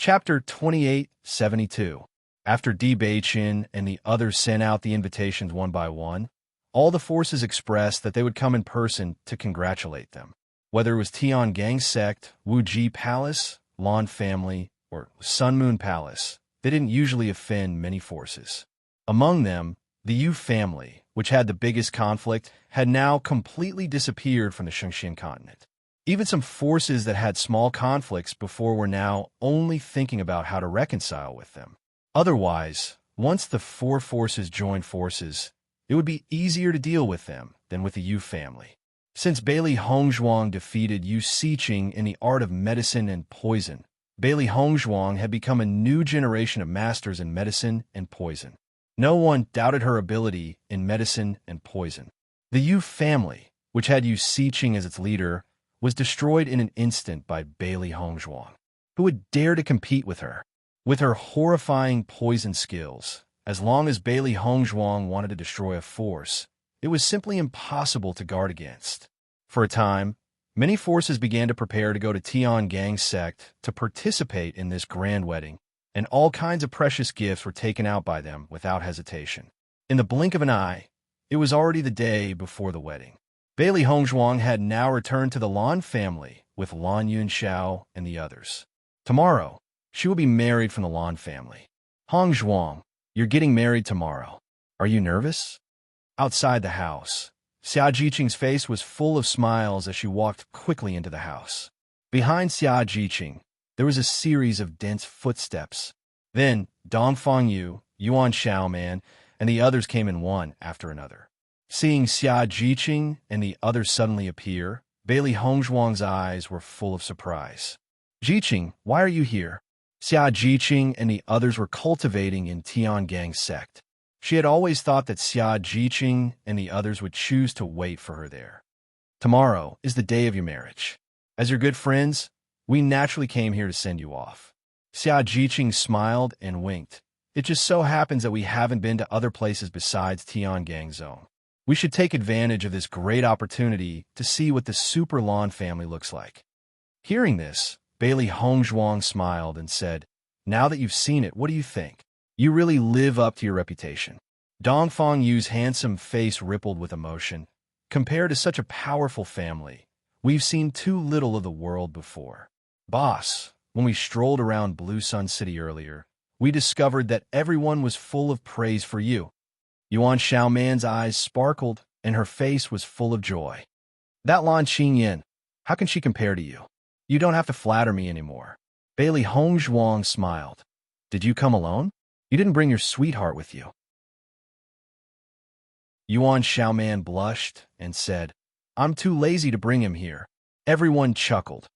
Chapter 2872. After Debachin and the others sent out the invitations one by one, all the forces expressed that they would come in person to congratulate them. Whether it was Tian Gang Sect, Wu Ji Palace, Lan Family, or Sun Moon Palace, they didn't usually offend many forces. Among them, the Yu family, which had the biggest conflict, had now completely disappeared from the Shengxian continent. Even some forces that had small conflicts before were now only thinking about how to reconcile with them. Otherwise, once the four forces joined forces, it would be easier to deal with them than with the Yu family. Since Bailey Hongzhuang defeated Yu Siqing in the art of medicine and poison, Bailey Hongzhuang had become a new generation of masters in medicine and poison. No one doubted her ability in medicine and poison. The Yu family, which had Yu Siqing as its leader, was destroyed in an instant by Bailey Hongzhuang. Who would dare to compete with her? With her horrifying poison skills, as long as Bailey Hongzhuang wanted to destroy a force, it was simply impossible to guard against. For a time, many forces began to prepare to go to Tian Gang Sect to participate in this grand wedding, and all kinds of precious gifts were taken out by them without hesitation. In the blink of an eye, it was already the day before the wedding. Bailey Hongzhuang had now returned to the Lan family with Lan Yunxiao and the others. Tomorrow, she will be married from the Lan family. Hongzhuang, you're getting married tomorrow. Are you nervous? Outside the house, Xia Jiqing's face was full of smiles as she walked quickly into the house. Behind Xia Jiqing, there was a series of dense footsteps. Then, Dongfang Yu, Yuan Xiaoman, and the others came in one after another. Seeing Xia Jiqing and the others suddenly appear, Bailey Hongzhuang's eyes were full of surprise. Jiqing, why are you here? Xia Jiqing and the others were cultivating in Tian Gang Sect. She had always thought that Xia Jiqing and the others would choose to wait for her there. Tomorrow is the day of your marriage. As your good friends, we naturally came here to send you off. Xia Jiqing smiled and winked. It just so happens that we haven't been to other places besides Tian Gang Zone. We should take advantage of this great opportunity to see what the Super Lan family looks like. Hearing this, Bailey Hongzhuang smiled and said, now that you've seen it, what do you think? You really live up to your reputation. Dongfang Yu's handsome face rippled with emotion. Compared to such a powerful family, we've seen too little of the world before. Boss, when we strolled around Blue Sun City earlier, we discovered that everyone was full of praise for you. Yuan Xiaoman's eyes sparkled, and her face was full of joy. That Lan Qingyan, how can she compare to you? You don't have to flatter me anymore. Bailey Hongzhuang smiled. Did you come alone? You didn't bring your sweetheart with you. Yuan Xiaoman blushed and said, I'm too lazy to bring him here. Everyone chuckled.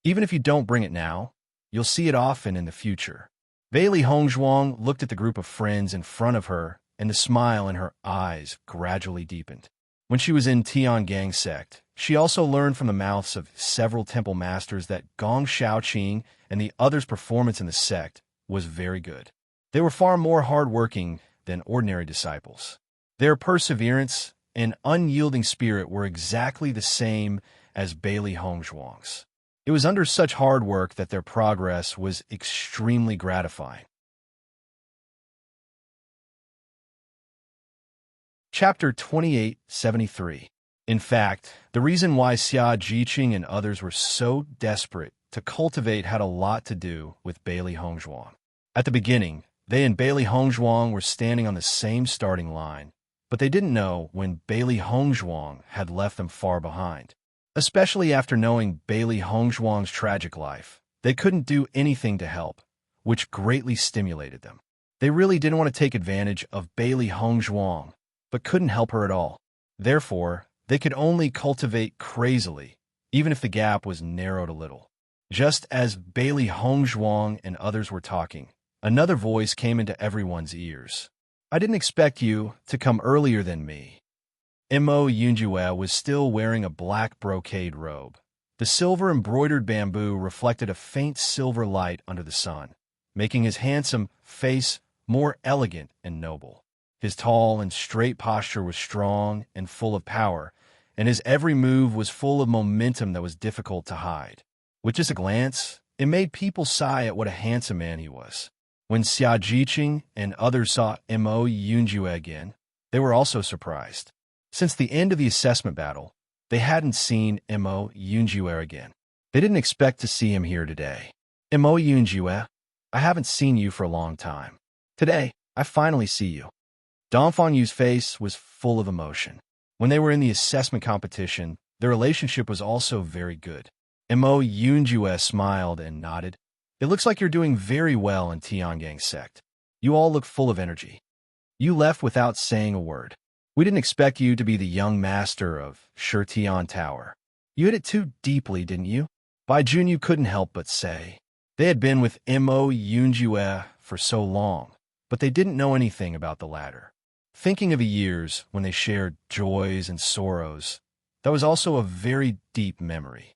Even if you don't bring it now, you'll see it often in the future. Bailey Hongzhuang looked at the group of friends in front of her, and the smile in her eyes gradually deepened. When she was in Tian Gang Sect, she also learned from the mouths of several temple masters that Gong Shaoqing and the others' performance in the sect was very good. They were far more hard-working than ordinary disciples. Their perseverance and unyielding spirit were exactly the same as Bailey Hongzhuang's. It was under such hard work that their progress was extremely gratifying. Chapter 2873. In fact, the reason why Xia Jiqing and others were so desperate to cultivate had a lot to do with Bailey Hongzhuang. At the beginning, they and Bailey Hongzhuang were standing on the same starting line, but they didn't know when Bailey Hongzhuang had left them far behind. Especially after knowing Bailey Hongzhuang's tragic life, they couldn't do anything to help, which greatly stimulated them. They really didn't want to take advantage of Bailey Hongzhuang, but couldn't help her at all. Therefore, they could only cultivate crazily, even if the gap was narrowed a little. Just as Bailey Hongzhuang and others were talking, another voice came into everyone's ears. I didn't expect you to come earlier than me. Mo Yunjue was still wearing a black brocade robe. The silver-embroidered bamboo reflected a faint silver light under the sun, making his handsome face more elegant and noble. His tall and straight posture was strong and full of power, and his every move was full of momentum that was difficult to hide. With just a glance, It made people sigh at what a handsome man he was. When Xia Jiqing and others saw Mo Yunjue again, they were also surprised. Since the end of the assessment battle, they hadn't seen Mo Yunjue again. They didn't expect to see him here today. Mo Yunjue, I haven't seen you for a long time. Today, I finally see you. Dongfang Yu's face was full of emotion. When they were in the assessment competition, their relationship was also very good. Mo Yunjue smiled and nodded. It looks like you're doing very well in Tiangang's sect. You all look full of energy. You left without saying a word. We didn't expect you to be the young master of Shitian Tower. You hit it too deeply, didn't you? Bai Junyu couldn't help but say. They had been with Mo Yunjue for so long, but they didn't know anything about the latter. Thinking of the years when they shared joys and sorrows, that was also a very deep memory.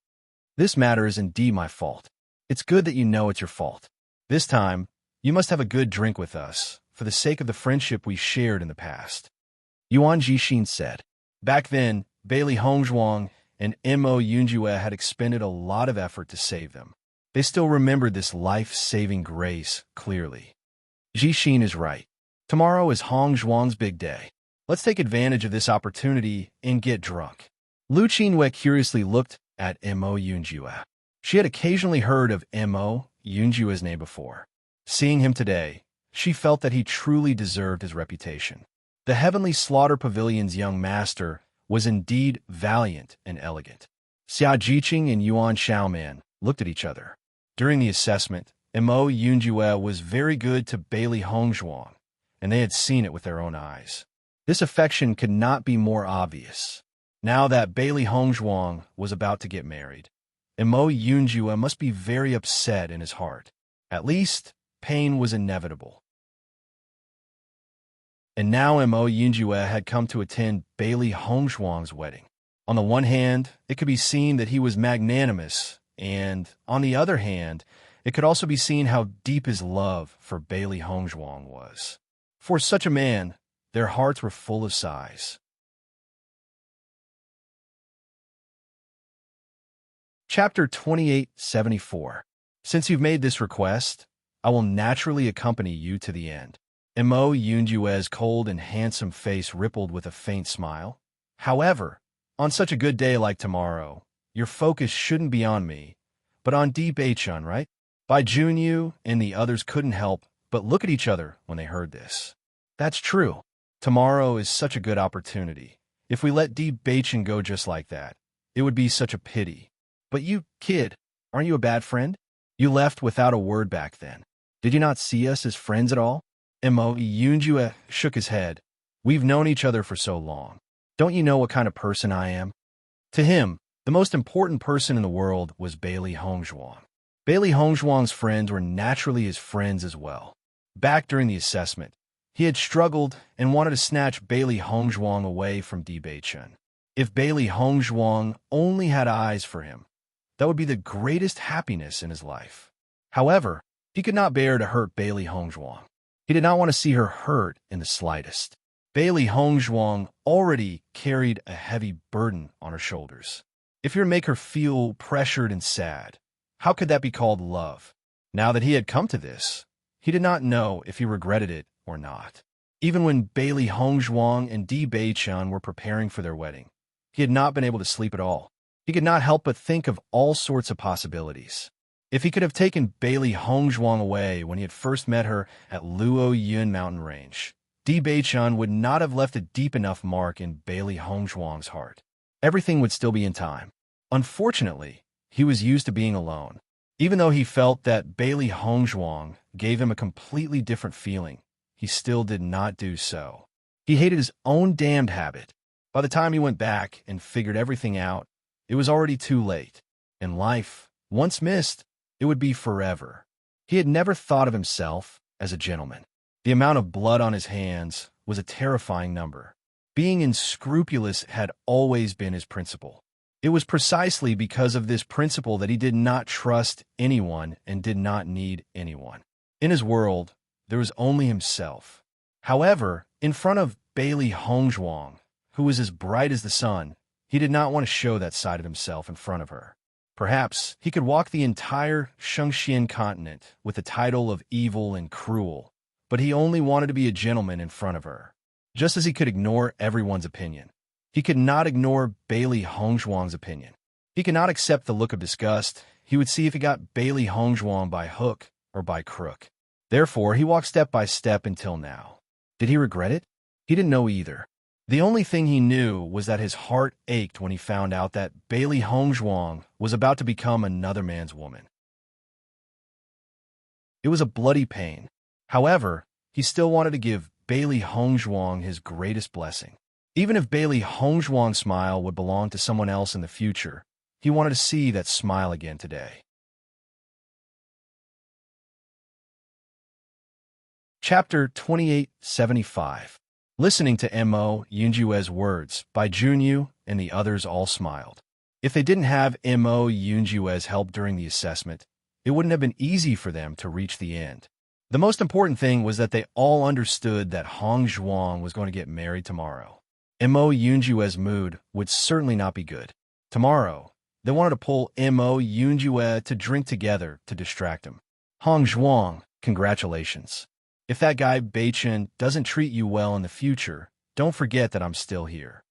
This matter is indeed my fault. It's good that you know it's your fault. This time, you must have a good drink with us, for the sake of the friendship we shared in the past. Yuan Jixin said. Back then, Bailey Hongzhuang and Mo Yunjue had expended a lot of effort to save them. They still remembered this life-saving grace clearly. Jixin is right. Tomorrow is Hongzhuang's big day. Let's take advantage of this opportunity and get drunk. Lu Qinwei curiously looked at Mo Yunjue. She had occasionally heard of Mo Yunjue's name before. Seeing him today, she felt that he truly deserved his reputation. The Heavenly Slaughter Pavilion's young master was indeed valiant and elegant. Xia Jiqing and Yuan Xiaoman looked at each other. During the assessment, Mo Yunjue was very good to Bailey Hongzhuang, and they had seen it with their own eyes. This affection could not be more obvious. Now that Bailey Hongzhuang was about to get married, Mo Yunjue must be very upset in his heart. At least, pain was inevitable. And now Mo Yunjue had come to attend Bailey Hongzhuang's wedding. On the one hand, it could be seen that he was magnanimous, and on the other hand, it could also be seen how deep his love for Bailey Hongzhuang was. For such a man, their hearts were full of sighs. Chapter 2874. Since you've made this request, I will naturally accompany you to the end. Mo Yunjue's cold and handsome face rippled with a faint smile. However, on such a good day like tomorrow, your focus shouldn't be on me, but on Di Beichun, right? Bai Junyu and the others couldn't help but look at each other when they heard this. That's true. Tomorrow is such a good opportunity. If we let Di Beichun go just like that, it would be such a pity. But you, kid, aren't you a bad friend? You left without a word back then. Did you not see us as friends at all? Mo Yunjue shook his head. We've known each other for so long. Don't you know what kind of person I am? To him, the most important person in the world was Bailey Hongzhuang. Bailey Hongzhuang's friends were naturally his friends as well. Back during the assessment, he had struggled and wanted to snatch Bailey Hongzhuang away from Di Beichun. If Bailey Hongzhuang only had eyes for him, that would be the greatest happiness in his life. However, he could not bear to hurt Bailey Hongzhuang. He did not want to see her hurt in the slightest. Bailey Hongzhuang already carried a heavy burden on her shoulders. If you make her feel pressured and sad, how could that be called love? Now that he had come to this, he did not know if he regretted it or not. Even when Bailey Hongzhuang and Di Beichun were preparing for their wedding, he had not been able to sleep at all. He could not help but think of all sorts of possibilities. If he could have taken Bailey Hongzhuang away when he had first met her at Luo Yun mountain range, Di Beichun would not have left a deep enough mark in Bailey Hongzhuang's heart. Everything would still be in time. Unfortunately, he was used to being alone. Even though he felt that Bailey Hongzhuang gave him a completely different feeling, he still did not do so. He hated his own damned habit. By the time he went back and figured everything out, it was already too late. In life, once missed, it would be forever. He had never thought of himself as a gentleman. The amount of blood on his hands was a terrifying number. Being unscrupulous had always been his principle. It was precisely because of this principle that he did not trust anyone and did not need anyone. In his world, there was only himself. However, in front of Bailey Hongzhuang, who was as bright as the sun, he did not want to show that side of himself in front of her. Perhaps he could walk the entire Shengxian continent with the title of evil and cruel, but he only wanted to be a gentleman in front of her. Just as he could ignore everyone's opinion, he could not ignore Bailey Hongzhuang's opinion. He could not accept the look of disgust. He would see if he got Bailey Hongzhuang by hook or by crook. Therefore, he walked step by step until now. Did he regret it? He didn't know either. The only thing he knew was that his heart ached when he found out that Bailey Hongzhuang was about to become another man's woman. It was a bloody pain. However, he still wanted to give Bailey Hongzhuang his greatest blessing. Even if Bailey Hongzhuang's smile would belong to someone else in the future, he wanted to see that smile again today. Chapter 2875. Listening to Mo Yunjue's words by Junyu and the others all smiled. If they didn't have Mo Yunjue's help during the assessment, it wouldn't have been easy for them to reach the end. The most important thing was that they all understood that Hongzhuang was going to get married tomorrow. Mo Yunjue's mood would certainly not be good. Tomorrow, they wanted to pull Mo Yunjue to drink together to distract him. Hongzhuang, congratulations. If that guy Beichen doesn't treat you well in the future, don't forget that I'm still here.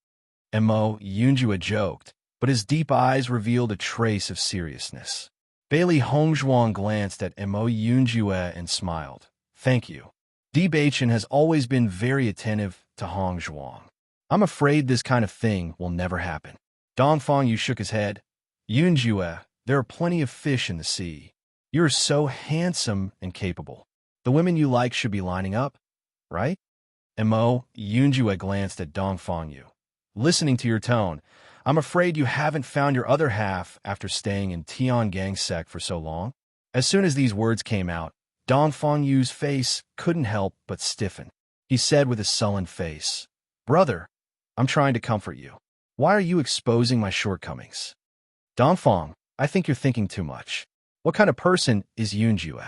Mo Yunjue joked, but his deep eyes revealed a trace of seriousness. Bailey Hongzhuang glanced at Mo Yunjue and smiled. Thank you. Di Beichen has always been very attentive to Hongzhuang. I'm afraid this kind of thing will never happen. Dongfang Yu shook his head. Yunjue, there are plenty of fish in the sea. You're so handsome and capable. The women you like should be lining up, right? Mo Yunjue glanced at Dongfang Yu. Listening to your tone, I'm afraid you haven't found your other half after staying in Tiangang Sect for so long. As soon as these words came out, Dongfang Yu's face couldn't help but stiffen. He said with a sullen face, Brother, I'm trying to comfort you. Why are you exposing my shortcomings? Dongfang, I think you're thinking too much. What kind of person is Yunjue?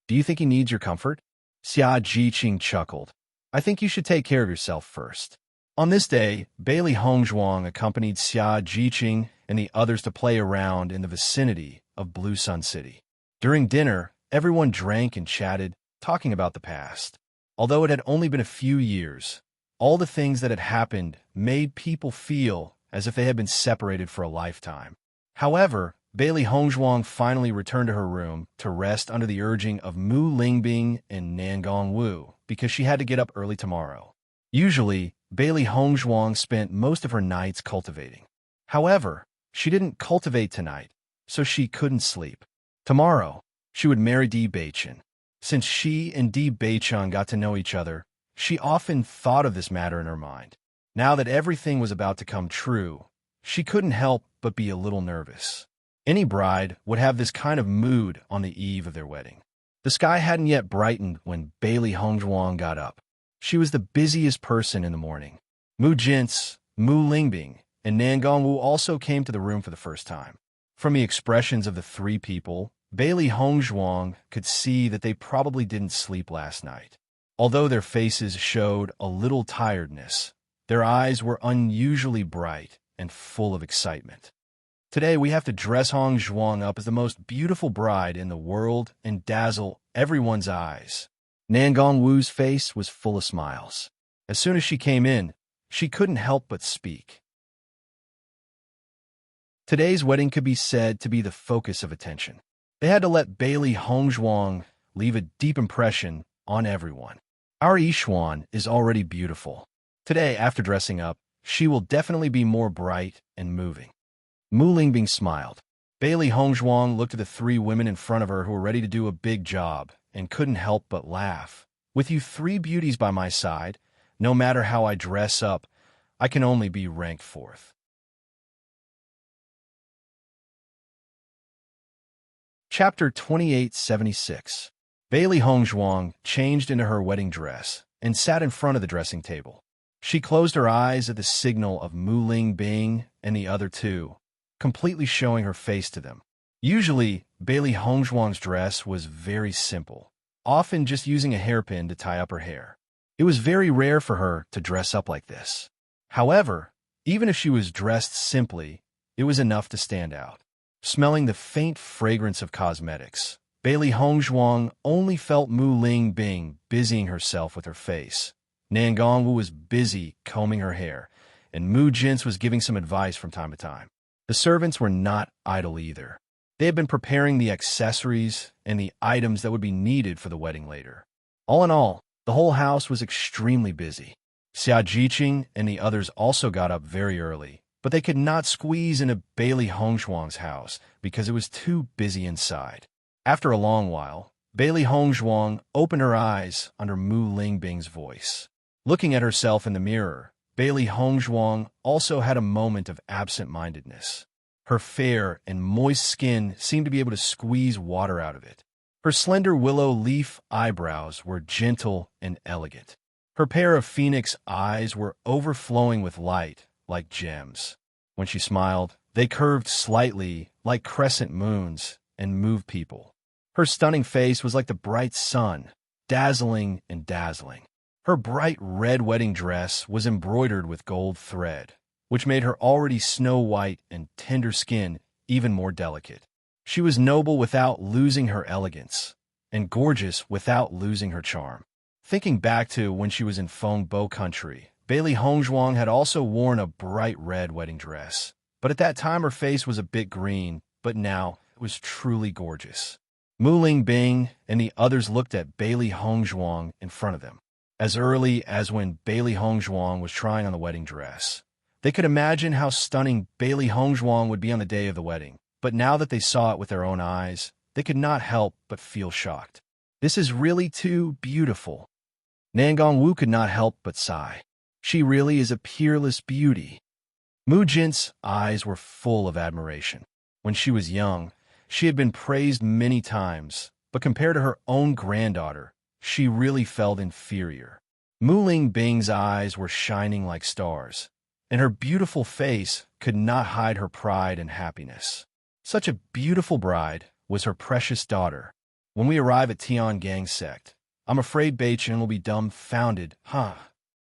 Do you think he needs your comfort? Xia Jiqing chuckled. I think you should take care of yourself first. On this day, Bailey Hongzhuang accompanied Xia Jiqing and the others to play around in the vicinity of Blue Sun City. During dinner, everyone drank and chatted, talking about the past. Although it had only been a few years, all the things that had happened made people feel as if they had been separated for a lifetime. However, Bailey Hongzhuang finally returned to her room to rest under the urging of Mu Lingbing and Nangong Wu because she had to get up early tomorrow. Usually, Bailey Hongzhuang spent most of her nights cultivating. However, she didn't cultivate tonight, so she couldn't sleep. Tomorrow, she would marry Di Beichen. Since she and Di Beichen got to know each other, she often thought of this matter in her mind. Now that everything was about to come true, she couldn't help but be a little nervous. Any bride would have this kind of mood on the eve of their wedding. The sky hadn't yet brightened when Bailey Hongzhuang got up. She was the busiest person in the morning. Mu Jintz, Mu Lingbing, and Nangong Wu also came to the room for the first time. From the expressions of the three people, Bailey Hongzhuang could see that they probably didn't sleep last night. Although their faces showed a little tiredness, their eyes were unusually bright and full of excitement. Today, we have to dress Hongzhuang up as the most beautiful bride in the world and dazzle everyone's eyes. Nangong Wu's face was full of smiles. As soon as she came in, she couldn't help but speak. Today's wedding could be said to be the focus of attention. They had to let Bailey Hongzhuang leave a deep impression on everyone. Our Yixuan is already beautiful. Today, after dressing up, she will definitely be more bright and moving. Mu Lingbing smiled. Bailey Hongzhuang looked at the three women in front of her who were ready to do a big job and couldn't help but laugh. With you three beauties by my side, no matter how I dress up, I can only be ranked fourth. Chapter 2876. Bailey Hongzhuang changed into her wedding dress and sat in front of the dressing table. She closed her eyes at the signal of Mu Lingbing and the other two, completely showing her face to them. Usually, Bailey Hongzhuang's dress was very simple, often just using a hairpin to tie up her hair. It was very rare for her to dress up like this. However, even if she was dressed simply, it was enough to stand out. Smelling the faint fragrance of cosmetics, Bailey Hongzhuang only felt Mu Ling Bing busying herself with her face. Nan Gongwu was busy combing her hair, and Mu Jintz was giving some advice from time to time. The servants were not idle either. They had been preparing the accessories and the items that would be needed for the wedding later. All in all, the whole house was extremely busy. Xia Jiqing and the others also got up very early, but they could not squeeze into Bailey Hongzhuang's house because it was too busy inside. After a long while, Bailey Hongzhuang opened her eyes under Mu Lingbing's voice. Looking at herself in the mirror, Bailey Hongzhuang also had a moment of absent-mindedness. Her fair and moist skin seemed to be able to squeeze water out of it. Her slender willow leaf eyebrows were gentle and elegant. Her pair of phoenix eyes were overflowing with light, like gems. When she smiled, they curved slightly, like crescent moons, and moved people. Her stunning face was like the bright sun, dazzling and dazzling. Her bright red wedding dress was embroidered with gold thread, which made her already snow-white and tender skin even more delicate. She was noble without losing her elegance, and gorgeous without losing her charm. Thinking back to when she was in Fengbo country, Bailey Hongzhuang had also worn a bright red wedding dress. But at that time her face was a bit green, but now it was truly gorgeous. Mu Lingbing and the others looked at Bailey Hongzhuang in front of them. As early as when Bailey Hongzhuang was trying on the wedding dress, they could imagine how stunning Bailey Hongzhuang would be on the day of the wedding. But now that they saw it with their own eyes, they could not help but feel shocked. This is really too beautiful. Nan Gongwu could not help but sigh. She really is a peerless beauty. Mu Jint's eyes were full of admiration. When she was young, she had been praised many times, but compared to her own granddaughter, she really felt inferior. Mu Lingbing's eyes were shining like stars, and her beautiful face could not hide her pride and happiness. Such a beautiful bride was her precious daughter. When we arrive at Tiangang sect, I'm afraid Beichen will be dumbfounded, huh?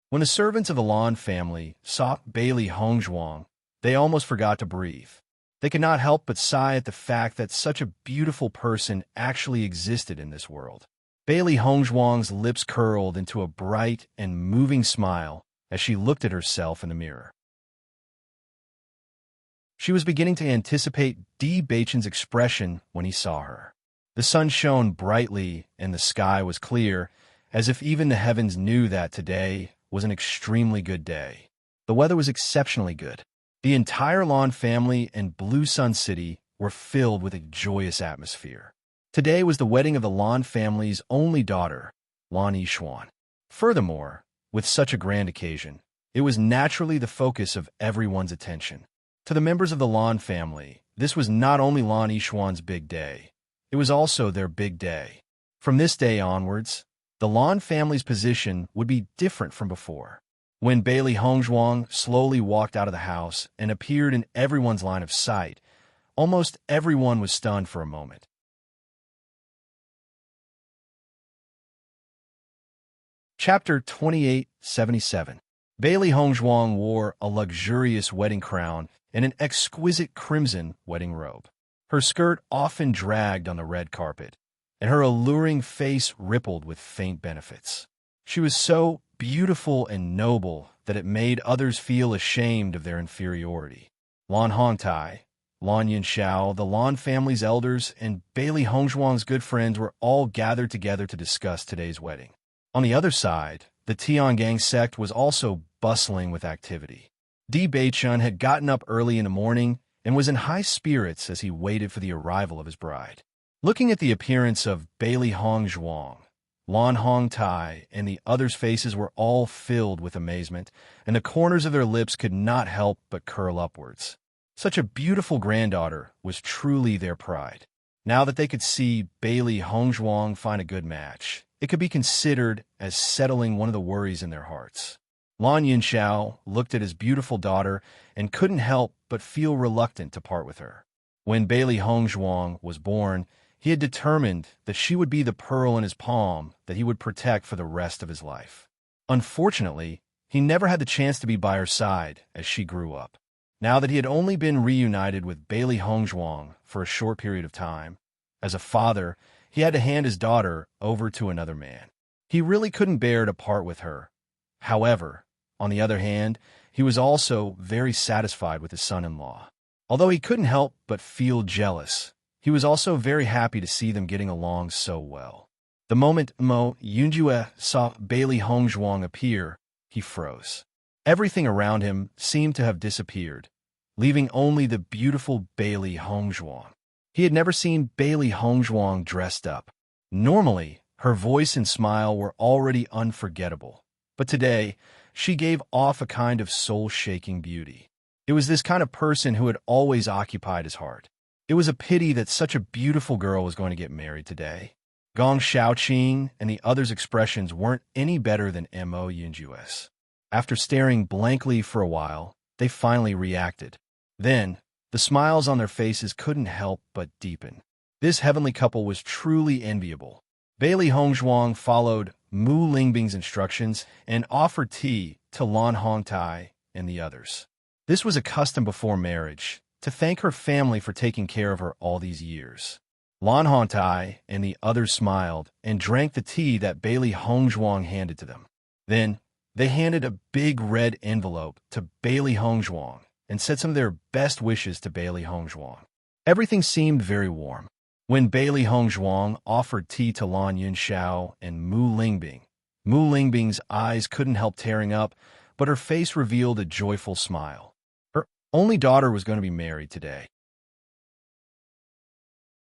When the servants of the Lan family saw Bailey Hongzhuang, they almost forgot to breathe. They could not help but sigh at the fact that such a beautiful person actually existed in this world. Bailey Hongzhuang's lips curled into a bright and moving smile as she looked at herself in the mirror. She was beginning to anticipate Di Beichen's expression when he saw her. The sun shone brightly and the sky was clear, as if even the heavens knew that today was an extremely good day. The weather was exceptionally good. The entire Lan family and Blue Sun City were filled with a joyous atmosphere. Today was the wedding of the Lan family's only daughter, Lan Yixuan. Furthermore, with such a grand occasion, it was naturally the focus of everyone's attention. To the members of the Lan family, this was not only Lan Yixuan's big day, it was also their big day. From this day onwards, the Lan family's position would be different from before. When Bailey Hongzhuang slowly walked out of the house and appeared in everyone's line of sight, almost everyone was stunned for a moment. Chapter 2877. Bailey Hongzhuang wore a luxurious wedding crown and an exquisite crimson wedding robe. Her skirt often dragged on the red carpet, and her alluring face rippled with faint benefits. She was so beautiful and noble that it made others feel ashamed of their inferiority. Lan Hongtai, Lan Yinxiao, the Lan family's elders, and Bailey Hongzhuang's good friends were all gathered together to discuss today's wedding. On the other side, the Tiangang sect was also bustling with activity. Di Beichun had gotten up early in the morning and was in high spirits as he waited for the arrival of his bride. Looking at the appearance of Bailey Hongzhuang, Lan Hongtai and the others' faces were all filled with amazement, and the corners of their lips could not help but curl upwards. Such a beautiful granddaughter was truly their pride. Now that they could see Bailey Hongzhuang find a good match, it could be considered as settling one of the worries in their hearts. Lan Yinxiao looked at his beautiful daughter and couldn't help but feel reluctant to part with her. When Bailey Hongzhuang was born, he had determined that she would be the pearl in his palm that he would protect for the rest of his life. Unfortunately, he never had the chance to be by her side as she grew up. Now that he had only been reunited with Bailey Hongzhuang for a short period of time, as a father, he had to hand his daughter over to another man. He really couldn't bear to part with her. However, on the other hand, he was also very satisfied with his son-in-law. Although he couldn't help but feel jealous, he was also very happy to see them getting along so well. The moment Mo Yunjue saw Bailey Hongzhuang appear, he froze. Everything around him seemed to have disappeared, leaving only the beautiful Bailey Hongzhuang. He had never seen Bailey Hongzhuang dressed up. Normally, her voice and smile were already unforgettable, but today, she gave off a kind of soul-shaking beauty. It was this kind of person who had always occupied his heart. It was a pity that such a beautiful girl was going to get married today. Gong Shaoqing and the others' expressions weren't any better than Mo Yunjue's. After staring blankly for a while, they finally reacted. Then, the smiles on their faces couldn't help but deepen. This heavenly couple was truly enviable. Bailey Hongzhuang followed Mu Lingbing's instructions and offered tea to Lan Hongtai and the others. This was a custom before marriage, to thank her family for taking care of her all these years. Lan Hongtai and the others smiled and drank the tea that Bailey Hongzhuang handed to them. Then, they handed a big red envelope to Bailey Hongzhuang and said some of their best wishes to Bailey Hongzhuang. Everything seemed very warm. When Bailey Hongzhuang offered tea to Lan Yunxiao and Mu Lingbing's eyes couldn't help tearing up, but her face revealed a joyful smile. Her only daughter was going to be married today.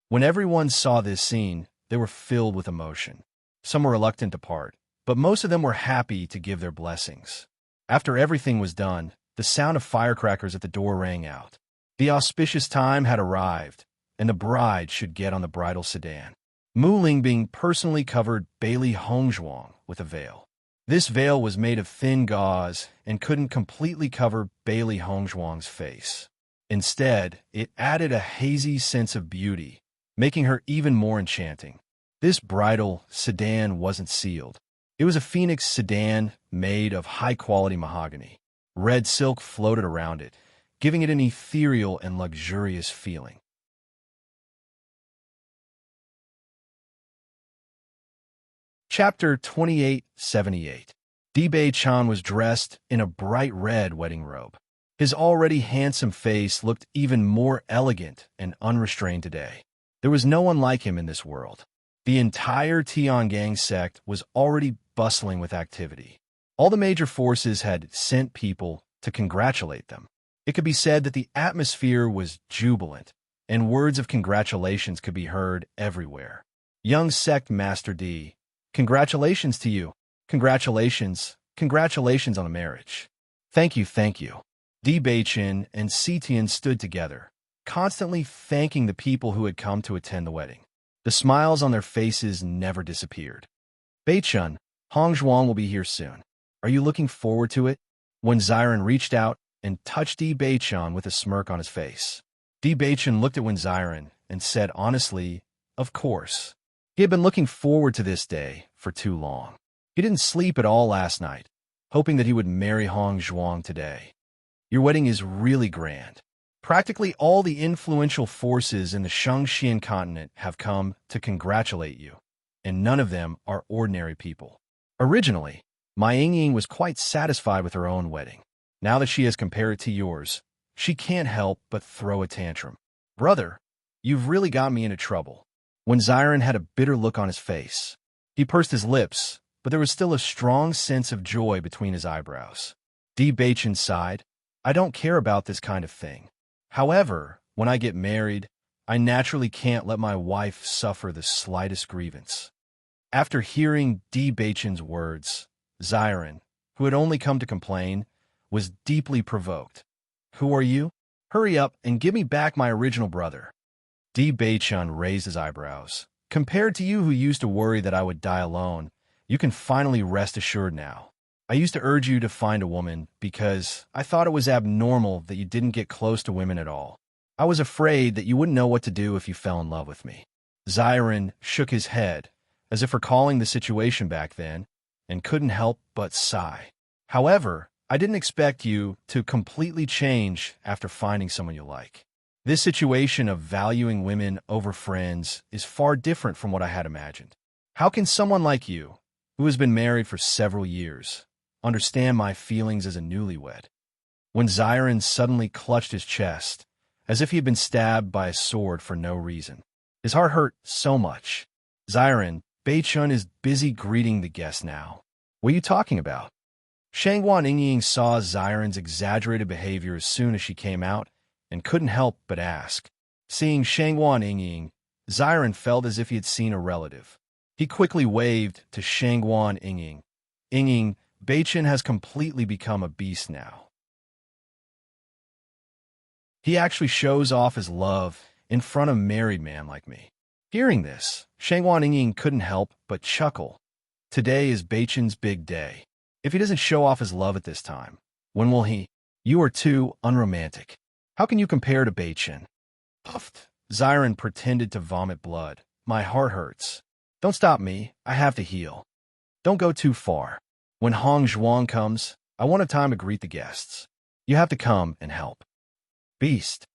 When everyone saw this scene, they were filled with emotion. Some were reluctant to part, but most of them were happy to give their blessings. After everything was done, the sound of firecrackers at the door rang out. The auspicious time had arrived, and the bride should get on the bridal sedan. Mu Lingbing personally covered Bailey Hongzhuang with a veil. This veil was made of thin gauze and couldn't completely cover Bailey Hongzhuang's face. Instead, it added a hazy sense of beauty, making her even more enchanting. This bridal sedan wasn't sealed. It was a phoenix sedan made of high-quality mahogany. Red silk floated around it, giving it an ethereal and luxurious feeling. Chapter 2878. Bei Chan was dressed in a bright red wedding robe. His already handsome face looked even more elegant and unrestrained today. There was no one like him in this world. The entire Tiangang sect was already bustling with activity. All the major forces had sent people to congratulate them. It could be said that the atmosphere was jubilant, and words of congratulations could be heard everywhere. Young sect Master D, congratulations to you. Congratulations on the marriage. Thank you. Di Beichin and Sitian stood together, constantly thanking the people who had come to attend the wedding. The smiles on their faces never disappeared. Beichun, Hongzhuang will be here soon. Are you looking forward to it? When Ziren reached out and touched Di Beichun with a smirk on his face. Di Beichun looked at Wen Ziren and said honestly, of course. He had been looking forward to this day for too long. He didn't sleep at all last night, hoping that he would marry Hongzhuang today. Your wedding is really grand. Practically all the influential forces in the Shangxian continent have come to congratulate you, and none of them are ordinary people. Originally, Ma Yingying was quite satisfied with her own wedding. Now that she has compared it to yours, she can't help but throw a tantrum. Brother, you've really got me into trouble. When Ziren had a bitter look on his face, he pursed his lips, but there was still a strong sense of joy between his eyebrows. Di Beichin sighed, I don't care about this kind of thing. However, when I get married, I naturally can't let my wife suffer the slightest grievance. After hearing Di Beichin's words, Ziren, who had only come to complain, was deeply provoked. Who are you? Hurry up and give me back my original brother. Di Beichin raised his eyebrows. Compared to you who used to worry that I would die alone, you can finally rest assured now. I used to urge you to find a woman because I thought it was abnormal that you didn't get close to women at all. I was afraid that you wouldn't know what to do if you fell in love with me. Ziren shook his head, as if recalling the situation back then, and couldn't help but sigh. However, I didn't expect you to completely change after finding someone you like. This situation of valuing women over friends is far different from what I had imagined. How can someone like you, who has been married for several years, understand my feelings as a newlywed?" When Zyron suddenly clutched his chest, as if he had been stabbed by a sword for no reason. His heart hurt so much. "Zyron, Bei-chun is busy greeting the guests now. What are you talking about?" Shangguan Yingying saw Zyron's exaggerated behavior as soon as she came out and couldn't help but ask. Seeing Shangguan Yingying, Zyron felt as if he had seen a relative. He quickly waved to Shangguan Yingying. "Yingying, Bei-chun has completely become a beast now. He actually shows off his love in front of a married man like me." Hearing this, Shangguan Yingying couldn't help but chuckle. Today is Bei-chun's big day. If he doesn't show off his love at this time, when will he? "You are too unromantic. How can you compare to Bei-chun?" Puffed. Zyron pretended to vomit blood. "My heart hurts. Don't stop me. I have to heal. Don't go too far. When Hong Zhuang comes, I won't have time to greet the guests. You have to come and help." Beast.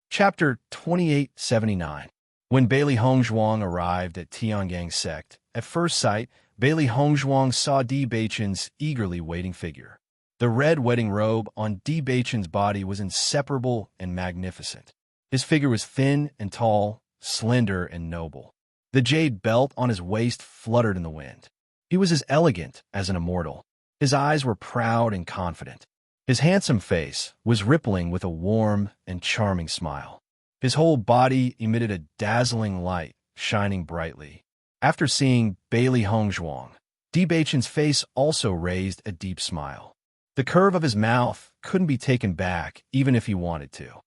Chapter 2879. When Bailey Hongzhuang arrived at Tiangang sect, at first sight, Bailey Hongzhuang saw Di Bei-chun's eagerly waiting figure. The red wedding robe on Di Bei-chun's body was inseparable and magnificent. His figure was thin and tall, slender and noble. The jade belt on his waist fluttered in the wind. He was as elegant as an immortal. His eyes were proud and confident. His handsome face was rippling with a warm and charming smile. His whole body emitted a dazzling light, shining brightly. After seeing Bailey Hongzhuang, Di Bei-chun's face also raised a deep smile. The curve of his mouth couldn't be taken back, even if he wanted to.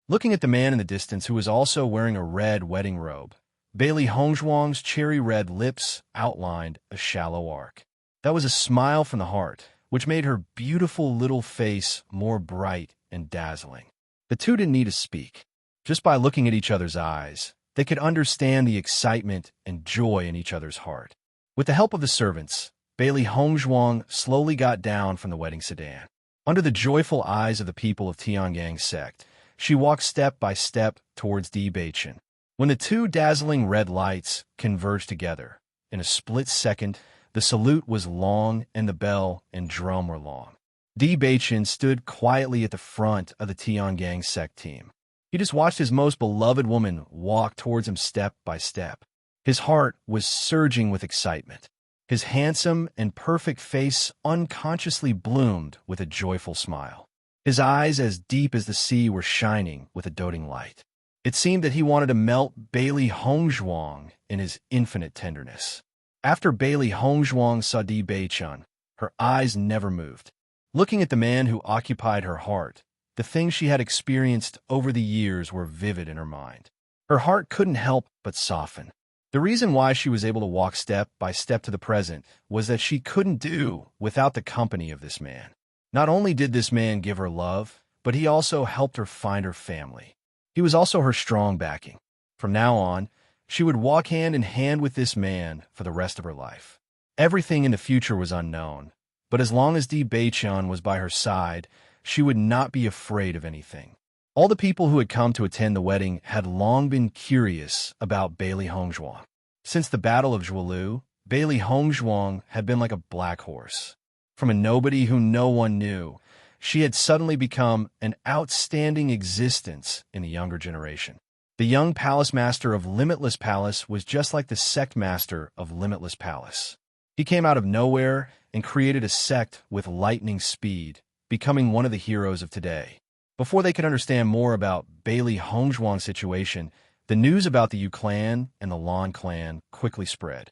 Looking at the man in the distance who was also wearing a red wedding robe, Bailey Hongzhuang's cherry-red lips outlined a shallow arc. That was a smile from the heart, which made her beautiful little face more bright and dazzling. The two didn't need to speak. Just by looking at each other's eyes, they could understand the excitement and joy in each other's heart. With the help of the servants, Bailey Hongzhuang slowly got down from the wedding sedan. Under the joyful eyes of the people of Tiangang sect, she walked step by step towards Di Bei-chun. When the two dazzling red lights converged together, in a split second, the salute was long and the bell and drum were long. Di Bei-chun stood quietly at the front of the Tiangang sect team. He just watched his most beloved woman walk towards him step by step. His heart was surging with excitement. His handsome and perfect face unconsciously bloomed with a joyful smile. His eyes, as deep as the sea, were shining with a doting light. It seemed that he wanted to melt Bailey Hongzhuang in his infinite tenderness. After Bailey Hongzhuang saw Di Bei-chun, her eyes never moved. Looking at the man who occupied her heart, the things she had experienced over the years were vivid in her mind. Her heart couldn't help but soften. The reason why she was able to walk step by step to the present was that she couldn't do without the company of this man. Not only did this man give her love, but he also helped her find her family. He was also her strong backing. From now on, she would walk hand in hand with this man for the rest of her life. Everything in the future was unknown, but as long as Di Bei-chun was by her side, she would not be afraid of anything. All the people who had come to attend the wedding had long been curious about Bailey Hongzhuang. Since the Battle of Zhuolu, Bailey Hongzhuang had been like a black horse. From a nobody who no one knew, she had suddenly become an outstanding existence in the younger generation. The young palace master of Limitless Palace was just like the sect master of Limitless Palace. He came out of nowhere and created a sect with lightning speed, becoming one of the heroes of today. Before they could understand more about Bailey Hongzhuang's situation, the news about the Yu clan and the Lan clan quickly spread.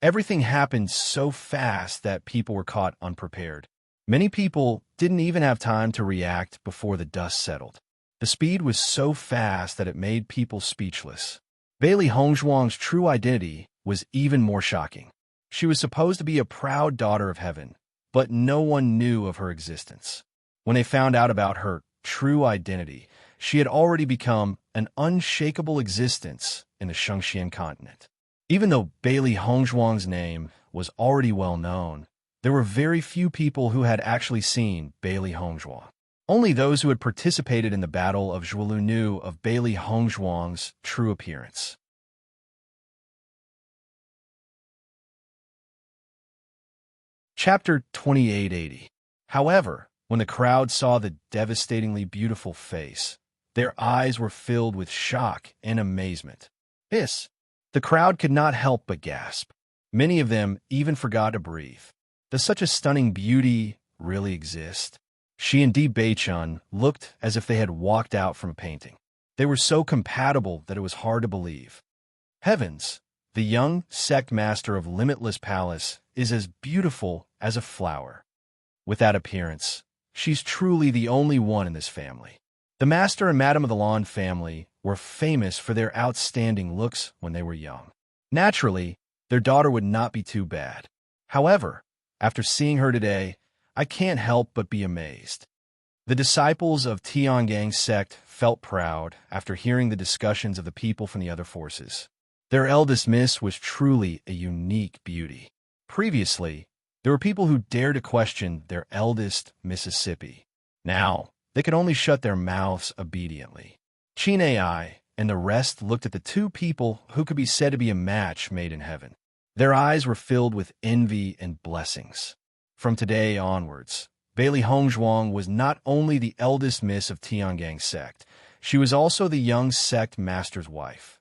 Everything happened so fast that people were caught unprepared. Many people didn't even have time to react before the dust settled. The speed was so fast that it made people speechless. Bailey Hongzhuang's true identity was even more shocking. She was supposed to be a proud daughter of heaven, but no one knew of her existence. When they found out about her true identity, she had already become an unshakable existence in the Shangxian continent. Even though Bailey Hongzhuang's name was already well known, there were very few people who had actually seen Bailey Hongzhuang. Only those who had participated in the Battle of Zhuolu knew of Bailey Hongzhuang's true appearance. Chapter 2880. However, when the crowd saw the devastatingly beautiful face, their eyes were filled with shock and amazement. The crowd could not help but gasp. Many of them even forgot to breathe. Does such a stunning beauty really exist? She and Di Beichun looked as if they had walked out from a painting. They were so compatible that it was hard to believe. Heavens! The young sect master of Limitless Palace is as beautiful as a flower. With that appearance, she's truly the only one in this family. The Master and Madam of the Lawn family were famous for their outstanding looks when they were young. Naturally, their daughter would not be too bad. However, after seeing her today, I can't help but be amazed. The disciples of Tiangang's sect felt proud after hearing the discussions of the people from the other forces. Their eldest miss was truly a unique beauty. Previously, there were people who dared to question their eldest Mississippi. Now, they could only shut their mouths obediently. Qin Ai and the rest looked at the two people who could be said to be a match made in heaven. Their eyes were filled with envy and blessings. From today onwards, Bailey Hongzhuang was not only the eldest miss of Tiangang's sect, she was also the young sect master's wife.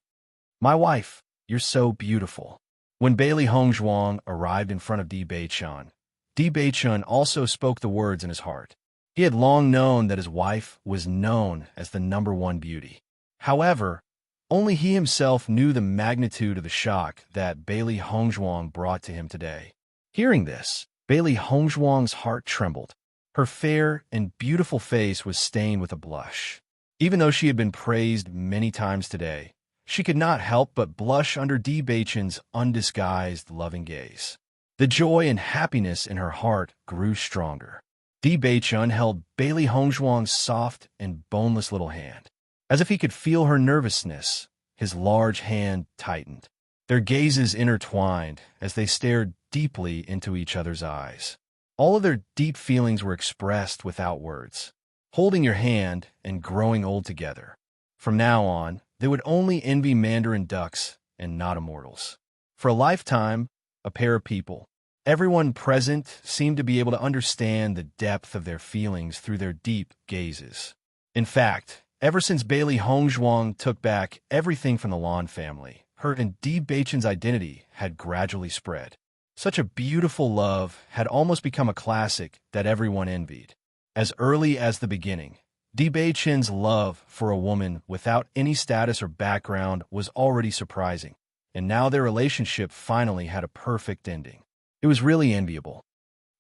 My wife, you're so beautiful. When Bailey Hongzhuang arrived in front of Di Beichun also spoke the words in his heart. He had long known that his wife was known as the #1 beauty. However, only he himself knew the magnitude of the shock that Bailey Hongzhuang brought to him today. Hearing this, Bailey Hongzhuang's heart trembled. Her fair and beautiful face was stained with a blush. Even though she had been praised many times today, she could not help but blush under Di Beichun's undisguised loving gaze. The joy and happiness in her heart grew stronger. Di Beichun held Bailey Hongzhuang's soft and boneless little hand. As if he could feel her nervousness, his large hand tightened. Their gazes intertwined as they stared deeply into each other's eyes. All of their deep feelings were expressed without words. Holding your hand and growing old together. From now on, they would only envy Mandarin ducks and not immortals. For a lifetime, a pair of people. Everyone present seemed to be able to understand the depth of their feelings through their deep gazes. In fact, ever since Bailey Hongzhuang took back everything from the Lan family, her and Di Beichun's identity had gradually spread. Such a beautiful love had almost become a classic that everyone envied. As early as the beginning, Di Beichun's love for a woman without any status or background was already surprising, and now their relationship finally had a perfect ending. It was really enviable.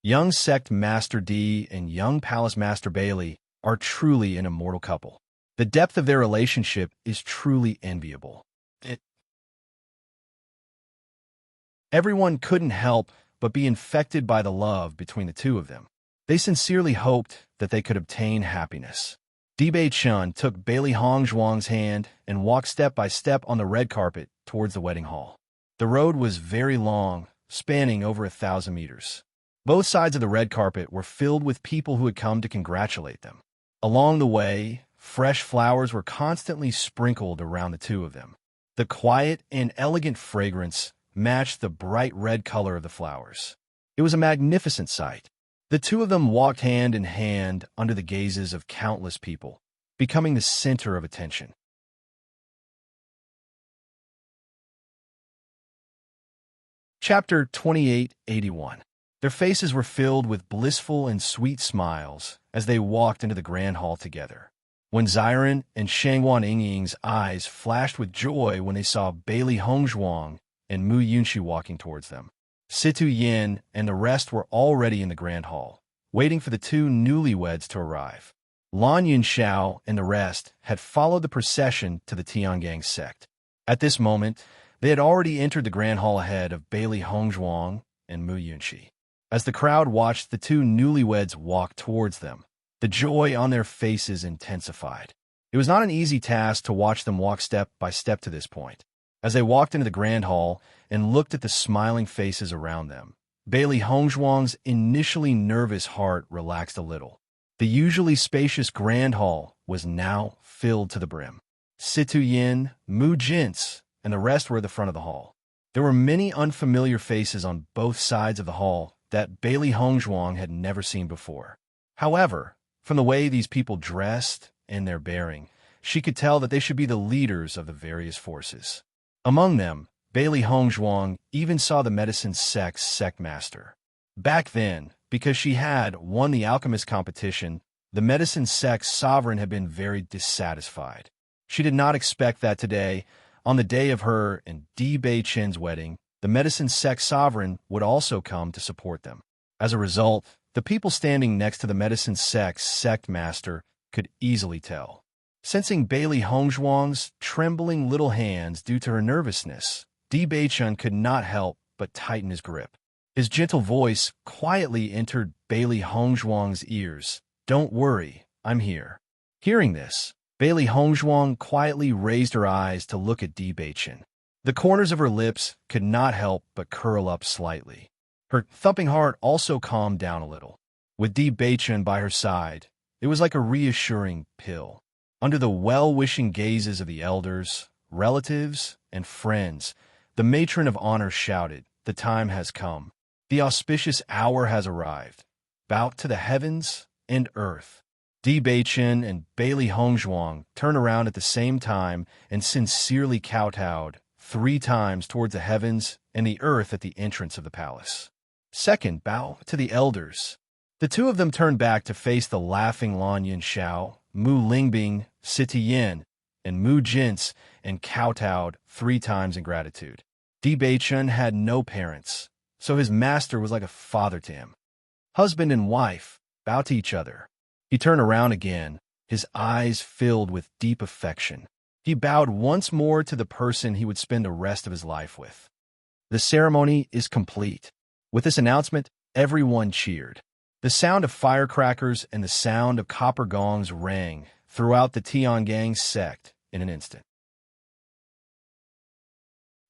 Young Sect Master Di and young Palace Master Bailey are truly an immortal couple. The depth of their relationship is truly enviable. Everyone couldn't help but be infected by the love between the two of them. They sincerely hoped that they could obtain happiness. Di Beichun took Bailey Hongzhuang's hand and walked step by step on the red carpet towards the wedding hall. The road was very long, spanning over 1,000 meters. Both sides of the red carpet were filled with people who had come to congratulate them. Along the way, fresh flowers were constantly sprinkled around the two of them. The quiet and elegant fragrance matched the bright red color of the flowers. It was a magnificent sight. The two of them walked hand in hand under the gazes of countless people, becoming the center of attention. Chapter 2881. Their faces were filled with blissful and sweet smiles as they walked into the grand hall together. When Xiren and Shangwan Yingying's eyes flashed with joy when they saw Bailey Hongzhuang and Mu Yunxi walking towards them. Situ Yin and the rest were already in the grand hall, waiting for the two newlyweds to arrive. Lan Yunxiao and the rest had followed the procession to the Tiangang sect. At this moment, they had already entered the grand hall ahead of Bailey Hongzhuang and Mu Yunxi. As the crowd watched the two newlyweds walk towards them, the joy on their faces intensified. It was not an easy task to watch them walk step by step to this point. As they walked into the grand hall and looked at the smiling faces around them, Bailey Hongzhuang's initially nervous heart relaxed a little. The usually spacious grand hall was now filled to the brim. Situ Yin, Mu Jintz, and the rest were at the front of the hall. There were many unfamiliar faces on both sides of the hall that Bailey Hongzhuang had never seen before. However, from the way these people dressed and their bearing, she could tell that they should be the leaders of the various forces. Among them, Bailey Hongzhuang even saw the medicine sect master. Back then, because she had won the alchemist competition, the medicine sect's sovereign had been very dissatisfied. She did not expect that today, on the day of her and Di Beichen's wedding, the medicine sect sovereign would also come to support them. As a result, the people standing next to the medicine sect master could easily tell. Sensing Bailey Hongzhuang's trembling little hands due to her nervousness, Di Beichen could not help but tighten his grip. His gentle voice quietly entered Bailey Hongzhuang's ears. "Don't worry, I'm here." Hearing this, Bailey Hongzhuang quietly raised her eyes to look at Di Beichen. The corners of her lips could not help but curl up slightly. Her thumping heart also calmed down a little. With Di Beichen by her side, it was like a reassuring pill. Under the well-wishing gazes of the elders, relatives, and friends, the matron of honor shouted, "The time has come. The auspicious hour has arrived. Bow to the heavens and earth." Di Beichen and Bailey Hongzhuang turned around at the same time and sincerely kowtowed 3 times towards the heavens and the earth at the entrance of the palace. Second, bow to the elders. The two of them turned back to face the laughing Lan Yinxiao, Mu Lingbing, Siti Yin, and Mu Jintz, and kowtowed 3 times in gratitude. Di Beichen had no parents, so his master was like a father to him. Husband and wife bowed to each other. He turned around again, his eyes filled with deep affection. He bowed once more to the person he would spend the rest of his life with. The ceremony is complete. With this announcement, everyone cheered. The sound of firecrackers and the sound of copper gongs rang throughout the Tiangang sect in an instant.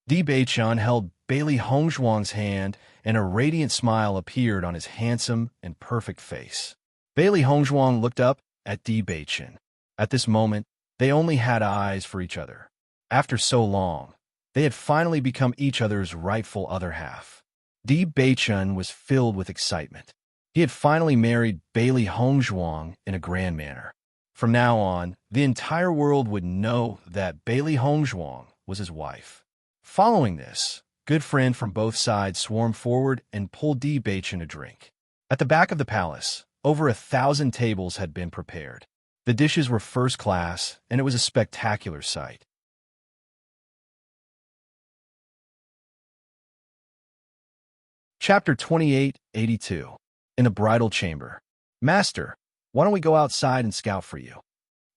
Di Beichen held Bailey Hongzhuang's hand, and a radiant smile appeared on his handsome and perfect face. Bailey Hongzhuang looked up at Di Beichen. At this moment, they only had eyes for each other. After so long, they had finally become each other's rightful other half. Di Beichen was filled with excitement. He had finally married Bailey Hongzhuang in a grand manner. From now on, the entire world would know that Bailey Hongzhuang was his wife. Following this, good friend from both sides swarmed forward and pulled Di Beichen a drink. At the back of the palace, over 1,000 tables had been prepared. The dishes were first class, and it was a spectacular sight. Chapter 2882. In the bridal chamber. "Master, why don't we go outside and scout for you?"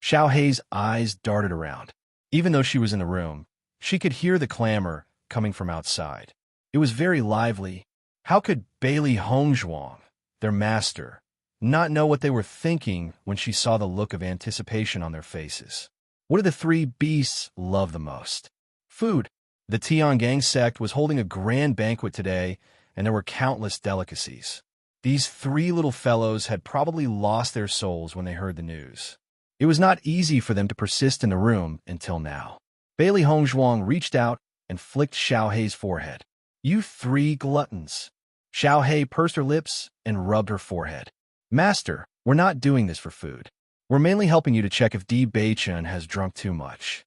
Xiao Hei's eyes darted around. Even though she was in the room, she could hear the clamor coming from outside. It was very lively. How could Bailey Hongzhuang, their master, not know what they were thinking when she saw the look of anticipation on their faces? What did the 3 beasts love the most? Food. The Tiangang sect was holding a grand banquet today, and there were countless delicacies. These 3 little fellows had probably lost their souls when they heard the news. It was not easy for them to persist in the room until now. Bailey Hongzhuang reached out and flicked Xiao Hei's forehead. "You 3 gluttons." Xiao Hei pursed her lips and rubbed her forehead. "Master, we're not doing this for food. We're mainly helping you to check if Di Beichen has drunk too much."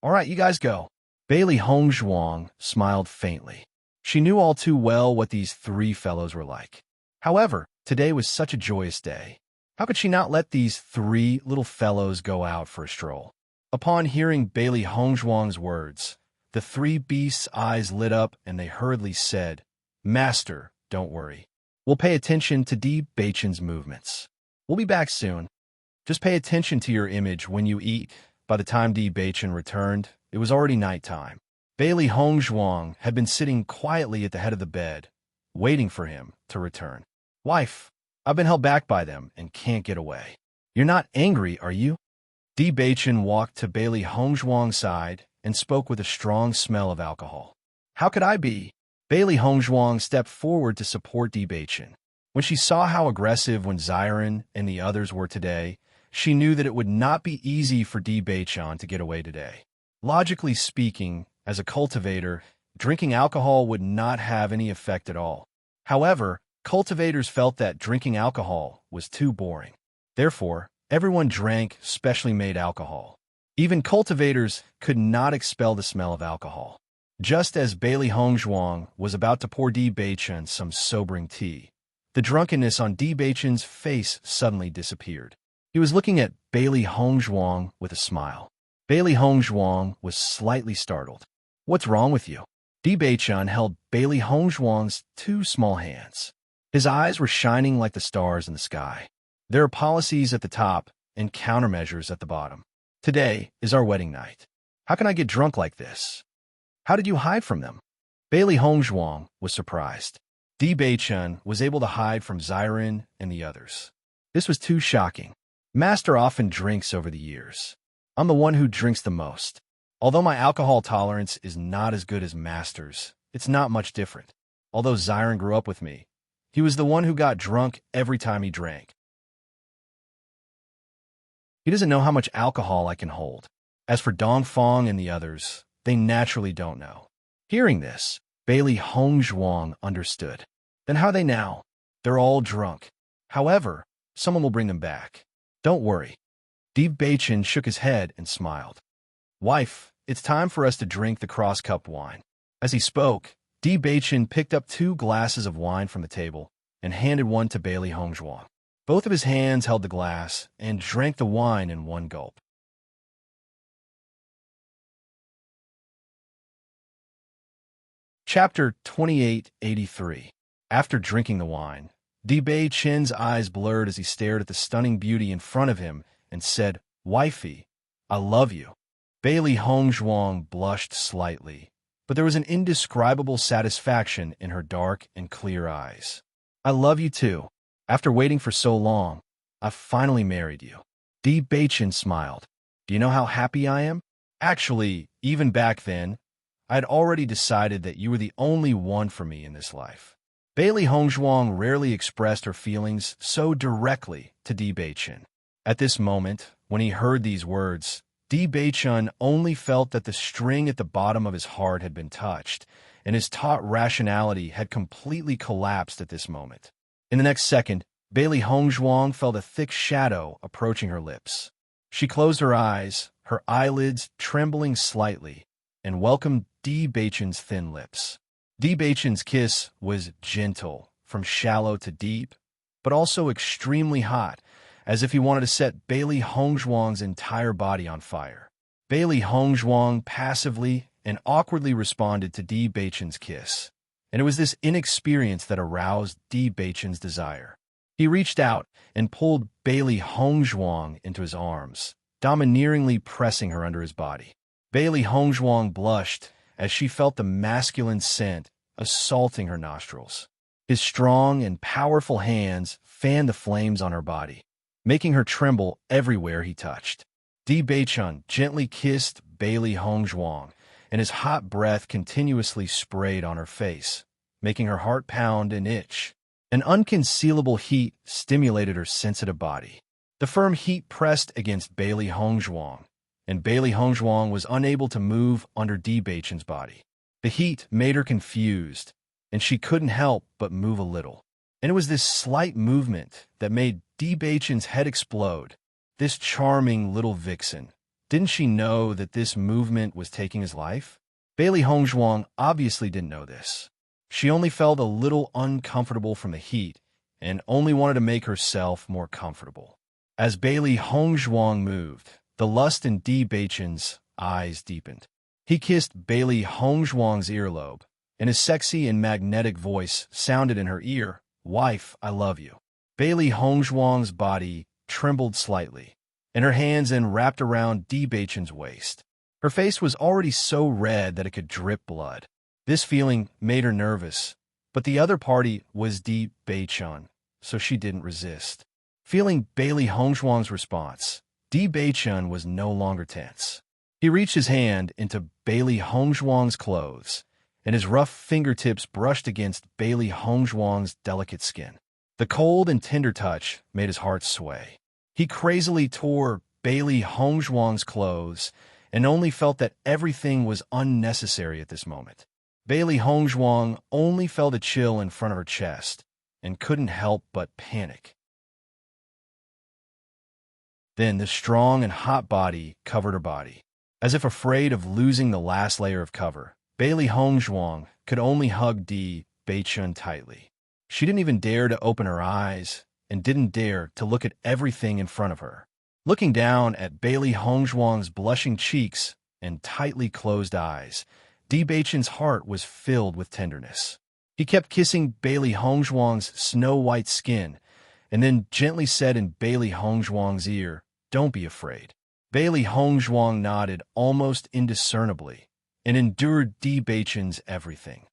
"All right, you guys go." Bailey Hongzhuang smiled faintly. She knew all too well what these 3 fellows were like. However, today was such a joyous day. How could she not let these 3 little fellows go out for a stroll? Upon hearing Bailey Hongzhuang's words, the 3 beasts' eyes lit up and they hurriedly said, "Master, don't worry. We'll pay attention to Di Beichen's movements. We'll be back soon. Just pay attention to your image when you eat." By the time Di Beichen returned, it was already nighttime. Bailey Hongzhuang had been sitting quietly at the head of the bed, waiting for him to return. "Wife, I've been held back by them and can't get away. You're not angry, are you?" Di Beichen walked to Bailey Hongzhuang's side and spoke with a strong smell of alcohol. How could I be? Bailey Hongzhuang stepped forward to support Di Beichen. When she saw how aggressive Ziren and the others were today, she knew that it would not be easy for Di Beichen to get away today. Logically speaking, as a cultivator, drinking alcohol would not have any effect at all. However, cultivators felt that drinking alcohol was too boring. Therefore, everyone drank specially made alcohol. Even cultivators could not expel the smell of alcohol. Just as Bailey Hongzhuang was about to pour Di Beichen some sobering tea, the drunkenness on Di Beichen's face suddenly disappeared. He was looking at Bailey Hongzhuang with a smile. Bailey Hongzhuang was slightly startled. What's wrong with you? Di Beichen held Bailey Hongzhuang's two small hands. His eyes were shining like the stars in the sky. There are policies at the top and countermeasures at the bottom. Today is our wedding night. How can I get drunk like this? How did you hide from them? Bailey Hongzhuang was surprised. Di Beichen was able to hide from Ziren and the others. This was too shocking. Master often drinks over the years. I'm the one who drinks the most. Although my alcohol tolerance is not as good as Master's, it's not much different. Although Ziren grew up with me, he was the one who got drunk every time he drank. He doesn't know how much alcohol I can hold. As for Dongfang and the others, they naturally don't know. Hearing this, Bailey Hongzhuang understood. Then how are they now? They're all drunk. However, someone will bring them back. Don't worry. Di Beichen shook his head and smiled. Wife, it's time for us to drink the cross-cup wine. As he spoke, Di Beichen picked up 2 glasses of wine from the table and handed one to Bailey Hongzhuang. Both of his hands held the glass and drank the wine in one gulp. Chapter 2883. After drinking the wine, Di Beichen's eyes blurred as he stared at the stunning beauty in front of him and said, Wifey, I love you. Bailey Hongzhuang blushed slightly, but there was an indescribable satisfaction in her dark and clear eyes. I love you too. After waiting for so long, I've finally married you. Di Beichen smiled. Do you know how happy I am? Actually, even back then, I had already decided that you were the only one for me in this life. Bailey Hongzhuang rarely expressed her feelings so directly to Di Beichen. At this moment, when he heard these words, Di Beichen only felt that the string at the bottom of his heart had been touched, and his taut rationality had completely collapsed at this moment. In the next second, Bailey Hongzhuang felt a thick shadow approaching her lips. She closed her eyes, her eyelids trembling slightly, and welcomed Di Beichen's thin lips. Di Beichen's kiss was gentle, from shallow to deep, but also extremely hot, as if he wanted to set Bailey Hongzhuang's entire body on fire. Bailey Hongzhuang passively and awkwardly responded to Di Beichen's kiss, and it was this inexperience that aroused Di Beichen's desire. He reached out and pulled Bailey Hongzhuang into his arms, domineeringly pressing her under his body. Bailey Hongzhuang blushed as she felt the masculine scent assaulting her nostrils. His strong and powerful hands fanned the flames on her body, making her tremble everywhere he touched. Di Beichen gently kissed Bailey Hongzhuang, and his hot breath continuously sprayed on her face, making her heart pound and itch. An unconcealable heat stimulated her sensitive body. The firm heat pressed against Bailey Hongzhuang, and Bailey Hongzhuang was unable to move under Di Beichen's body. The heat made her confused, and she couldn't help but move a little. And it was this slight movement that made Di Beichen's head explode. This charming little vixen. Didn't she know that this movement was taking his life? Bailey Hongzhuang obviously didn't know this. She only felt a little uncomfortable from the heat and only wanted to make herself more comfortable. As Bailey Hongzhuang moved, the lust in Di Beichen's eyes deepened. He kissed Bailey Hongzhuang's earlobe, and his sexy and magnetic voice sounded in her ear, Wife, I love you. Bailey Hongzhuang's body trembled slightly, and her hands then wrapped around Di Beichen's waist. Her face was already so red that it could drip blood. This feeling made her nervous, but the other party was Di Beichen, so she didn't resist. Feeling Bailey Hongzhuang's response, Di Beichen was no longer tense. He reached his hand into Bailey Hongzhuang's clothes, and his rough fingertips brushed against Bailey Hongzhuang's delicate skin. The cold and tender touch made his heart sway. He crazily tore Bailey Hongzhuang's clothes and only felt that everything was unnecessary at this moment. Bailey Hongzhuang only felt a chill in front of her chest and couldn't help but panic. Then the strong and hot body covered her body. As if afraid of losing the last layer of cover, Bailey Hongzhuang could only hug Di Beichun tightly. She didn't even dare to open her eyes and didn't dare to look at everything in front of her. Looking down at Bailey Hongzhuang's blushing cheeks and tightly closed eyes, Di Beichun's heart was filled with tenderness. He kept kissing Bailey Hongzhuang's snow-white skin and then gently said in Bailey Hongzhuang's ear, "Don't be afraid." Bailey Hongzhuang nodded almost indiscernibly and endured Di Beichun's everything.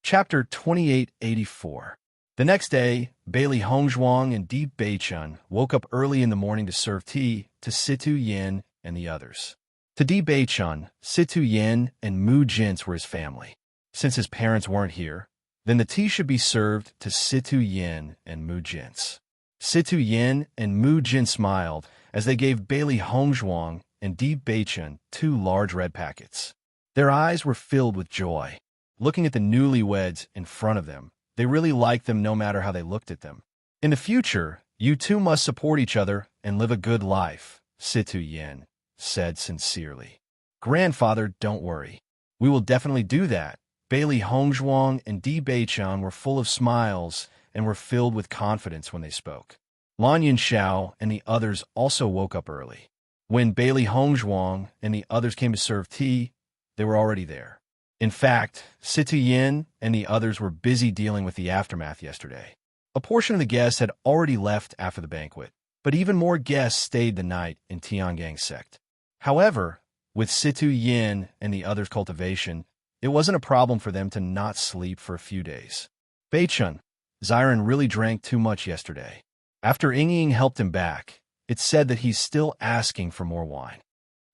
Chapter 2884. The next day, Bailey Hongzhuang and Di Beichun woke up early in the morning to serve tea to Situ Yin and the others. To Di Beichun, Situ Yin and Mu Jintz were his family. Since his parents weren't here, then the tea should be served to Situ Yin and Mu Jintz. Situ Yin and Mu Jintz smiled as they gave Bailey Hongzhuang and Di Beichun 2 large red packets. Their eyes were filled with joy. Looking at the newlyweds in front of them, they really liked them no matter how they looked at them. In the future, you two must support each other and live a good life, Situ Yin said sincerely. Grandfather, don't worry. We will definitely do that. Bailey Hongzhuang and Di Beichun were full of smiles and were filled with confidence when they spoke. Lan Yinxiao and the others also woke up early. When Bailey Hongzhuang and the others came to serve tea, they were already there. In fact, Situ Yin and the others were busy dealing with the aftermath yesterday. A portion of the guests had already left after the banquet, but even more guests stayed the night in Tiangang's sect. However, with Situ Yin and the others' cultivation, it wasn't a problem for them to not sleep for a few days. Beichun, Ziren really drank too much yesterday. After Ying helped him back, it's said that he's still asking for more wine.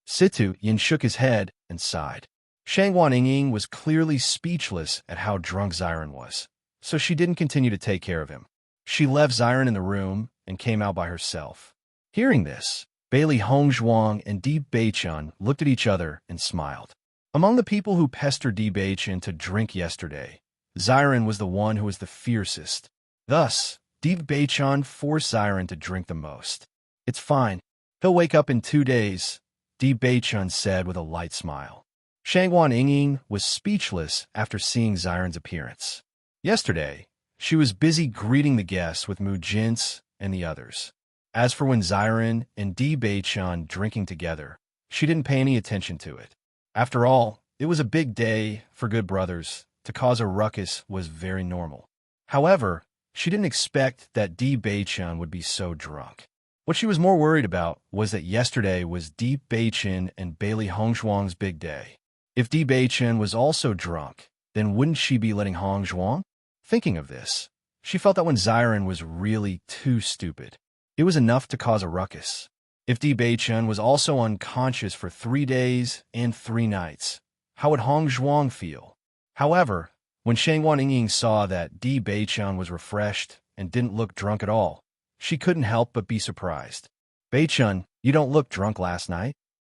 Situ Yin shook his head and sighed. Shangguan Ying was clearly speechless at how drunk Ziren was, so she didn't continue to take care of him. She left Ziren in the room and came out by herself. Hearing this, Bailey Hongzhuang and Di Beichun looked at each other and smiled. Among the people who pestered Di Beichun to drink yesterday, Ziren was the one who was the fiercest. Thus, Di Beichun forced Ziren to drink the most. It's fine. He'll wake up in 2 days, Di Beichun said with a light smile. Shangguan Ying was speechless after seeing Ziren's appearance. Yesterday, she was busy greeting the guests with Mu Jintz and the others. As for when Ziren and Di Beichun drinking together, she didn't pay any attention to it. After all, it was a big day for good brothers. To cause a ruckus was very normal. However, she didn't expect that Di Beichun would be so drunk. What she was more worried about was that yesterday was Di Beichun and Bailey Hongzhuang's big day. If Di Beichun was also drunk, then wouldn't she be letting Hongzhuang? Thinking of this, she felt that when Ziren was really too stupid, it was enough to cause a ruckus. If Di Beichun was also unconscious for 3 days and 3 nights, how would Hongzhuang feel? However, when Shangguan Ying saw that Di Beichun was refreshed and didn't look drunk at all, she couldn't help but be surprised. Beichun, you don't look drunk last night.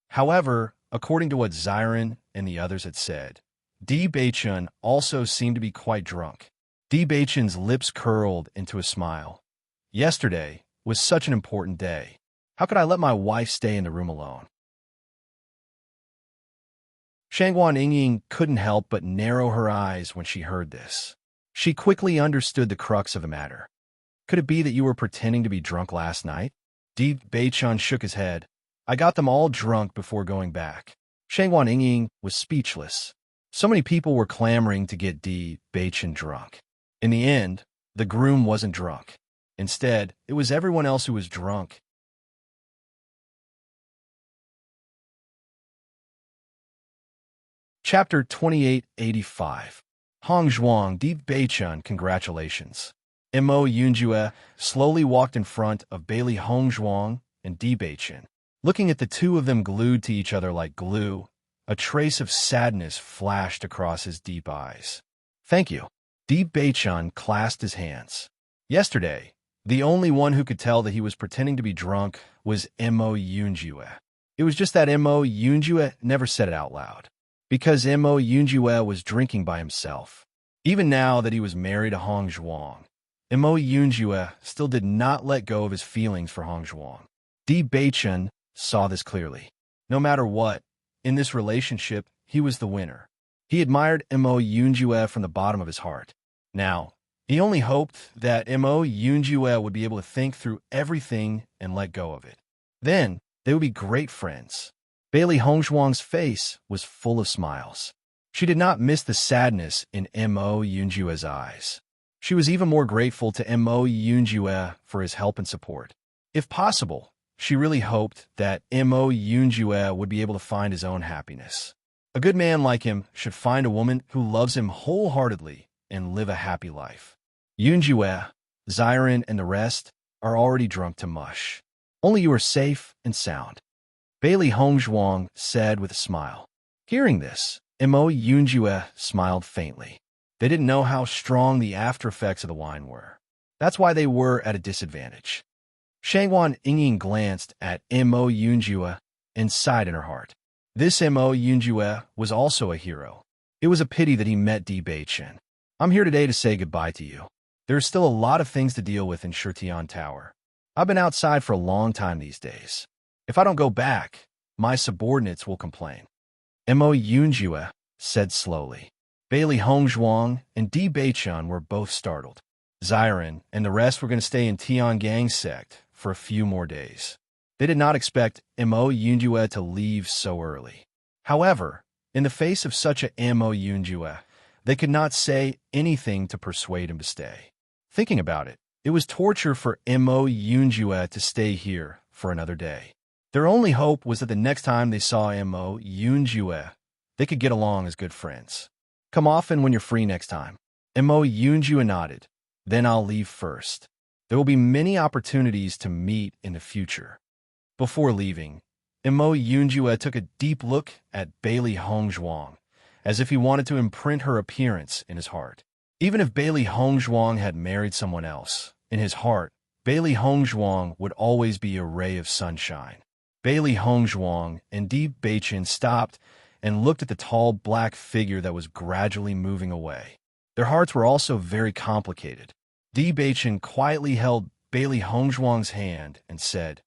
However, according to what Ziren and the others had said, Di Beichun also seemed to be quite drunk. Di Beichun's lips curled into a smile. Yesterday was such an important day. How could I let my wife stay in the room alone? Shangguan Ying couldn't help but narrow her eyes when she heard this. She quickly understood the crux of the matter. Could it be that you were pretending to be drunk last night? Di Beichun shook his head. I got them all drunk before going back. Shangguan Ying was speechless. So many people were clamoring to get Di Beichun drunk. In the end, the groom wasn't drunk. Instead, it was everyone else who was drunk. Chapter 2885. Hongzhuang, Di Beichun, congratulations. Mo Yunjue slowly walked in front of Bailey Hongzhuang and Di Beichen. Looking at the two of them glued to each other like glue, a trace of sadness flashed across his deep eyes. "Thank you." Di Beichen clasped his hands. Yesterday, the only one who could tell that he was pretending to be drunk was Mo Yunjue. It was just that Mo Yunjue never said it out loud, because Mo Yunjue was drinking by himself. Even now that he was married to Hongzhuang, Mo Yunjue still did not let go of his feelings for Hongzhuang. Di Beichen saw this clearly. No matter what, in this relationship, he was the winner. He admired Mo Yunjue from the bottom of his heart. Now, he only hoped that Mo Yunjue would be able to think through everything and let go of it. Then, they would be great friends. Bailey Hongzhuang's face was full of smiles. She did not miss the sadness in Mo Yunjue's eyes. She was even more grateful to Mo Yunjue for his help and support. If possible, she really hoped that Mo Yunjue would be able to find his own happiness. A good man like him should find a woman who loves him wholeheartedly and live a happy life. Yunjue, Xiren, and the rest are already drunk to mush. Only you are safe and sound. Bailey Hongzhuang said with a smile. Hearing this, Mo Yunjue smiled faintly. They didn't know how strong the after effects of the wine were. That's why they were at a disadvantage. Shangwan Yingying glanced at Mo Yunjue and sighed in her heart. This Mo Yunjue was also a hero. It was a pity that he met Di Beichen. I'm here today to say goodbye to you. There's still a lot of things to deal with in Shutian Tower. I've been outside for a long time these days. If I don't go back, my subordinates will complain. Mo Yunjue said slowly. Bailey Hongzhuang and Di Beichen were both startled. Xiren and the rest were going to stay in Tiangang sect for a few more days. They did not expect Mo Yunjue to leave so early. However, in the face of such a Mo Yunjue, they could not say anything to persuade him to stay. Thinking about it, it was torture for Mo Yunjue to stay here for another day. Their only hope was that the next time they saw Mo Yunjue, they could get along as good friends. Come often when you're free next time. Mo Yunjue nodded. Then I'll leave first. There will be many opportunities to meet in the future. Before leaving, Mo Yunjue took a deep look at Bailey Hongzhuang, as if he wanted to imprint her appearance in his heart. Even if Bailey Hongzhuang had married someone else, in his heart, Bailey Hongzhuang would always be a ray of sunshine. Bailey Hongzhuang and Di Beichen stopped and looked at the tall black figure that was gradually moving away. Their hearts were also very complicated. Di Beichen quietly held Bailey Hongzhuang's hand and said,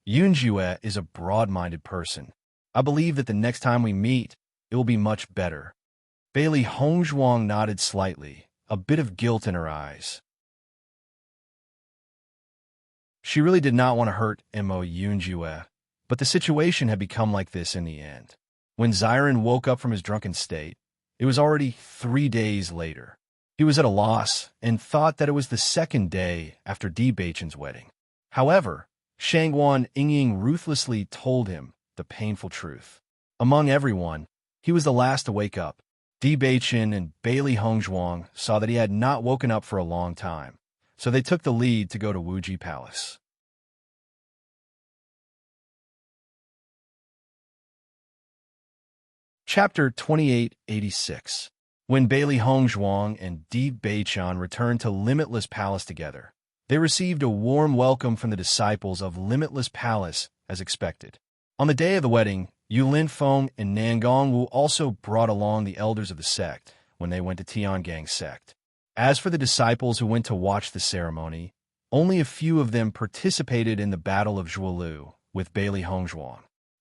Yunjue is a broad-minded person. I believe that the next time we meet, it will be much better. Bailey Hongzhuang nodded slightly, a bit of guilt in her eyes. She really did not want to hurt Mo Yunjue, but the situation had become like this in the end. When Xiren woke up from his drunken state, it was already 3 days later. He was at a loss and thought that it was the second day after Di Beichen's wedding. However, Shangwan Yingying ruthlessly told him the painful truth. Among everyone, he was the last to wake up. Di Beichen and Bailey Hongzhuang saw that he had not woken up for a long time, so they took the lead to go to Wuji Palace. Chapter 2886. When Bailey Hongzhuang and Di Beichen returned to Limitless Palace together, they received a warm welcome from the disciples of Limitless Palace as expected. On the day of the wedding, Yu Linfeng and Nangong Wu also brought along the elders of the sect when they went to Tiangang sect. As for the disciples who went to watch the ceremony, only a few of them participated in the Battle of Zhuolu with Bailey Hongzhuang.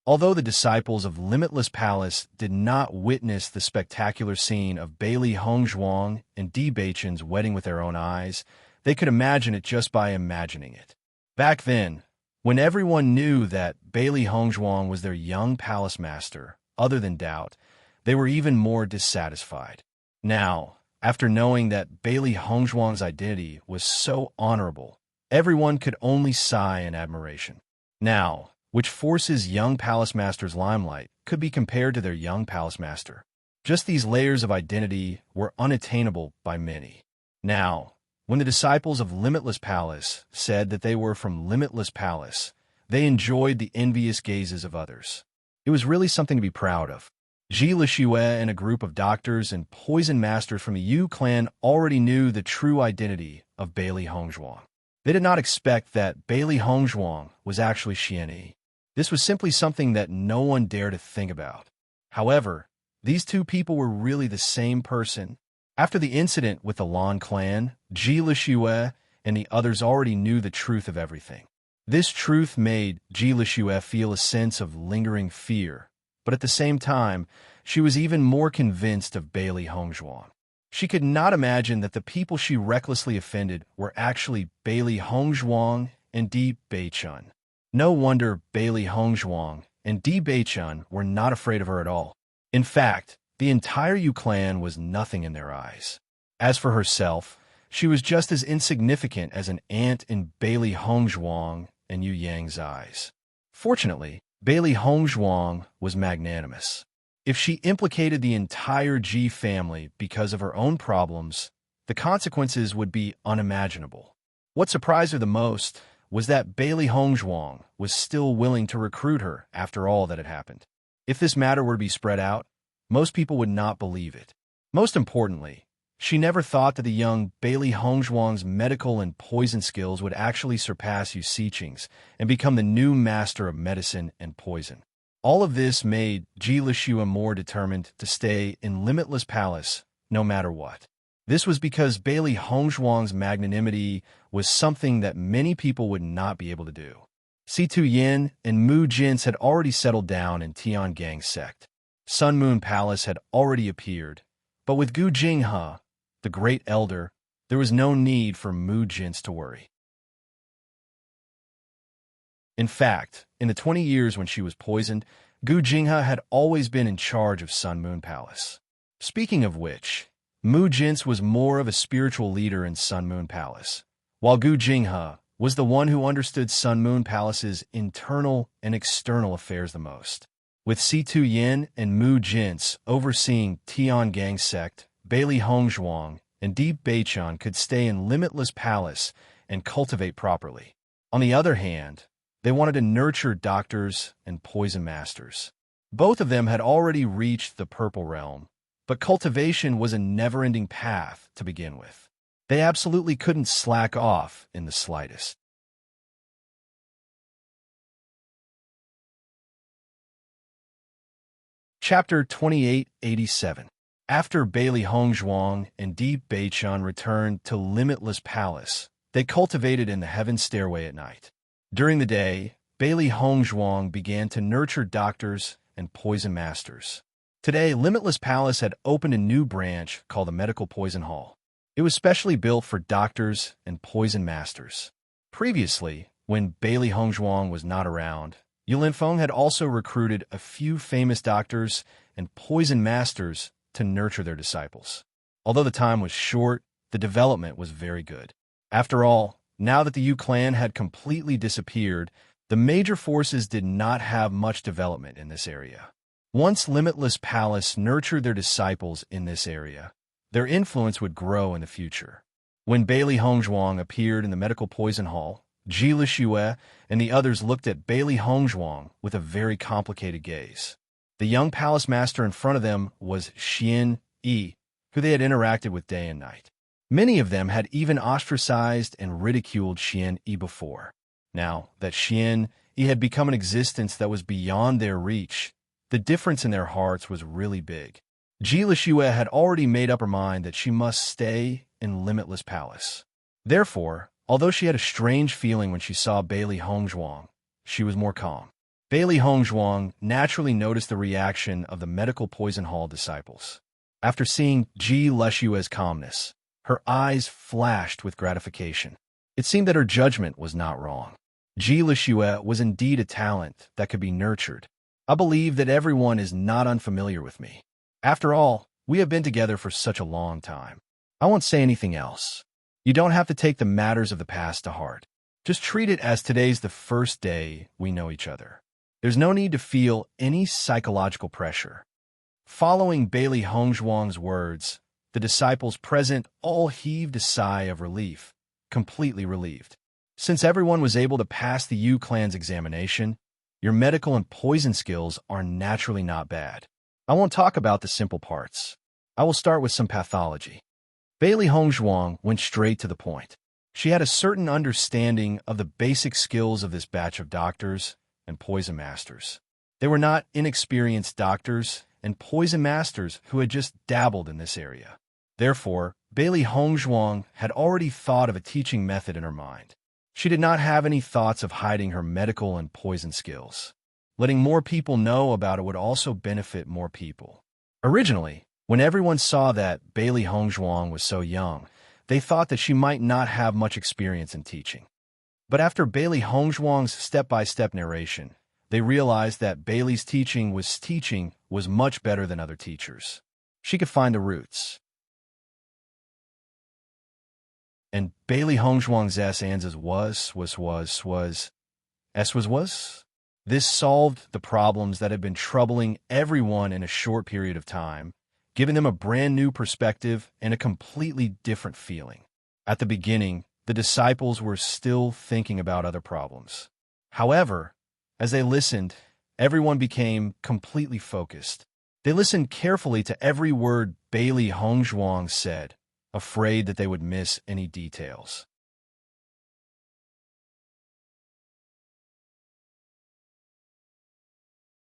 Although the disciples of Limitless Palace did not witness the spectacular scene of Bailey Hongzhuang and Di Beichen's wedding with their own eyes, they could imagine it just by imagining it. Back then, when everyone knew that Bailey Hongzhuang was their young palace master, other than doubt, they were even more dissatisfied. Now, after knowing that Bailey Hongzhuang's identity was so honorable, everyone could only sigh in admiration. Now, which forces young palace master's limelight could be compared to their young palace master. Just these layers of identity were unattainable by many. Now, When the disciples of Limitless Palace said that they were from Limitless Palace, they enjoyed the envious gazes of others. It was really something to be proud of. Ji Lishue and a group of doctors and poison masters from the Yu clan already knew the true identity of Bailey Hongzhuang. They did not expect that Bailey Hongzhuang was actually Xian Yi. This was simply something that no one dared to think about. However, these two people were really the same person. After the incident with the Lan clan, Ji Lishue and the others already knew the truth of everything. This truth made Ji Lishue feel a sense of lingering fear, but at the same time, she was even more convinced of Bailey Hongzhuang. She could not imagine that the people she recklessly offended were actually Bailey Hongzhuang and Di Beichun. No wonder Bailey Hongzhuang and Di Beichun were not afraid of her at all. In fact, the entire Yu clan was nothing in their eyes. As for herself, she was just as insignificant as an ant in Bailey Hongzhuang and Yu Yang's eyes. Fortunately, Bailey Hongzhuang was magnanimous. If she implicated the entire Ji family because of her own problems, the consequences would be unimaginable. What surprised her the most was that Bailey Hongzhuang was still willing to recruit her after all that had happened. If this matter were to be spread out, most people would not believe it. Most importantly, she never thought that the young Bailey Hongzhuang's medical and poison skills would actually surpass Yu Siqing's and become the new master of medicine and poison. All of this made Ji Lishue more determined to stay in Limitless Palace no matter what. This was because Bailey Hongzhuang's magnanimity was something that many people would not be able to do. Si Tu Yin and Mu Jins had already settled down in Tiangang's sect. Sun Moon Palace had already appeared, but with Gu Jinghe, the great elder, there was no need for Mu Jins to worry. In fact, in the 20 years when she was poisoned, Gu Jinghe had always been in charge of Sun Moon Palace. Speaking of which, Mu Jins was more of a spiritual leader in Sun Moon Palace, while Gu Jinghe was the one who understood Sun Moon Palace's internal and external affairs the most. With Si Tu Yin and Mu Jins overseeing Tiangang's sect, Bailey Hongzhuang and Di Beichun could stay in Limitless Palace and cultivate properly. On the other hand, they wanted to nurture doctors and poison masters. Both of them had already reached the Purple Realm, but cultivation was a never-ending path to begin with. They absolutely couldn't slack off in the slightest. Chapter 2887. After Bailey Hongzhuang and Di Beichun returned to Limitless Palace, they cultivated in the Heaven Stairway at night. During the day, Bailey Hongzhuang began to nurture doctors and poison masters. Today, Limitless Palace had opened a new branch called the Medical Poison Hall. It was specially built for doctors and poison masters. Previously, when Bailey Hongzhuang was not around, Yu Linfeng had also recruited a few famous doctors and poison masters to nurture their disciples. Although the time was short, the development was very good. After all, now that the Yu clan had completely disappeared, the major forces did not have much development in this area. Once Limitless Palace nurtured their disciples in this area, their influence would grow in the future. When Bailey Hongzhuang appeared in the Medical Poison Hall, Ji Lishue and the others looked at Bailey Hongzhuang with a very complicated gaze. The young palace master in front of them was Xian Yi, who they had interacted with day and night. Many of them had even ostracized and ridiculed Xian Yi before. Now that Xian Yi had become an existence that was beyond their reach, the difference in their hearts was really big. Ji Lishue had already made up her mind that she must stay in Limitless Palace. Therefore, although she had a strange feeling when she saw Bailey Hongzhuang, she was more calm. Bailey Hongzhuang naturally noticed the reaction of the Medical Poison Hall disciples. After seeing Ji Lishue's calmness, her eyes flashed with gratification. It seemed that her judgment was not wrong. Ji Lishue was indeed a talent that could be nurtured. I believe that everyone is not unfamiliar with me. After all, we have been together for such a long time. I won't say anything else. You don't have to take the matters of the past to heart. Just treat it as today's the first day we know each other. There's no need to feel any psychological pressure. Following Bailey Hongzhuang's words, the disciples present all heaved a sigh of relief, completely relieved. Since everyone was able to pass the Yu clan's examination, your medical and poison skills are naturally not bad. I won't talk about the simple parts. I will start with some pathology. Bailey Hongzhuang went straight to the point. She had a certain understanding of the basic skills of this batch of doctors and poison masters. They were not inexperienced doctors and poison masters who had just dabbled in this area. Therefore, Bailey Hongzhuang had already thought of a teaching method in her mind. She did not have any thoughts of hiding her medical and poison skills. Letting more people know about it would also benefit more people. Originally, when everyone saw that Bailey Hongzhuang was so young, they thought that she might not have much experience in teaching. But after Bailey Hongzhuang's step-by-step narration, they realized that Bailey's teaching was much better than other teachers. She could find the roots. And Bailey Hongzhuang's answers was. This solved the problems that had been troubling everyone in a short period of time, giving them a brand new perspective and a completely different feeling. At the beginning, the disciples were still thinking about other problems. However, as they listened, everyone became completely focused. They listened carefully to every word Bailey Hongzhuang said, afraid that they would miss any details.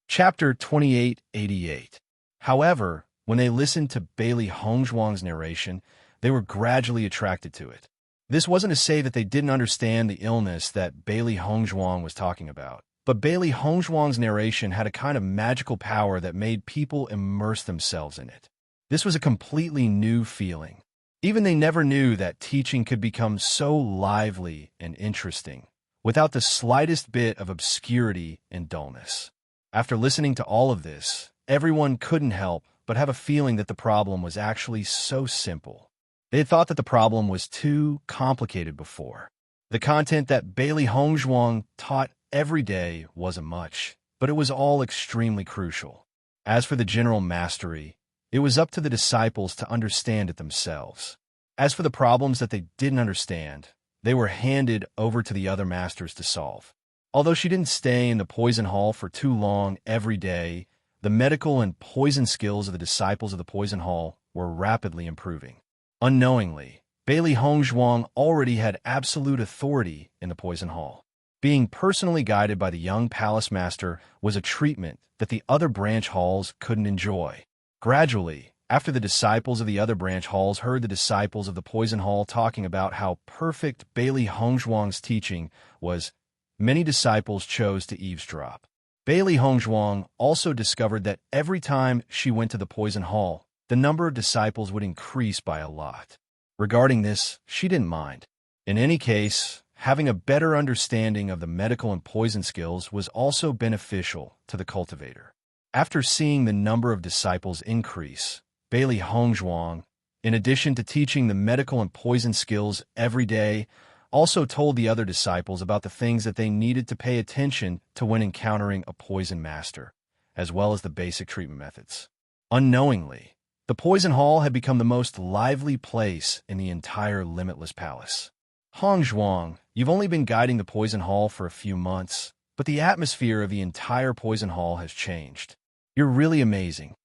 Chapter 2888. However, when they listened to Bailey Hongzhuang's narration, they were gradually attracted to it. This wasn't to say that they didn't understand the illness that Bailey Hongzhuang was talking about, but Bailey Hongzhuang's narration had a kind of magical power that made people immerse themselves in it. This was a completely new feeling. Even they never knew that teaching could become so lively and interesting, without the slightest bit of obscurity and dullness. After listening to all of this, everyone couldn't help but have a feeling that the problem was actually so simple. They had thought that the problem was too complicated before. The content that Bailey Hongzhuang taught every day wasn't much, but it was all extremely crucial. As for the general mastery, it was up to the disciples to understand it themselves. As for the problems that they didn't understand, they were handed over to the other masters to solve. Although she didn't stay in the poison hall for too long every day, the medical and poison skills of the disciples of the poison hall were rapidly improving. Unknowingly, Bailey Hongzhuang already had absolute authority in the poison hall. Being personally guided by the young palace master was a treatment that the other branch halls couldn't enjoy. Gradually, after the disciples of the other branch halls heard the disciples of the poison hall talking about how perfect Bailey Hongzhuang's teaching was, many disciples chose to eavesdrop. Bailey Hongzhuang also discovered that every time she went to the poison hall, the number of disciples would increase by a lot. Regarding this, she didn't mind. In any case, having a better understanding of the medical and poison skills was also beneficial to the cultivator. After seeing the number of disciples increase, Bailey Hongzhuang, in addition to teaching the medical and poison skills every day, also told the other disciples about the things that they needed to pay attention to when encountering a poison master, as well as the basic treatment methods. Unknowingly, the poison hall had become the most lively place in the entire Limitless Palace. Hongzhuang, you've only been guiding the poison hall for a few months, but the atmosphere of the entire poison hall has changed. You're really amazing.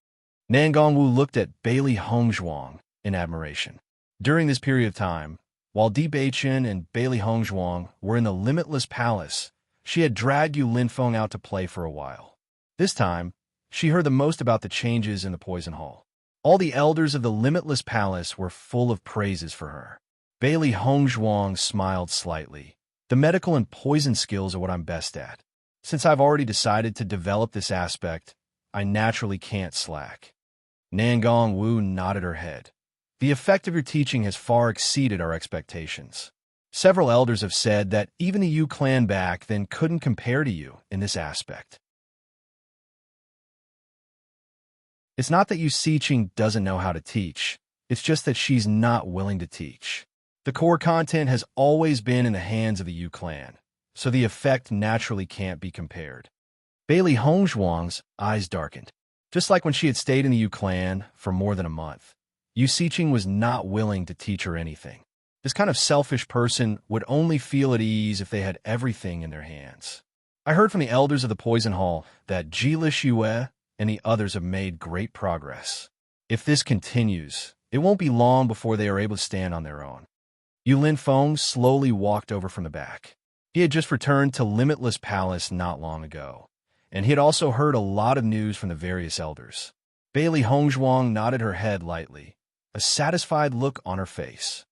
Nangongwu looked at Bailey Hongzhuang in admiration. During this period of time, while Di Beichen and Bailey Hongzhuang were in the Limitless Palace, she had dragged Yu Linfeng out to play for a while. This time, she heard the most about the changes in the poison hall. All the elders of the Limitless Palace were full of praises for her. Bailey Hongzhuang smiled slightly. The medical and poison skills are what I'm best at. Since I've already decided to develop this aspect, I naturally can't slack. Nangong Wu nodded her head. The effect of your teaching has far exceeded our expectations. Several elders have said that even the Yu clan back then couldn't compare to you in this aspect. It's not that Yu Siqing doesn't know how to teach, it's just that she's not willing to teach. The core content has always been in the hands of the Yu clan, so the effect naturally can't be compared. Bailey Hongzhuang's eyes darkened. Just like when she had stayed in the Yu clan for more than a month, Yu Siqing was not willing to teach her anything. This kind of selfish person would only feel at ease if they had everything in their hands. I heard from the elders of the Poison Hall that Jili Xue and the others have made great progress. If this continues, it won't be long before they are able to stand on their own. Yu Linfeng slowly walked over from the back. He had just returned to Limitless Palace not long ago, and he had also heard a lot of news from the various elders. Bailey Hongzhuang nodded her head lightly, a satisfied look on her face.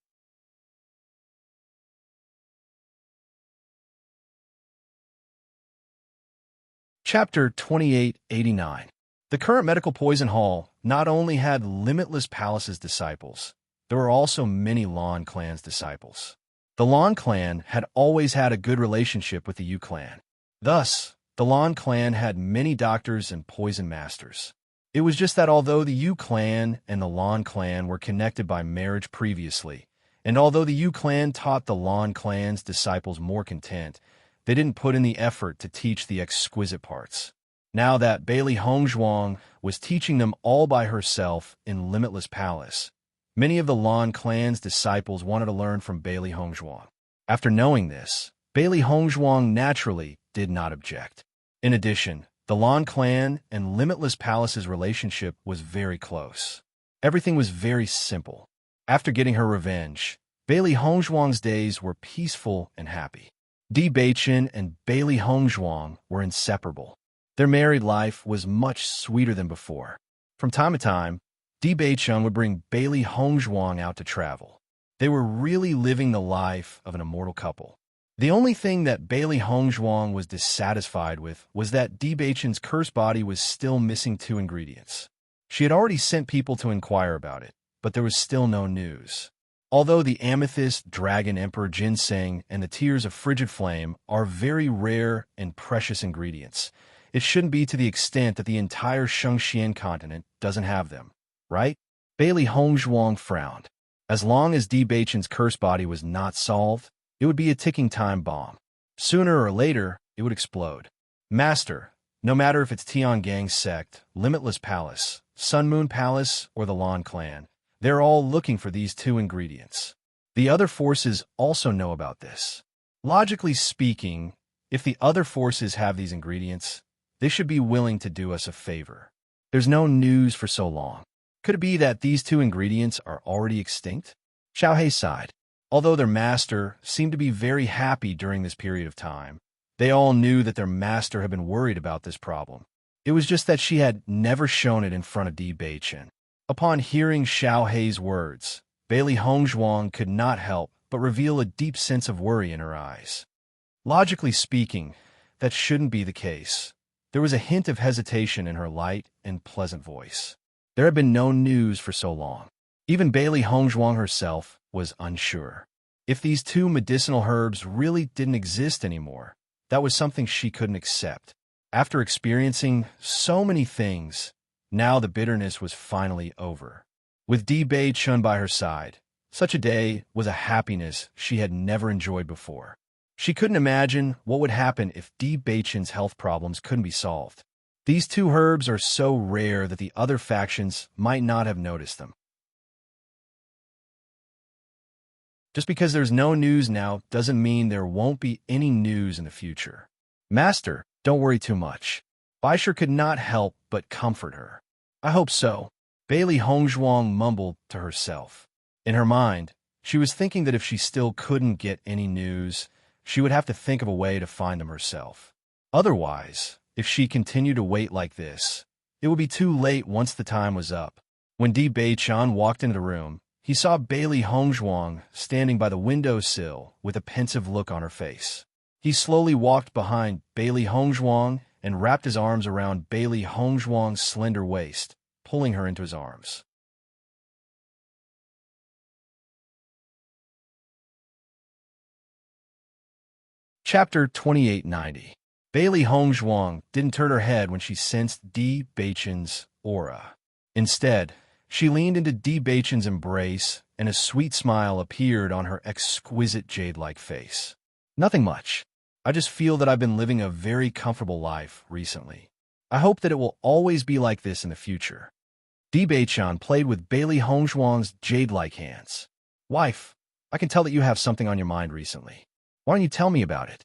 Chapter 2889. The current Medical Poison Hall not only had Limitless Palace's disciples, there were also many Lan clan's disciples. The Lan clan had always had a good relationship with the Yu clan. Thus, the Lan clan had many doctors and poison masters. It was just that although the Yu clan and the Lan clan were connected by marriage previously, and although the Yu clan taught the Lan clan's disciples more content, they didn't put in the effort to teach the exquisite parts. Now that Bailey Hongzhuang was teaching them all by herself in Limitless Palace, many of the Lan clan's disciples wanted to learn from Bailey Hongzhuang. After knowing this, Bailey Hongzhuang naturally did not object. In addition, the Lan clan and Limitless Palace's relationship was very close. Everything was very simple. After getting her revenge, Bailey Hongzhuang's days were peaceful and happy. Di Beichen and Bailey Hongzhuang were inseparable. Their married life was much sweeter than before. From time to time, Di Beichen would bring Bailey Hongzhuang out to travel. They were really living the life of an immortal couple. The only thing that Bailey Hongzhuang was dissatisfied with was that Di Beichen's cursed body was still missing 2 ingredients. She had already sent people to inquire about it, but there was still no news. Although the amethyst, dragon emperor ginseng, and the tears of frigid flame are very rare and precious ingredients, it shouldn't be to the extent that the entire Shengxian continent doesn't have them, right? Bailey Hongzhuang frowned. As long as Di Beichen's cursed body was not solved, it would be a ticking time bomb. Sooner or later, it would explode. Master, no matter if it's Tiangang's sect, Limitless Palace, Sun Moon Palace, or the Lan clan, they're all looking for these 2 ingredients. The other forces also know about this. Logically speaking, if the other forces have these ingredients, they should be willing to do us a favor. There's no news for so long. Could it be that these 2 ingredients are already extinct? Xiaohei sighed. Although their master seemed to be very happy during this period of time, they all knew that their master had been worried about this problem. It was just that she had never shown it in front of Di Beichen. Upon hearing Xiaohei's words, Bailey Hongzhuang could not help but reveal a deep sense of worry in her eyes. Logically speaking, that shouldn't be the case. There was a hint of hesitation in her light and pleasant voice. There had been no news for so long. Even Bailey Hongzhuang herself was unsure. If these 2 medicinal herbs really didn't exist anymore, that was something she couldn't accept. After experiencing so many things, now the bitterness was finally over. With Di Beichen by her side, such a day was a happiness she had never enjoyed before. She couldn't imagine what would happen if Di Beichen's health problems couldn't be solved. These 2 herbs are so rare that the other factions might not have noticed them. Just because there's no news now doesn't mean there won't be any news in the future. Master, don't worry too much. Baisher could not help but comfort her. I hope so, Bailey Hongzhuang mumbled to herself. In her mind, she was thinking that if she still couldn't get any news, she would have to think of a way to find them herself. Otherwise, if she continued to wait like this, it would be too late once the time was up. When Di Beichen walked into the room, he saw Bailey Hongzhuang standing by the windowsill with a pensive look on her face. He slowly walked behind Bailey Hongzhuang and wrapped his arms around Bailey Hongzhuang's slender waist, pulling her into his arms. Chapter 2890. Bailey Hongzhuang didn't turn her head when she sensed Di Beichen's aura. Instead, she leaned into Di Beichen's embrace, and a sweet smile appeared on her exquisite jade-like face. Nothing much. I just feel that I've been living a very comfortable life recently. I hope that it will always be like this in the future. Di Beichan played with Bailey Hongzhuang's jade-like hands. Wife, I can tell that you have something on your mind recently. Why don't you tell me about it?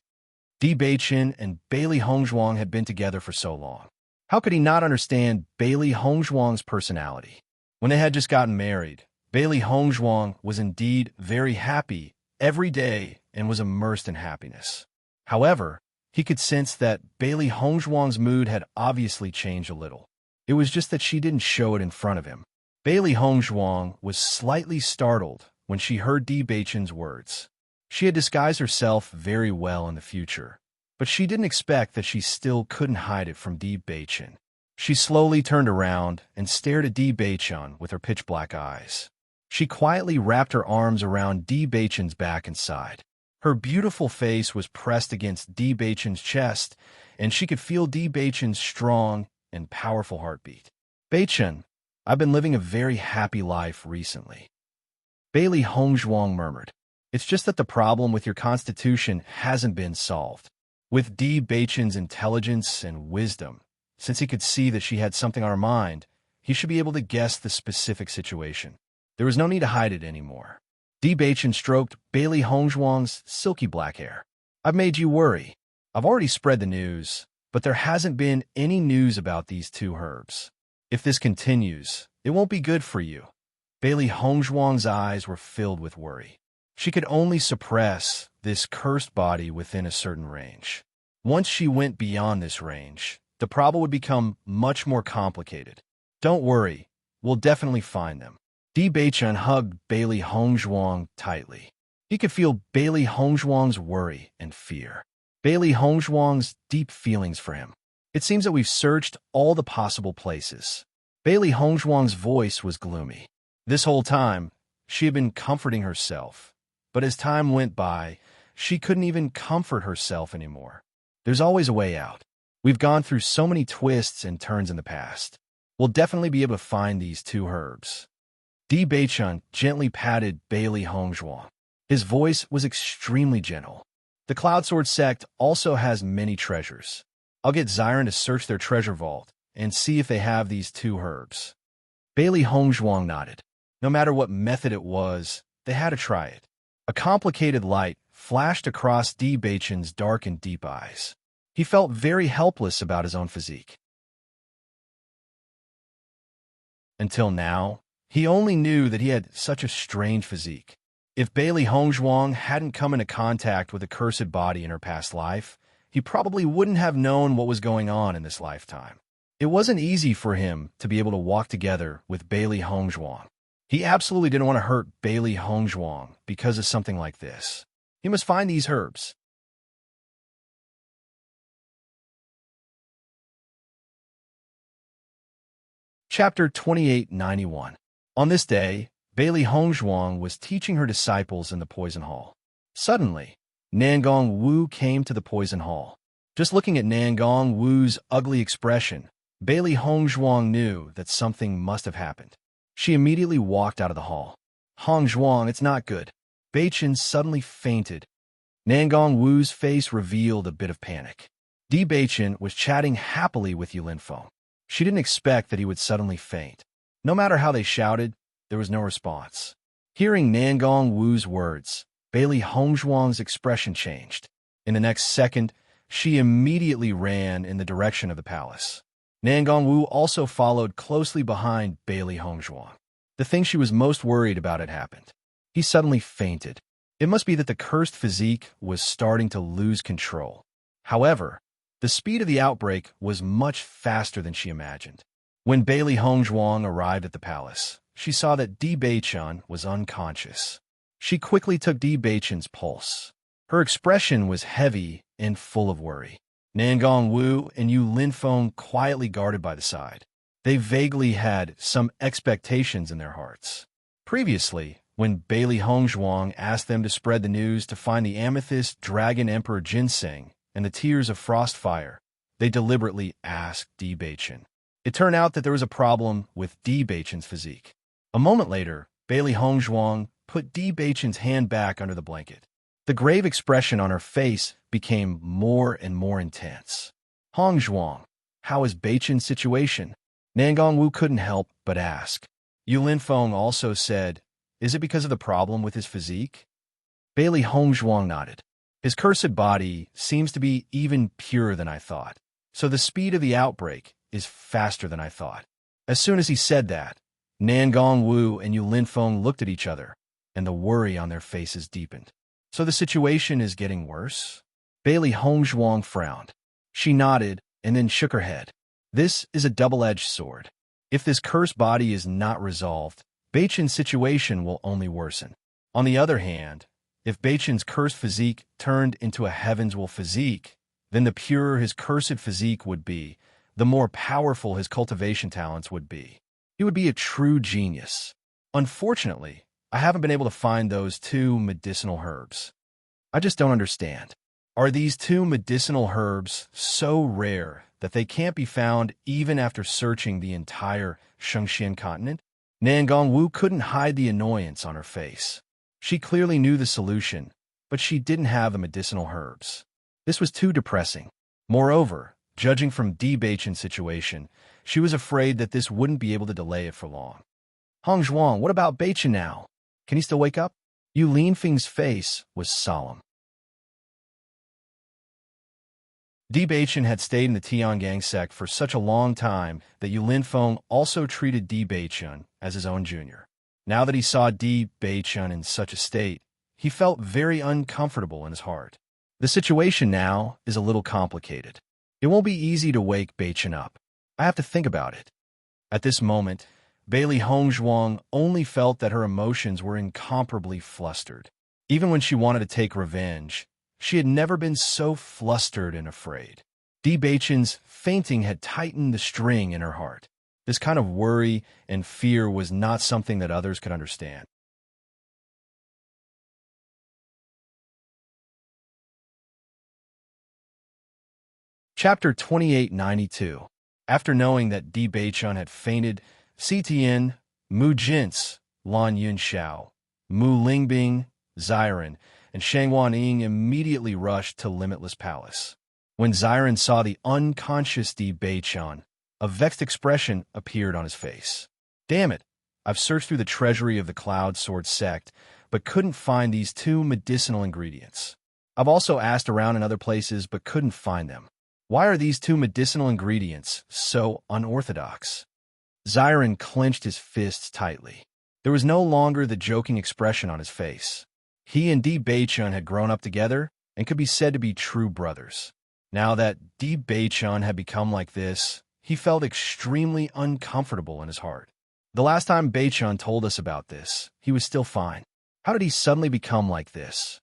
Di Beichan and Bailey Hongzhuang had been together for so long. How could he not understand Bailey Hongzhuang's personality? When they had just gotten married, Bailey Hongzhuang was indeed very happy every day and was immersed in happiness. However, he could sense that Bailey Hongzhuang's mood had obviously changed a little. It was just that she didn't show it in front of him. Bailey Hongzhuang was slightly startled when she heard Di Beichan's words. She had disguised herself very well in the future, but she didn't expect that she still couldn't hide it from Di Beichan. She slowly turned around and stared at Di Beichan with her pitch-black eyes. She quietly wrapped her arms around Di Beichan's back and side. Her beautiful face was pressed against Di Beichan's chest, and she could feel Di Beichan's strong and powerful heartbeat. Beichan, I've been living a very happy life recently. Bailey Hongzhuang murmured. It's just that the problem with your constitution hasn't been solved. With Di Beichan's intelligence and wisdom, since he could see that she had something on her mind, he should be able to guess the specific situation. There was no need to hide it anymore. Di Beichan stroked Bailey Hongzhuang's silky black hair. I've made you worry. I've already spread the news, but there hasn't been any news about these two herbs. If this continues, it won't be good for you. Bailey Hongzhuang's eyes were filled with worry. She could only suppress this cursed body within a certain range. Once she went beyond this range, the problem would become much more complicated. Don't worry, we'll definitely find them. Di Beichan hugged Bailey Hongzhuang tightly. He could feel Bailey Hongzhuang's worry and fear. Bailey Hongzhuang's deep feelings for him. It seems that we've searched all the possible places. Bailey Hongzhuang's voice was gloomy. This whole time, she had been comforting herself. But as time went by, she couldn't even comfort herself anymore. There's always a way out. We've gone through so many twists and turns in the past. We'll definitely be able to find these two herbs. Di Beichan gently patted Bailey Hongzhuang. His voice was extremely gentle. The Cloud Sword sect also has many treasures. I'll get Xiren to search their treasure vault and see if they have these two herbs. Bailey Hongzhuang nodded. No matter what method it was, they had to try it. A complicated light flashed across Di Beichan's dark and deep eyes. He felt very helpless about his own physique. Until now, he only knew that he had such a strange physique. If Bailey Hongzhuang hadn't come into contact with a cursed body in her past life, he probably wouldn't have known what was going on in this lifetime. It wasn't easy for him to be able to walk together with Bailey Hongzhuang. He absolutely didn't want to hurt Bailey Hongzhuang because of something like this. He must find these herbs. Chapter 2891. On this day, Bailey Hongzhuang was teaching her disciples in the Poison Hall. Suddenly, Nangong Wu came to the Poison Hall. Just looking at Nangong Wu's ugly expression, Bailey Hongzhuang knew that something must have happened. She immediately walked out of the hall. Hongzhuang, it's not good. Beichan suddenly fainted. Nangong Wu's face revealed a bit of panic. Di Beichan was chatting happily with Yulinfeng. She didn't expect that he would suddenly faint. No matter how they shouted, there was no response. Hearing Nangong Wu's words, Bailey Hongzhuang's expression changed. In the next second, she immediately ran in the direction of the palace. Nangong Wu also followed closely behind Bailey Hongzhuang. The thing she was most worried about had happened. He suddenly fainted. It must be that the cursed physique was starting to lose control. However, the speed of the outbreak was much faster than she imagined. When Bailey Hongzhuang arrived at the palace, she saw that Di Beichan was unconscious. She quickly took Di Beichan's pulse. Her expression was heavy and full of worry. Nangong Wu and Yulinfeng quietly guarded by the side. They vaguely had some expectations in their hearts. Previously, when Bailey Hongzhuang asked them to spread the news to find the Amethyst Dragon Emperor Ginseng and the Tears of Frostfire, they deliberately asked Di Beichan. It turned out that there was a problem with Di Beichan's physique. A moment later, Bailey Hongzhuang put Di Beichan's hand back under the blanket. The grave expression on her face became more and more intense. Hongzhuang, how is Beichan's situation? Nangongwu couldn't help but ask. Yu Linfeng also said, "Is it because of the problem with his physique?" Bailey Hongzhuang nodded. "His cursed body seems to be even purer than I thought. So the speed of the outbreak is faster than I thought." As soon as he said that, Nangongwu and Yu Linfeng looked at each other, and the worry on their faces deepened. "So the situation is getting worse?" Bailey Hongzhuang frowned. She nodded and then shook her head. "This is a double-edged sword. If this cursed body is not resolved, Beichen's situation will only worsen. On the other hand, if Beichen's cursed physique turned into a Heaven's Will physique, then the purer his cursed physique would be, the more powerful his cultivation talents would be. He would be a true genius. Unfortunately, I haven't been able to find those two medicinal herbs. I just don't understand. Are these two medicinal herbs so rare that they can't be found even after searching the entire Shengxian continent?" Nangongwu couldn't hide the annoyance on her face. She clearly knew the solution, but she didn't have the medicinal herbs. This was too depressing. Moreover, judging from Di Beichen's situation, she was afraid that this wouldn't be able to delay it for long. "Hongzhuang, what about Beichen now? Can he still wake up?" Yu Linfeng's face was solemn. Di Beichen had stayed in the Tiangang sect for such a long time that Yu Linfeng also treated Di Beichen as his own junior. Now that he saw Di Beichen in such a state, he felt very uncomfortable in his heart. The situation now is a little complicated. It won't be easy to wake Beichen up. I have to think about it. At this moment, Bailey Hongzhuang only felt that her emotions were incomparably flustered. Even when she wanted to take revenge, she had never been so flustered and afraid. Di Beichen's fainting had tightened the string in her heart. This kind of worry and fear was not something that others could understand. Chapter 2892. After knowing that Di Beichen had fainted, Si Tian, Mu Jintze, Lan Yunxiao, Mu Lingbing, Xiren, and Shangwan Ying immediately rushed to Limitless Palace. When Xiren saw the unconscious Di Beichen, a vexed expression appeared on his face. "Damn it! I've searched through the treasury of the Cloud Sword sect, but couldn't find these two medicinal ingredients. I've also asked around in other places, but couldn't find them. Why are these two medicinal ingredients so unorthodox?" Xiren clenched his fists tightly. There was no longer the joking expression on his face. He and Di Beichen had grown up together and could be said to be true brothers. Now that Di Beichen had become like this, he felt extremely uncomfortable in his heart. The last time Beichen told us about this, he was still fine. How did he suddenly become like this?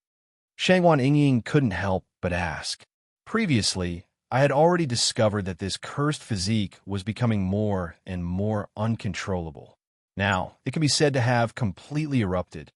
Shangwan Yingying couldn't help but ask. Previously, I had already discovered that this cursed physique was becoming more and more uncontrollable. Now, it can be said to have completely erupted.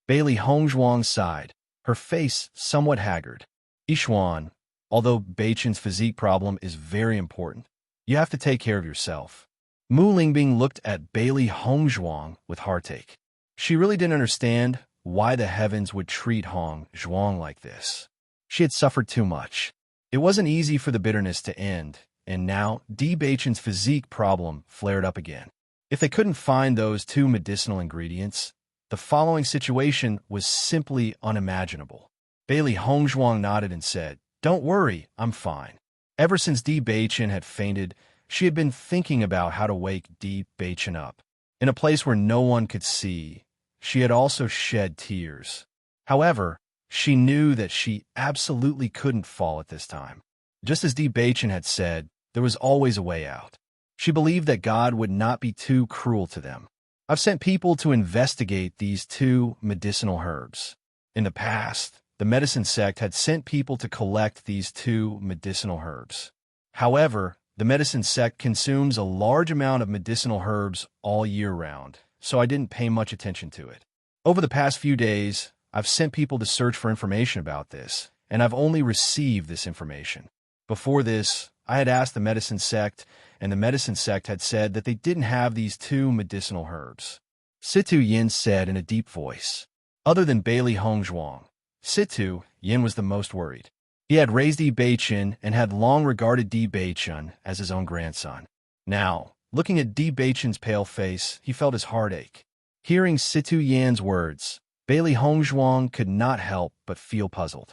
Bailey Hongzhuang sighed, her face somewhat haggard. "Yishuan, although Beichen's physique problem is very important, you have to take care of yourself." Mu Lingbing looked at Bailey Hongzhuang with heartache. She really didn't understand why the heavens would treat Hongzhuang like this. She had suffered too much. It wasn't easy for the bitterness to end, and now Di Beichen's physique problem flared up again. If they couldn't find those two medicinal ingredients, the following situation was simply unimaginable. Bailey Hongzhuang nodded and said, "Don't worry, I'm fine." Ever since Di Beichen had fainted, she had been thinking about how to wake Di Beichen up. In a place where no one could see, she had also shed tears. However, she knew that she absolutely couldn't fall at this time. Just as Di Beichen had said, there was always a way out. She believed that God would not be too cruel to them. I've sent people to investigate these two medicinal herbs. In the past, the medicine sect had sent people to collect these two medicinal herbs. However, the medicine sect consumes a large amount of medicinal herbs all year round, so I didn't pay much attention to it. Over the past few days, I've sent people to search for information about this, and I've only received this information. Before this, I had asked the medicine sect, and the medicine sect had said that they didn't have these two medicinal herbs. Situ Yin said in a deep voice. Other than Bailey Hongzhuang, Situ Yin was the most worried. He had raised Di Beichen and had long regarded Di Beichen as his own grandson. Now, Looking at Di Beichen's pale face, he felt his heart ache. Hearing Situ Yan's words, Bailey Hongzhuang could not help but feel puzzled.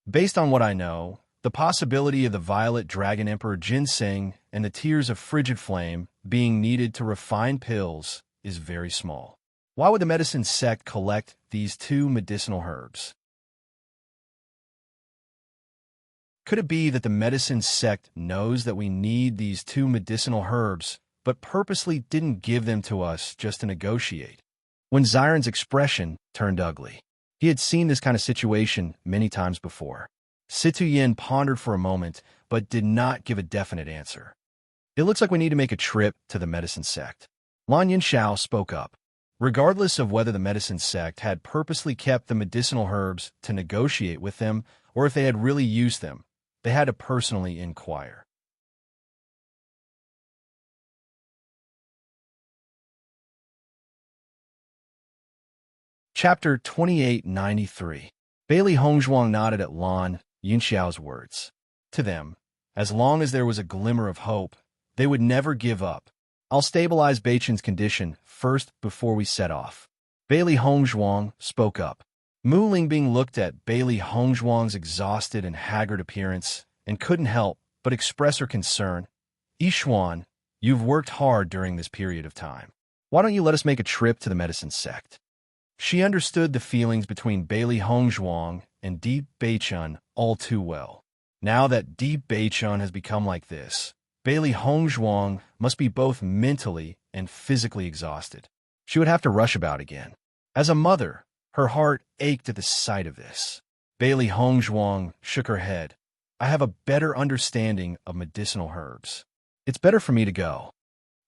Based on what I know, the possibility of the Violet Dragon Emperor ginseng and the tears of frigid flame being needed to refine pills is very small. Why would the medicine sect collect these two medicinal herbs? Could it be that the medicine sect knows that we need these two medicinal herbs, but purposely didn't give them to us just to negotiate? When Xiren's expression turned ugly, he had seen this kind of situation many times before. Situ Yin pondered for a moment, but did not give a definite answer. It looks like we need to make a trip to the medicine sect. Lan Yinxiao spoke up. Regardless of whether the medicine sect had purposely kept the medicinal herbs to negotiate with them, or if they had really used them, they had to personally inquire. Chapter 2893. Bailey Hongzhuang nodded at Lan Yinxiao's words. To them, as long as there was a glimmer of hope, they would never give up. I'll stabilize Beichen's condition first before we set off. Bailey Hongzhuang spoke up. Mu Lingbing looked at Bailey Hongzhuang's exhausted and haggard appearance and couldn't help but express her concern. Yishuan, you've worked hard during this period of time. Why don't you let us make a trip to the medicine sect? She understood the feelings between Bailey Hongzhuang and Di Beichun all too well. Now that Di Beichun has become like this, Bailey Hongzhuang must be both mentally and physically exhausted. She would have to rush about again. As a mother, her heart ached at the sight of this. Bailey Hongzhuang shook her head. I have a better understanding of medicinal herbs. It's better for me to go.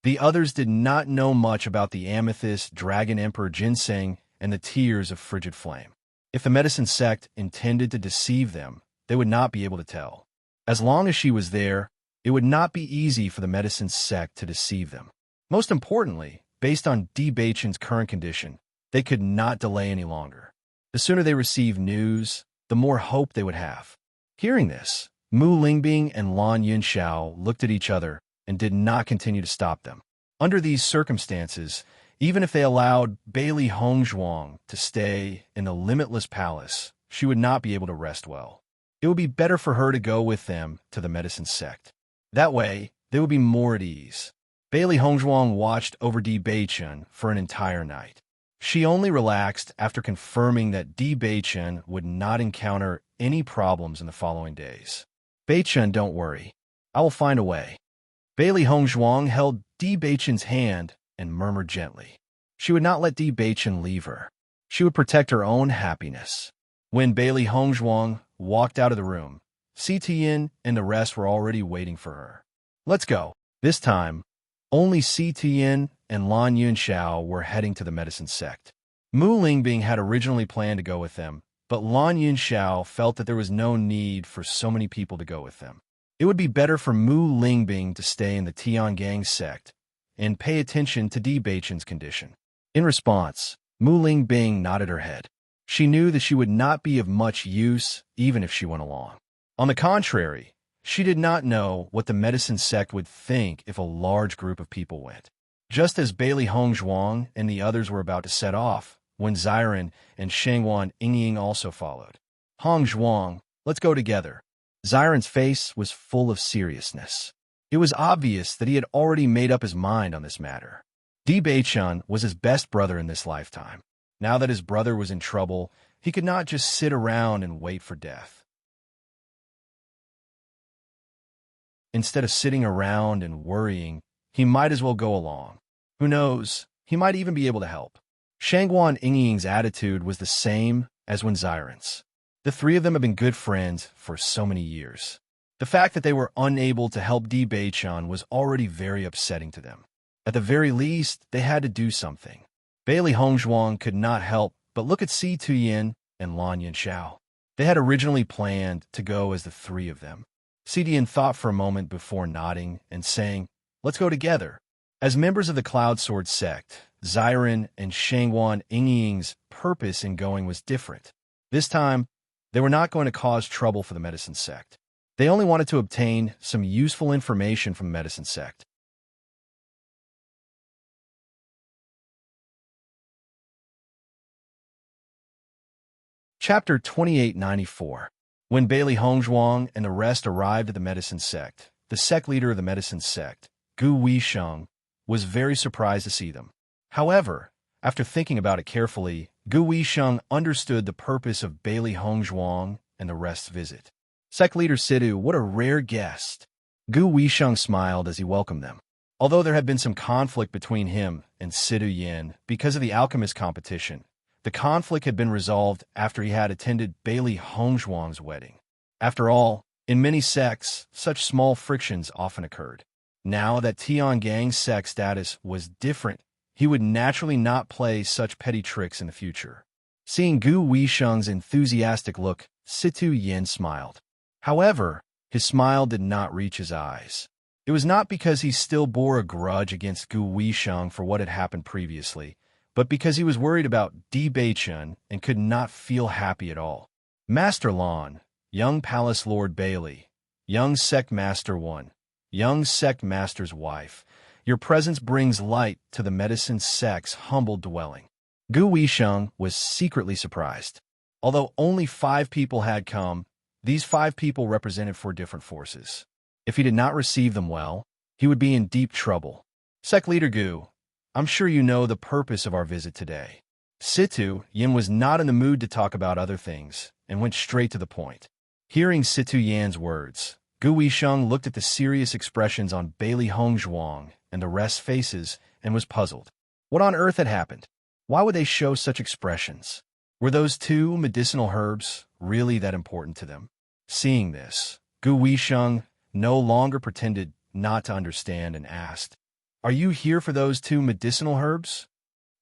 The others did not know much about the amethyst, dragon emperor ginseng, and the tears of frigid flame. If the medicine sect intended to deceive them, they would not be able to tell. As long as she was there, it would not be easy for the medicine sect to deceive them. Most importantly, based on Di Beichen's current condition, they could not delay any longer. The sooner they received news, the more hope they would have. Hearing this, Mu Lingbing and Lan Yinxiao looked at each other and did not continue to stop them. Under these circumstances, even if they allowed Bailey Hongzhuang to stay in the limitless palace, she would not be able to rest well. It would be better for her to go with them to the medicine sect. That way, they would be more at ease. Bailey Hongzhuang watched over Di Beichun for an entire night. She only relaxed after confirming that Di Beichun would not encounter any problems in the following days. Beichun, don't worry. I will find a way. Bailey Hongzhuang held Di Beichun's hand and murmured gently. She would not let Di Beichun leave her. She would protect her own happiness. When Bailey Hongzhuang walked out of the room, Si Tian and the rest were already waiting for her. Let's go. This time, only Si Tian and Lan Yunxiao were heading to the medicine sect. Mu Lingbing had originally planned to go with them, but Lan Yunxiao felt that there was no need for so many people to go with them. It would be better for Mu Lingbing to stay in the Tiangang sect and pay attention to Di Beichen's condition. In response, Mu Lingbing nodded her head. She knew that she would not be of much use even if she went along. On the contrary, she did not know what the medicine sect would think if a large group of people went. Just as Bailey Hongzhuang and the others were about to set off, when Xiren and Shangwan Yingying also followed. Hongzhuang, let's go together. Xiren's face was full of seriousness. It was obvious that he had already made up his mind on this matter. Di Beichun was his best brother in this lifetime. Now that his brother was in trouble, he could not just sit around and wait for death. Instead of sitting around and worrying, he might as well go along. Who knows, he might even be able to help. Shangwan Yingying's attitude was the same as when Xiren's. The three of them had been good friends for so many years. The fact that they were unable to help Di Beichun was already very upsetting to them. At the very least, they had to do something. Bailey Hongzhuang could not help but look at Si Tuyin and Lan Yinxiao. They had originally planned to go as the three of them. Si Tian thought for a moment before nodding and saying, let's go together. As members of the Cloud Sword sect, Xiren and Shangwan Yingying's purpose in going was different. This time, they were not going to cause trouble for the medicine sect. They only wanted to obtain some useful information from the medicine sect. Chapter 2894. When Bailey Hongzhuang and the rest arrived at the medicine sect, the sect leader of the medicine sect, Gu Weisheng, was very surprised to see them. However, after thinking about it carefully, Gu Weisheng understood the purpose of Bailey Hongzhuang and the rest's visit. Sect leader Sidu, what a rare guest. Gu Weisheng smiled as he welcomed them. Although there had been some conflict between him and Sidu Yin because of the alchemist competition, the conflict had been resolved after he had attended Bailey Hongzhuang's wedding. After all, in many sects, such small frictions often occurred. Now that Tiangang's sect status was different, he would naturally not play such petty tricks in the future. Seeing Gu Weisheng's enthusiastic look, Situ Yin smiled. However, his smile did not reach his eyes. It was not because he still bore a grudge against Gu Weisheng for what had happened previously, but because he was worried about Di Beichen and could not feel happy at all. Master Lan, young Palace Lord Bailey, young Sect Master 1, young Sect Master's wife, your presence brings light to the medicine sect's humble dwelling. Gu Weisheng was secretly surprised. Although only 5 people had come, these 5 people represented 4 different forces. If he did not receive them well, he would be in deep trouble. Sect leader Gu, I'm sure you know the purpose of our visit today. Situ Yin was not in the mood to talk about other things and went straight to the point. Hearing Situ Yan's words, Gu Weisheng looked at the serious expressions on Bailey Hongzhuang and the rest's faces and was puzzled. What on earth had happened? Why would they show such expressions? Were those 2 medicinal herbs really that important to them? Seeing this, Gu Weisheng no longer pretended not to understand and asked, Are you here for those 2 medicinal herbs?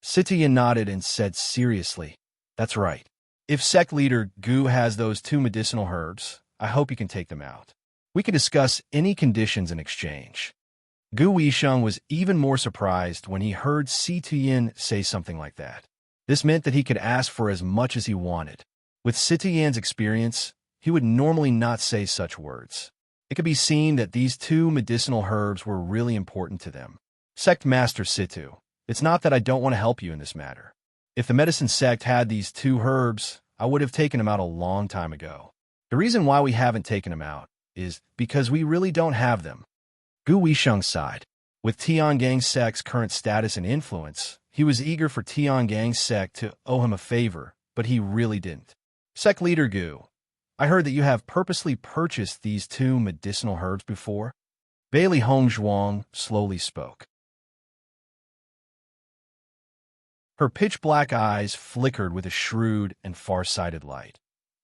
Sitian nodded and said seriously, That's right. If sect leader Gu has those 2 medicinal herbs, I hope you can take them out. We can discuss any conditions in exchange. Gu Weisheng was even more surprised when he heard Sitian say something like that. This meant that he could ask for as much as he wanted. With Sitian's experience, he would normally not say such words. It could be seen that these 2 medicinal herbs were really important to them. Sect Master Situ, it's not that I don't want to help you in this matter. If the medicine sect had these 2 herbs, I would have taken them out a long time ago. The reason why we haven't taken them out is because we really don't have them. Gu Weisheng sighed. With Tiangang's sect's current status and influence, he was eager for Tiangang's sect to owe him a favor, but he really didn't. Sect leader Gu, I heard that you have purposely purchased these 2 medicinal herbs before. Bailey Hongzhuang slowly spoke. Her pitch-black eyes flickered with a shrewd and far-sighted light.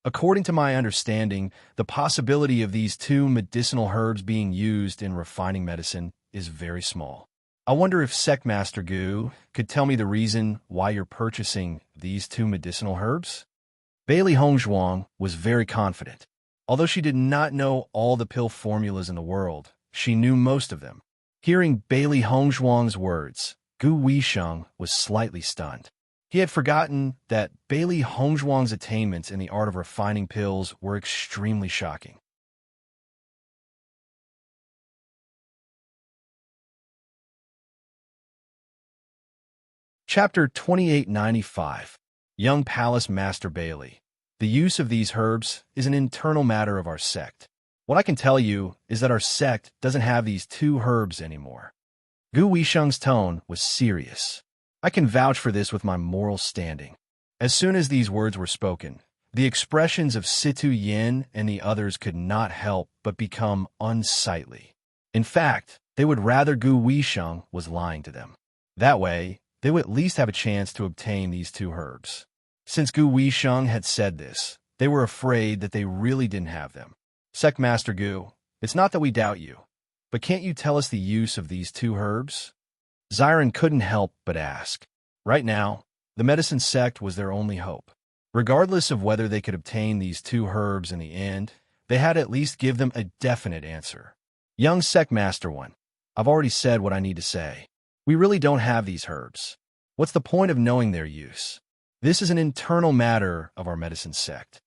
According to my understanding, the possibility of these 2 medicinal herbs being used in refining medicine is very small. I wonder if Sect Master Gu could tell me the reason why you're purchasing these 2 medicinal herbs? Bailey Hongzhuang was very confident. Although she did not know all the pill formulas in the world, she knew most of them. Hearing Bailey Hongzhuang's words, Gu Weisheng was slightly stunned. He had forgotten that Bailey Hongzhuang's attainments in the art of refining pills were extremely shocking. Chapter 2895. Young Palace Master Bailey. The use of these herbs is an internal matter of our sect. What I can tell you is that our sect doesn't have these 2 herbs anymore. Gu Weisheng's tone was serious. I can vouch for this with my moral standing. As soon as these words were spoken, the expressions of Situ Yin and the others could not help but become unsightly. In fact, they would rather Gu Weisheng was lying to them. That way, they would at least have a chance to obtain these 2 herbs. Since Gu Weisheng had said this, they were afraid that they really didn't have them. Sect Master Gu, it's not that we doubt you, but can't you tell us the use of these 2 herbs? Xiren couldn't help but ask. Right now, the medicine sect was their only hope. Regardless of whether they could obtain these 2 herbs in the end, they had to at least give them a definite answer. Young Sect Master 1, I've already said what I need to say. We really don't have these herbs. What's the point of knowing their use? This is an internal matter of our medicine sect.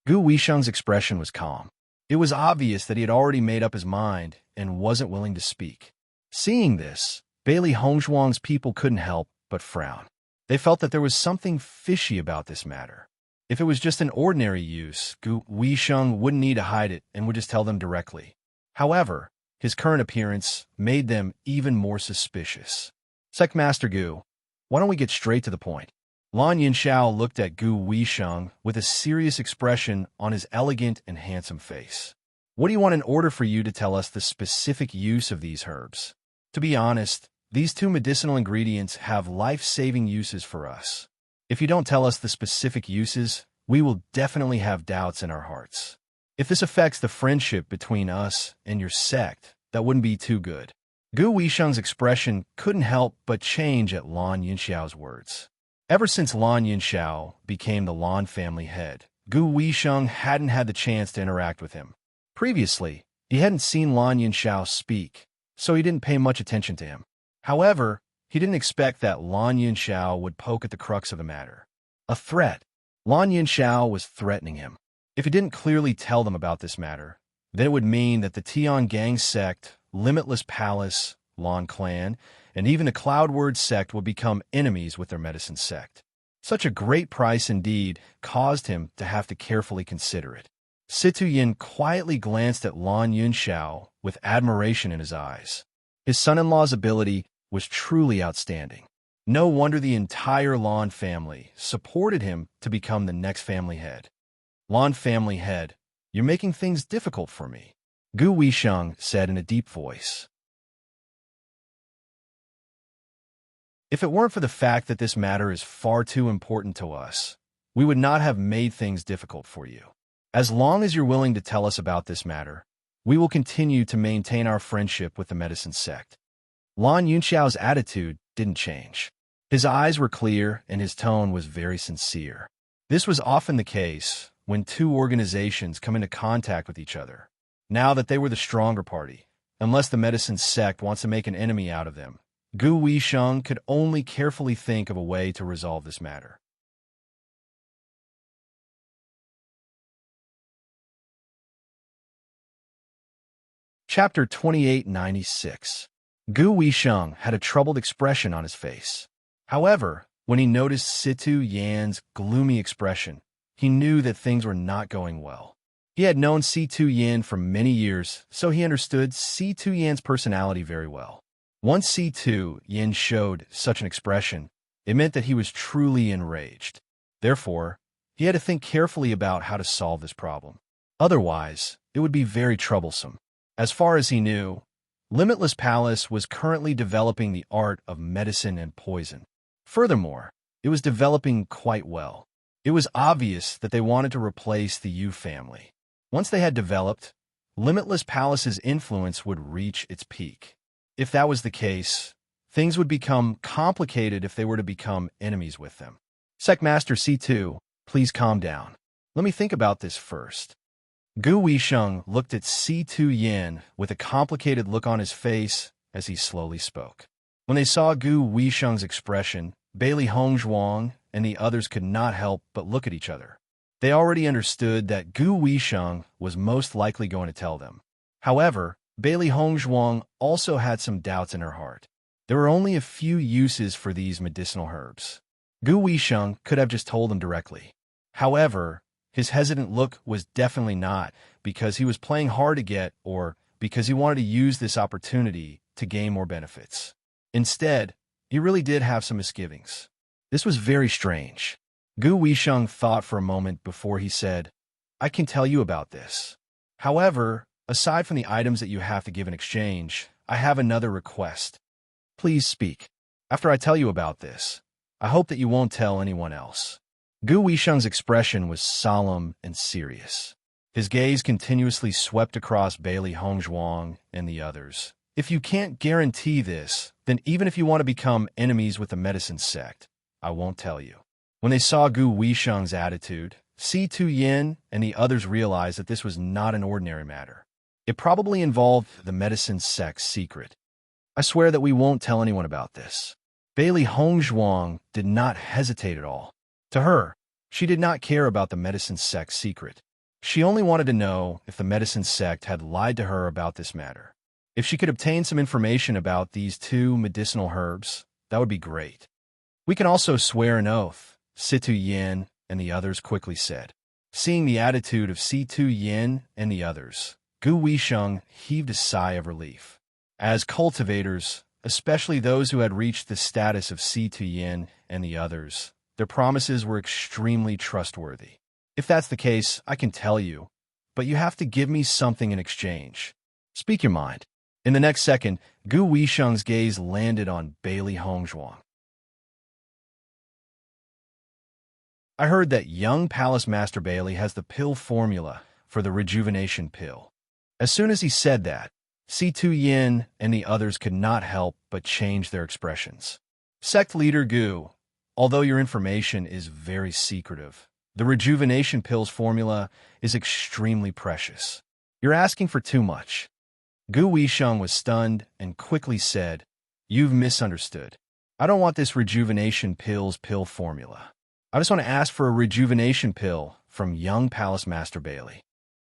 Gu Weisheng's expression was calm. It was obvious that he had already made up his mind and wasn't willing to speak. Seeing this, Bailey Hongzhuang's people couldn't help but frown. They felt that there was something fishy about this matter. If it was just an ordinary use, Gu Weisheng wouldn't need to hide it and would just tell them directly. However, his current appearance made them even more suspicious. Sect Master Gu, why don't we get straight to the point? Lan Yinxiao looked at Gu Weisheng with a serious expression on his elegant and handsome face. What do you want in order for you to tell us the specific use of these herbs? To be honest, these two medicinal ingredients have life-saving uses for us. If you don't tell us the specific uses, we will definitely have doubts in our hearts. If this affects the friendship between us and your sect, that wouldn't be too good. Gu Weisheng's expression couldn't help but change at Lan Yinxiao's words. Ever since Lan Yinxiao became the Lan family head, Gu Weisheng hadn't had the chance to interact with him. Previously, he hadn't seen Lan Yinxiao speak, so he didn't pay much attention to him. However, he didn't expect that Lan Yinxiao would poke at the crux of the matter. A threat. Lan Yinxiao was threatening him. If he didn't clearly tell them about this matter, then it would mean that the Tiangang sect, Limitless Palace, Lan clan, and even the Cloudword sect would become enemies with their medicine sect. Such a great price indeed caused him to have to carefully consider it. Situ Yin quietly glanced at Lan Yinxiao with admiration in his eyes. His son-in-law's ability was truly outstanding. No wonder the entire Lan family supported him to become the next family head. Lan family head, you're making things difficult for me, Gu Weisheng said in a deep voice. If it weren't for the fact that this matter is far too important to us, we would not have made things difficult for you. As long as you're willing to tell us about this matter, we will continue to maintain our friendship with the medicine sect. Lan Yunxiao's attitude didn't change. His eyes were clear and his tone was very sincere. This was often the case when two organizations come into contact with each other. Now that they were the stronger party, unless the medicine sect wants to make an enemy out of them, Gu Weisheng could only carefully think of a way to resolve this matter. Chapter 2896. Gu Weisheng had a troubled expression on his face. However, when he noticed Situ Yan's gloomy expression, he knew that things were not going well. He had known Situ Yan for many years, so he understood Situ Yan's personality very well. Once Situ Yan showed such an expression, it meant that he was truly enraged. Therefore, he had to think carefully about how to solve this problem. Otherwise, it would be very troublesome. As far as he knew, Limitless Palace was currently developing the art of medicine and poison. Furthermore, it was developing quite well. It was obvious that they wanted to replace the Yu family. Once they had developed, Limitless Palace's influence would reach its peak. If that was the case, things would become complicated if they were to become enemies with them. Sectmaster C2, please calm down. Let me think about this first. Gu Weisheng looked at C2 Yin with a complicated look on his face as he slowly spoke. When they saw Gu Weisheng's expression, Bailey Hongzhuang and the others could not help but look at each other. They already understood that Gu Weisheng was most likely going to tell them. However, Bailey Hongzhuang also had some doubts in her heart. There were only a few uses for these medicinal herbs. Gu Weisheng could have just told them directly. However, his hesitant look was definitely not because he was playing hard to get or because he wanted to use this opportunity to gain more benefits. Instead, he really did have some misgivings. This was very strange. Gu Weisheng thought for a moment before he said, I can tell you about this. However, aside from the items that you have to give in exchange, I have another request. Please speak. After I tell you about this, I hope that you won't tell anyone else. Gu Weisheng's expression was solemn and serious. His gaze continuously swept across Bailey Hongzhuang and the others. If you can't guarantee this, then even if you want to become enemies with the medicine sect, I won't tell you. When they saw Gu Weisheng's attitude, C2 Yin and the others realized that this was not an ordinary matter. It probably involved the medicine sect's secret. I swear that we won't tell anyone about this. Bailey Hongzhuang did not hesitate at all. To her, she did not care about the medicine sect's secret. She only wanted to know if the medicine sect had lied to her about this matter. If she could obtain some information about these two medicinal herbs, that would be great. We can also swear an oath, Situ Yin and the others quickly said. Seeing the attitude of Si-Tu Yin and the others, Gu Weisheng heaved a sigh of relief. As cultivators, especially those who had reached the status of Si-Tu Yin and the others, their promises were extremely trustworthy. If that's the case, I can tell you, but you have to give me something in exchange. Speak your mind. In the next second, Gu Weisheng's gaze landed on Bailey Hongzhuang. I heard that young Palace Master Bailey has the pill formula for the rejuvenation pill. As soon as he said that, Si-Tu Yin and the others could not help but change their expressions. Sect leader Gu, although your information is very secretive, the rejuvenation pill's formula is extremely precious. You're asking for too much. Gu Weisheng was stunned and quickly said, "You've misunderstood. I don't want this rejuvenation pill's pill formula. I just want to ask for a rejuvenation pill from young Palace Master Bailey."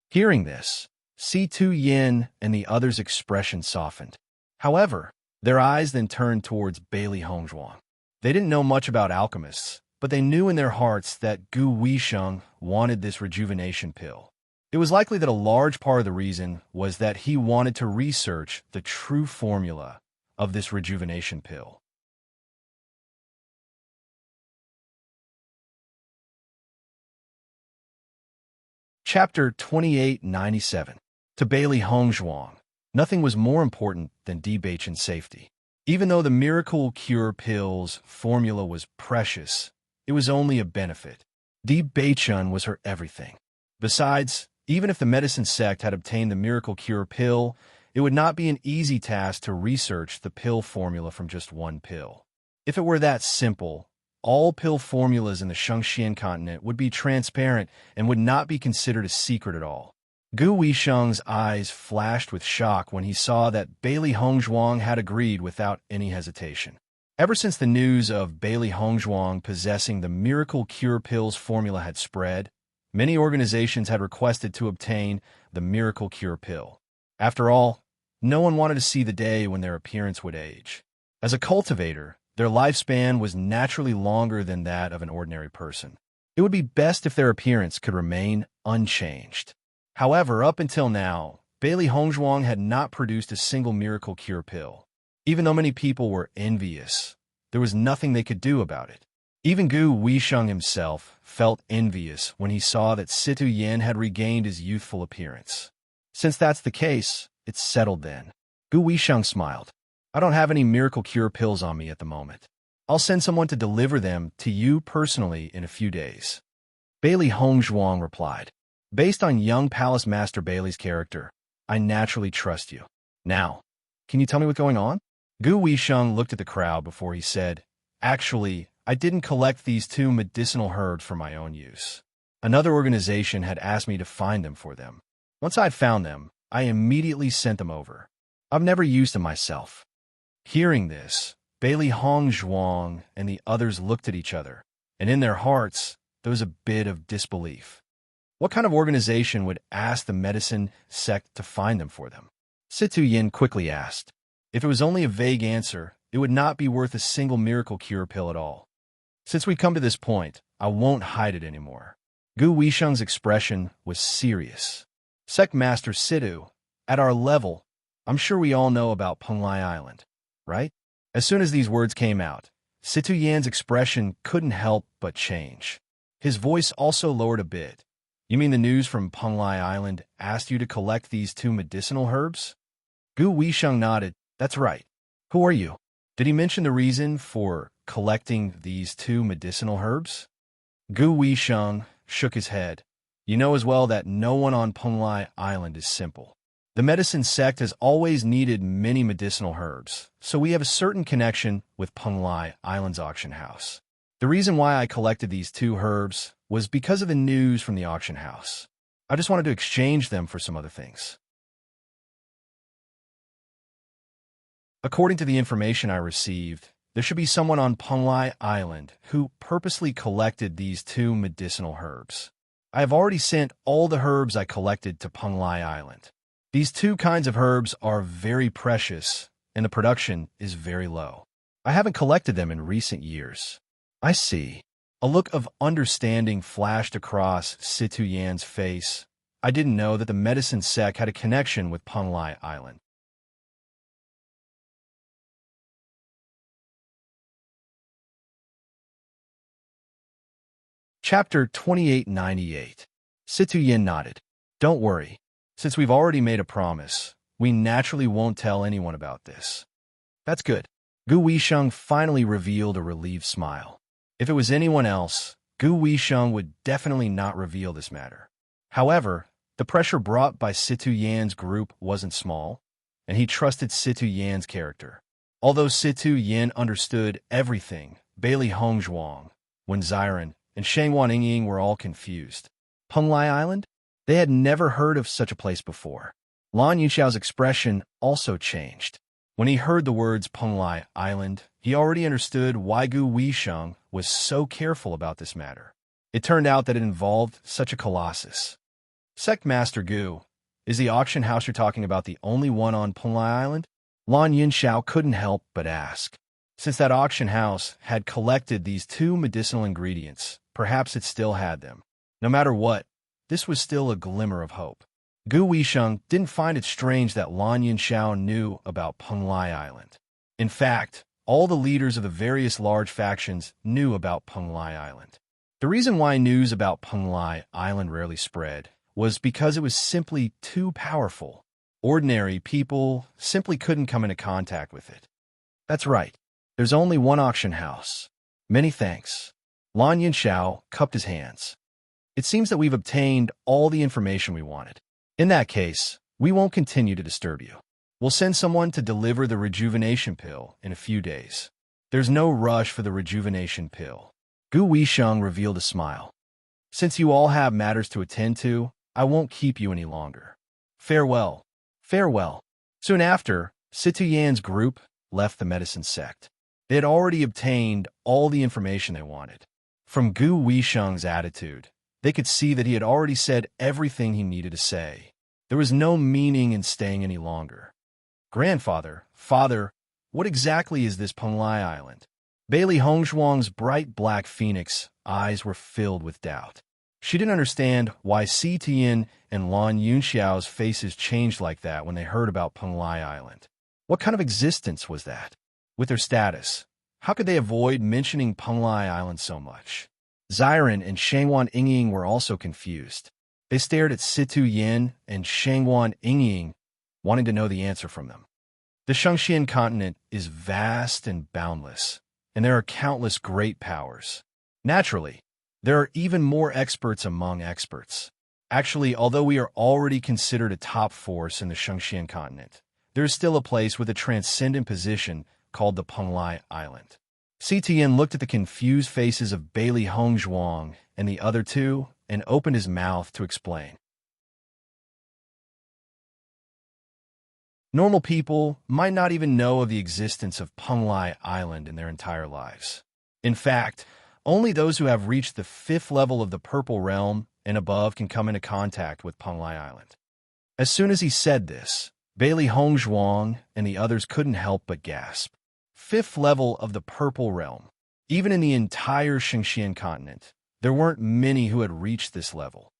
Hearing this, Si-Tu Yin and the others' expression softened. However, their eyes then turned towards Bailey Hongzhuang. They didn't know much about alchemists, but they knew in their hearts that Gu Weisheng wanted this rejuvenation pill. It was likely that a large part of the reason was that he wanted to research the true formula of this rejuvenation pill. Chapter 2897. To Bailey Hongzhuang, nothing was more important than Di Beichen's safety. Even though the miracle cure pill's formula was precious, it was only a benefit. Di Beichen was her everything. Besides, even if the medicine sect had obtained the miracle cure pill, it would not be an easy task to research the pill formula from just one pill. If it were that simple, all pill formulas in the Shengxian continent would be transparent and would not be considered a secret at all. Gu Weisheng's eyes flashed with shock when he saw that Bailey Hongzhuang had agreed without any hesitation. Ever since the news of Bailey Hongzhuang possessing the miracle cure pill's formula had spread, many organizations had requested to obtain the miracle cure pill. After all, no one wanted to see the day when their appearance would age. As a cultivator, their lifespan was naturally longer than that of an ordinary person. It would be best if their appearance could remain unchanged. However, up until now, Bailey Hongzhuang had not produced a single miracle cure pill. Even though many people were envious, there was nothing they could do about it. Even Gu Weisheng himself felt envious when he saw that Si-Tu Yin had regained his youthful appearance. Since that's the case, it's settled then. Gu Weisheng smiled. I don't have any miracle cure pills on me at the moment. I'll send someone to deliver them to you personally in a few days. Bailey Hongzhuang replied. Based on young Palace Master Bailey's character, I naturally trust you. Now, can you tell me what's going on? Gu Weisheng looked at the crowd before he said, Actually, I didn't collect these 2 medicinal herbs for my own use. Another organization had asked me to find them for them. Once I'd found them, I immediately sent them over. I've never used them myself. Hearing this, Bailey Hongzhuang and the others looked at each other, and in their hearts, there was a bit of disbelief. What kind of organization would ask the medicine sect to find them for them? Si-Tu Yin quickly asked. If it was only a vague answer, it would not be worth a single miracle cure pill at all. Since we've come to this point, I won't hide it anymore. Gu Weisheng's expression was serious. Sect Master Si-Tu, at our level, I'm sure we all know about Penglai Island, right? As soon as these words came out, Si-Tu Yan's expression couldn't help but change. His voice also lowered a bit. You mean the news from Penglai Island asked you to collect these 2 medicinal herbs? Gu Weisheng nodded. That's right. Who are you? Did he mention the reason for collecting these 2 medicinal herbs? Gu Weisheng shook his head. You know as well that no one on Penglai Island is simple. The medicine sect has always needed many medicinal herbs, so we have a certain connection with Penglai Island's auction house. The reason why I collected these 2 herbs was because of the news from the auction house. I just wanted to exchange them for some other things. According to the information I received, there should be someone on Penglai Island who purposely collected these 2 medicinal herbs. I have already sent all the herbs I collected to Penglai Island. These 2 kinds of herbs are very precious, and the production is very low. I haven't collected them in recent years. I see. A look of understanding flashed across Situ Yan's face. I didn't know that the medicine sect had a connection with Penglai Island. Chapter 2898. Situ Yin nodded. Don't worry. Since we've already made a promise, we naturally won't tell anyone about this. That's good. Gu Weisheng finally revealed a relieved smile. If it was anyone else, Gu Weisheng would definitely not reveal this matter. However, the pressure brought by Situ Yan's group wasn't small, and he trusted Situ Yan's character. Although Situ Yan understood everything, Bailey Hongzhuang, Wen Ziren, and Shangwan Yingying were all confused. Penglai Island? They had never heard of such a place before. Lan Yunxiao's expression also changed. When he heard the words Penglai Island, he already understood why Gu Weisheng was so careful about this matter. It turned out that it involved such a colossus. Sect Master Gu, is the auction house you're talking about the only one on Penglai Island? Lan Yunxiao couldn't help but ask. Since that auction house had collected these two medicinal ingredients, perhaps it still had them. No matter what, this was still a glimmer of hope. Gu Weisheng didn't find it strange that Lan Yunxiao knew about Penglai Island. In fact, all the leaders of the various large factions knew about Penglai Island. The reason why news about Penglai Island rarely spread was because it was simply too powerful. Ordinary people simply couldn't come into contact with it. That's right. There's only one auction house. Many thanks. Lan Yunxiao cupped his hands. It seems that we've obtained all the information we wanted. In that case, we won't continue to disturb you. We'll send someone to deliver the rejuvenation pill in a few days. There's no rush for the rejuvenation pill. Gu Weisheng revealed a smile. Since you all have matters to attend to, I won't keep you any longer. Farewell. Farewell. Soon after, Situ Yan's group left the medicine sect. They had already obtained all the information they wanted. From Gu Weisheng's attitude, they could see that he had already said everything he needed to say. There was no meaning in staying any longer. Grandfather, father, what exactly is this Penglai Island? Bailey Hongzhuang's bright black phoenix eyes were filled with doubt. She didn't understand why Si Tian and Lan Yunxiao's faces changed like that when they heard about Penglai Island. What kind of existence was that? With their status, how could they avoid mentioning Penglai Island so much? Ziren and Shangwan Yingying were also confused. They stared at Situ Yin and Shangwan Yingying, wanting to know the answer from them. The Shangxian continent is vast and boundless, and there are countless great powers. Naturally, there are even more experts among experts. Actually, although we are already considered a top force in the Shangxian continent, there is still a place with a transcendent position called the Penglai Island. CTN looked at the confused faces of Bailey Hongzhuang and the other two and opened his mouth to explain. Normal people might not even know of the existence of Penglai Island in their entire lives. In fact, only those who have reached the 5th level of the Purple Realm and above can come into contact with Penglai Island. As soon as he said this, Bailey Hongzhuang and the others couldn't help but gasp. 5th level of the Purple Realm. Even in the entire Shangxian continent, there weren't many who had reached this level.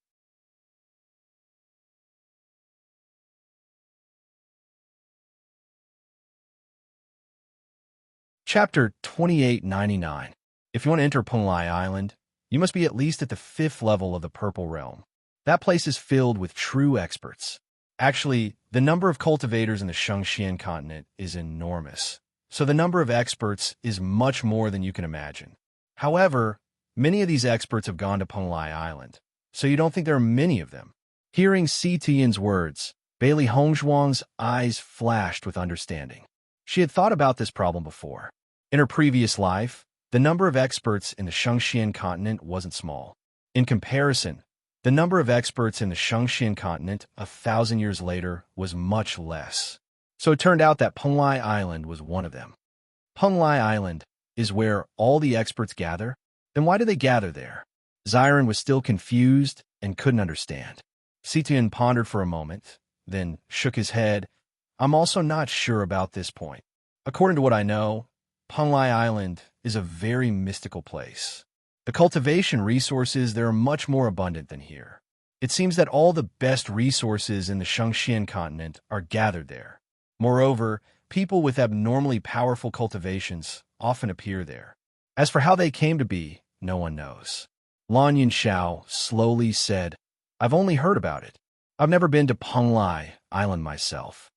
Chapter 2899. If you want to enter Penglai Island, you must be at least at the 5th level of the Purple Realm. That place is filled with true experts. Actually, the number of cultivators in the Shangxian continent is enormous, so the number of experts is much more than you can imagine. However, many of these experts have gone to Penglai Island, so you don't think there are many of them. Hearing Si Tian's words, Bailey Hongzhuang's eyes flashed with understanding. She had thought about this problem before. In her previous life, the number of experts in the Shangxian continent wasn't small. In comparison, the number of experts in the Shangxian continent 1,000 years later was much less. So it turned out that Penglai Island was one of them. Penglai Island is where all the experts gather? Then why do they gather there? Ziren was still confused and couldn't understand. Sitian pondered for a moment, then shook his head. I'm also not sure about this point. According to what I know, Penglai Island is a very mystical place. The cultivation resources there are much more abundant than here. It seems that all the best resources in the Shangxian continent are gathered there. Moreover, people with abnormally powerful cultivations often appear there. As for how they came to be, no one knows. Lan Yunxiao slowly said, I've only heard about it. I've never been to Penglai Island myself.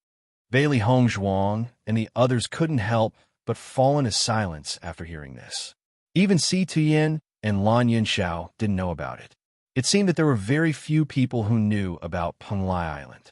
Bailey Hongzhuang and the others couldn't help but fall into silence after hearing this. Even Si Tuyen and Lan Yunxiao didn't know about it. It seemed that there were very few people who knew about Penglai Island.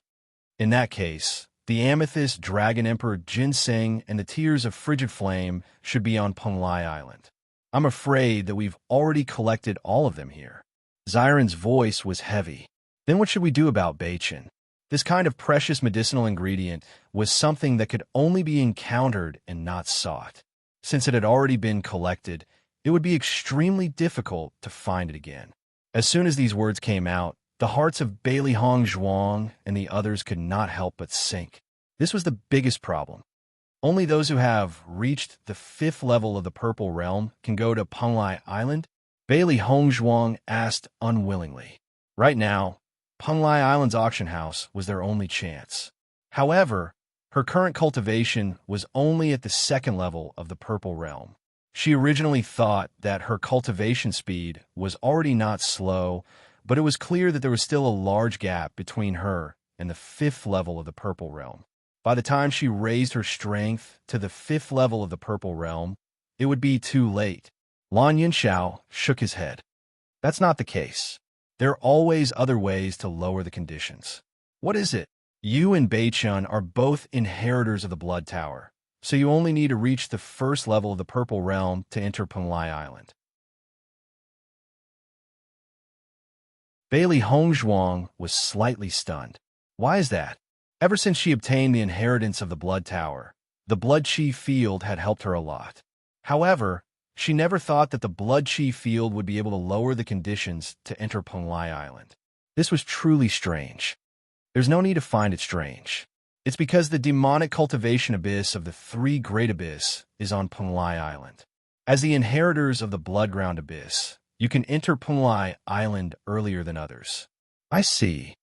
In that case, the Amethyst Dragon Emperor Ginseng and the Tears of Frigid Flame should be on Penglai Island. I'm afraid that we've already collected all of them here. Xiren's voice was heavy. Then what should we do about Beichin? This kind of precious medicinal ingredient was something that could only be encountered and not sought. Since it had already been collected, it would be extremely difficult to find it again. As soon as these words came out, the hearts of Bailey Hongzhuang and the others could not help but sink. This was the biggest problem. Only those who have reached the 5th level of the Purple Realm can go to Penglai Island? Bailey Hongzhuang asked unwillingly. Right now, Penglai Island's auction house was their only chance. However, her current cultivation was only at the 2nd level of the Purple Realm. She originally thought that her cultivation speed was already not slow, but it was clear that there was still a large gap between her and the 5th level of the Purple Realm. By the time she raised her strength to the 5th level of the Purple Realm, it would be too late. Lan Yunxiao shook his head. That's not the case. There are always other ways to lower the conditions. What is it? You and Beichun are both inheritors of the Blood Tower, so you only need to reach the 1st level of the Purple Realm to enter Penglai Island. Bailey Hongzhuang was slightly stunned. Why is that? Ever since she obtained the inheritance of the Blood Tower, the Blood Chi Field had helped her a lot. However, she never thought that the Blood Chi Field would be able to lower the conditions to enter Penglai Island. This was truly strange. There's no need to find it strange. It's because the demonic cultivation abyss of the 3 Great Abyss is on Penglai Island. As the inheritors of the Bloodground Abyss, you can enter Penglai Island earlier than others. I see.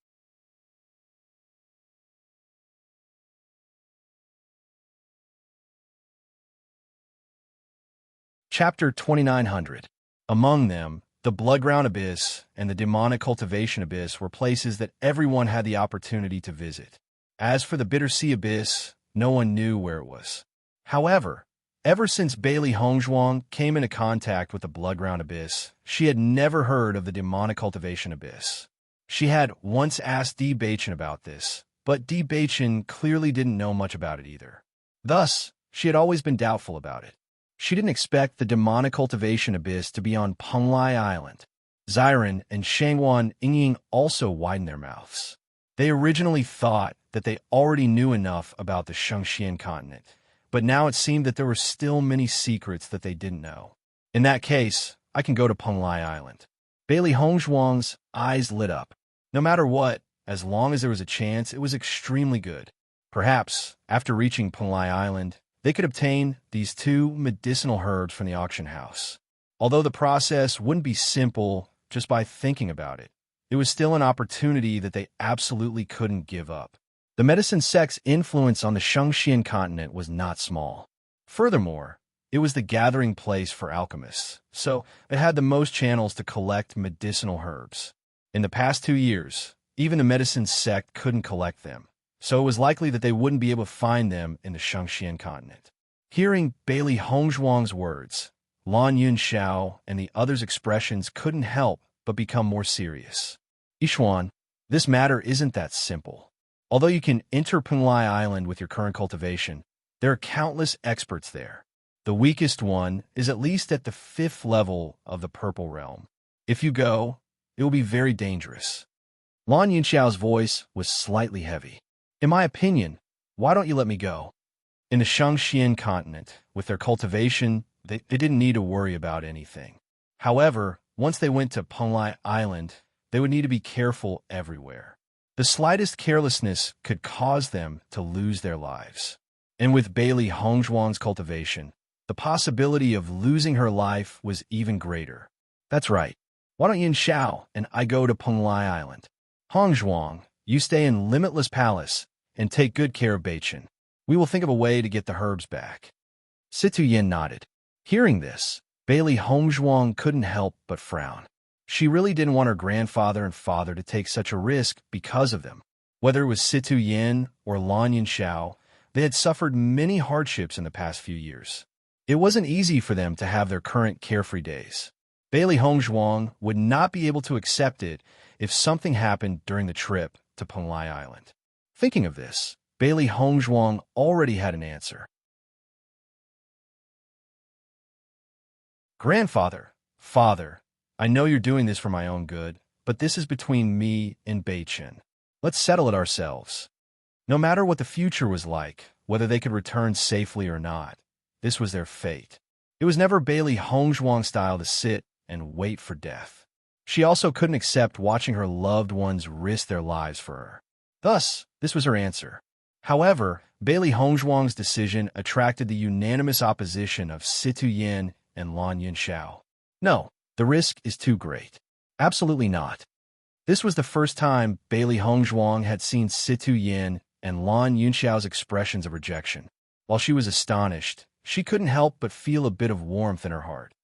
Chapter 2900. Among them, the Bloodground Abyss and the Demonic Cultivation Abyss were places that everyone had the opportunity to visit. As for the Bitter Sea Abyss, no one knew where it was. However, ever since Bailey Hongzhuang came into contact with the Bloodground Abyss, she had never heard of the Demonic Cultivation Abyss. She had once asked Di Beichin about this, but Di Beichin clearly didn't know much about it either. Thus, she had always been doubtful about it. She didn't expect the Demonic Cultivation Abyss to be on Penglai Island. Xiren and Shangwan Yingying also widened their mouths. They originally thought that they already knew enough about the Shangxian continent, but now it seemed that there were still many secrets that they didn't know. In that case, I can go to Penglai Island. Bailey Hongzhuang's eyes lit up. No matter what, as long as there was a chance, it was extremely good. Perhaps, after reaching Penglai Island, they could obtain these 2 medicinal herbs from the auction house. Although the process wouldn't be simple just by thinking about it, it was still an opportunity that they absolutely couldn't give up. The medicine sect's influence on the Shangxian continent was not small. Furthermore, it was the gathering place for alchemists, so it had the most channels to collect medicinal herbs. In the past 2 years, even the medicine sect couldn't collect them, so it was likely that they wouldn't be able to find them in the Shangxian continent. Hearing Bailey Hongzhuang's words, Lan Yunxiao and the others' expressions couldn't help but become more serious. Yishuan, this matter isn't that simple. Although you can enter Penglai Island with your current cultivation, there are countless experts there. The weakest one is at least at the 5th level of the Purple Realm. If you go, it will be very dangerous. Lan Yunxiao's voice was slightly heavy. In my opinion, why don't you let me go? In the Shangxian continent, with their cultivation, they didn't need to worry about anything. However, once they went to Penglai Island, they would need to be careful everywhere. The slightest carelessness could cause them to lose their lives. And with Bailey Hongzhuang's cultivation, the possibility of losing her life was even greater. That's right. Why don't Yin Xiao and I go to Penglai Island? Hong Zhuang, you stay in Limitless Palace and take good care of Beichen. We will think of a way to get the herbs back. Situ Yin nodded. Hearing this, Bailey Hong Zhuang couldn't help but frown. She really didn't want her grandfather and father to take such a risk because of them. Whether it was Situ Yin or Lan Yin Xiao, they had suffered many hardships in the past few years. It wasn't easy for them to have their current carefree days. Bailey Hong Zhuang would not be able to accept it if something happened during the trip to Penglai Island. Thinking of this, Bailey Hong Zhuang already had an answer. Grandfather, father, I know you're doing this for my own good, but this is between me and Beichen. Let's settle it ourselves. No matter what the future was like, whether they could return safely or not, this was their fate. It was never Bailey Hong Zhuang's style to sit and wait for death. She also couldn't accept watching her loved ones risk their lives for her. Thus, this was her answer. However, Bailey Hong Zhuang's decision attracted the unanimous opposition of Situ Yin and Lan Yin Xiao. No, the risk is too great. Absolutely not. This was the first time Bailey Hong Zhuang had seen Situ Yin and Lan Yin Xiao's expressions of rejection. While she was astonished, she couldn't help but feel a bit of warmth in her heart.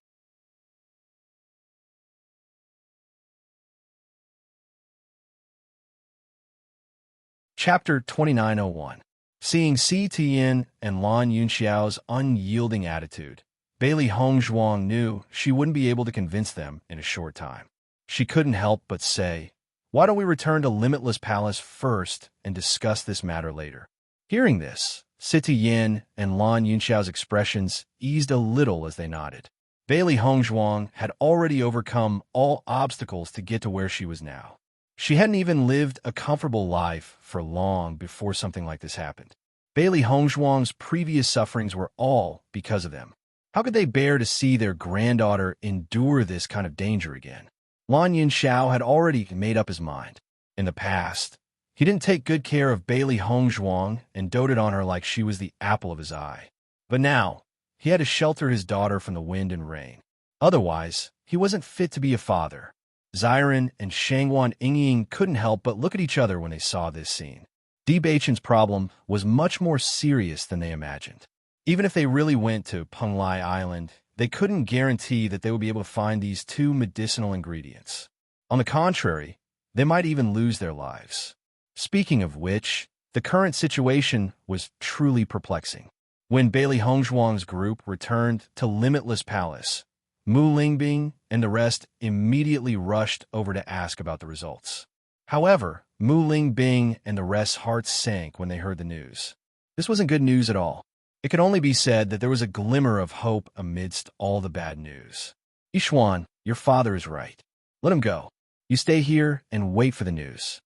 Chapter 2901. Seeing Situ Yin and Lan Yin Xiao's unyielding attitude, Bailey Hong Zhuang knew she wouldn't be able to convince them in a short time. She couldn't help but say, "Why don't we return to Limitless Palace first and discuss this matter later?" Hearing this, Situ Yin and Lan Yin Xiao's expressions eased a little as they nodded. Bailey Hong Zhuang had already overcome all obstacles to get to where she was now. She hadn't even lived a comfortable life for long before something like this happened. Bailey Hong Zhuang's previous sufferings were all because of them. How could they bear to see their granddaughter endure this kind of danger again? Lan Yin Xiao had already made up his mind. In the past, he didn't take good care of Bailey Hong Zhuang and doted on her like she was the apple of his eye. But now, he had to shelter his daughter from the wind and rain. Otherwise, he wasn't fit to be a father. Xiren and Shangwan Yingying couldn't help but look at each other when they saw this scene. Di Beichen's problem was much more serious than they imagined. Even if they really went to Penglai Island, they couldn't guarantee that they would be able to find these two medicinal ingredients. On the contrary, they might even lose their lives. Speaking of which, the current situation was truly perplexing. When Bailey Hong Zhuang's group returned to Limitless Palace, Mu Lingbing and the rest immediately rushed over to ask about the results. However, Mu Lingbing and the rest's hearts sank when they heard the news. This wasn't good news at all. It could only be said that there was a glimmer of hope amidst all the bad news. Yishuan, your father is right. Let him go. You stay here and wait for the news.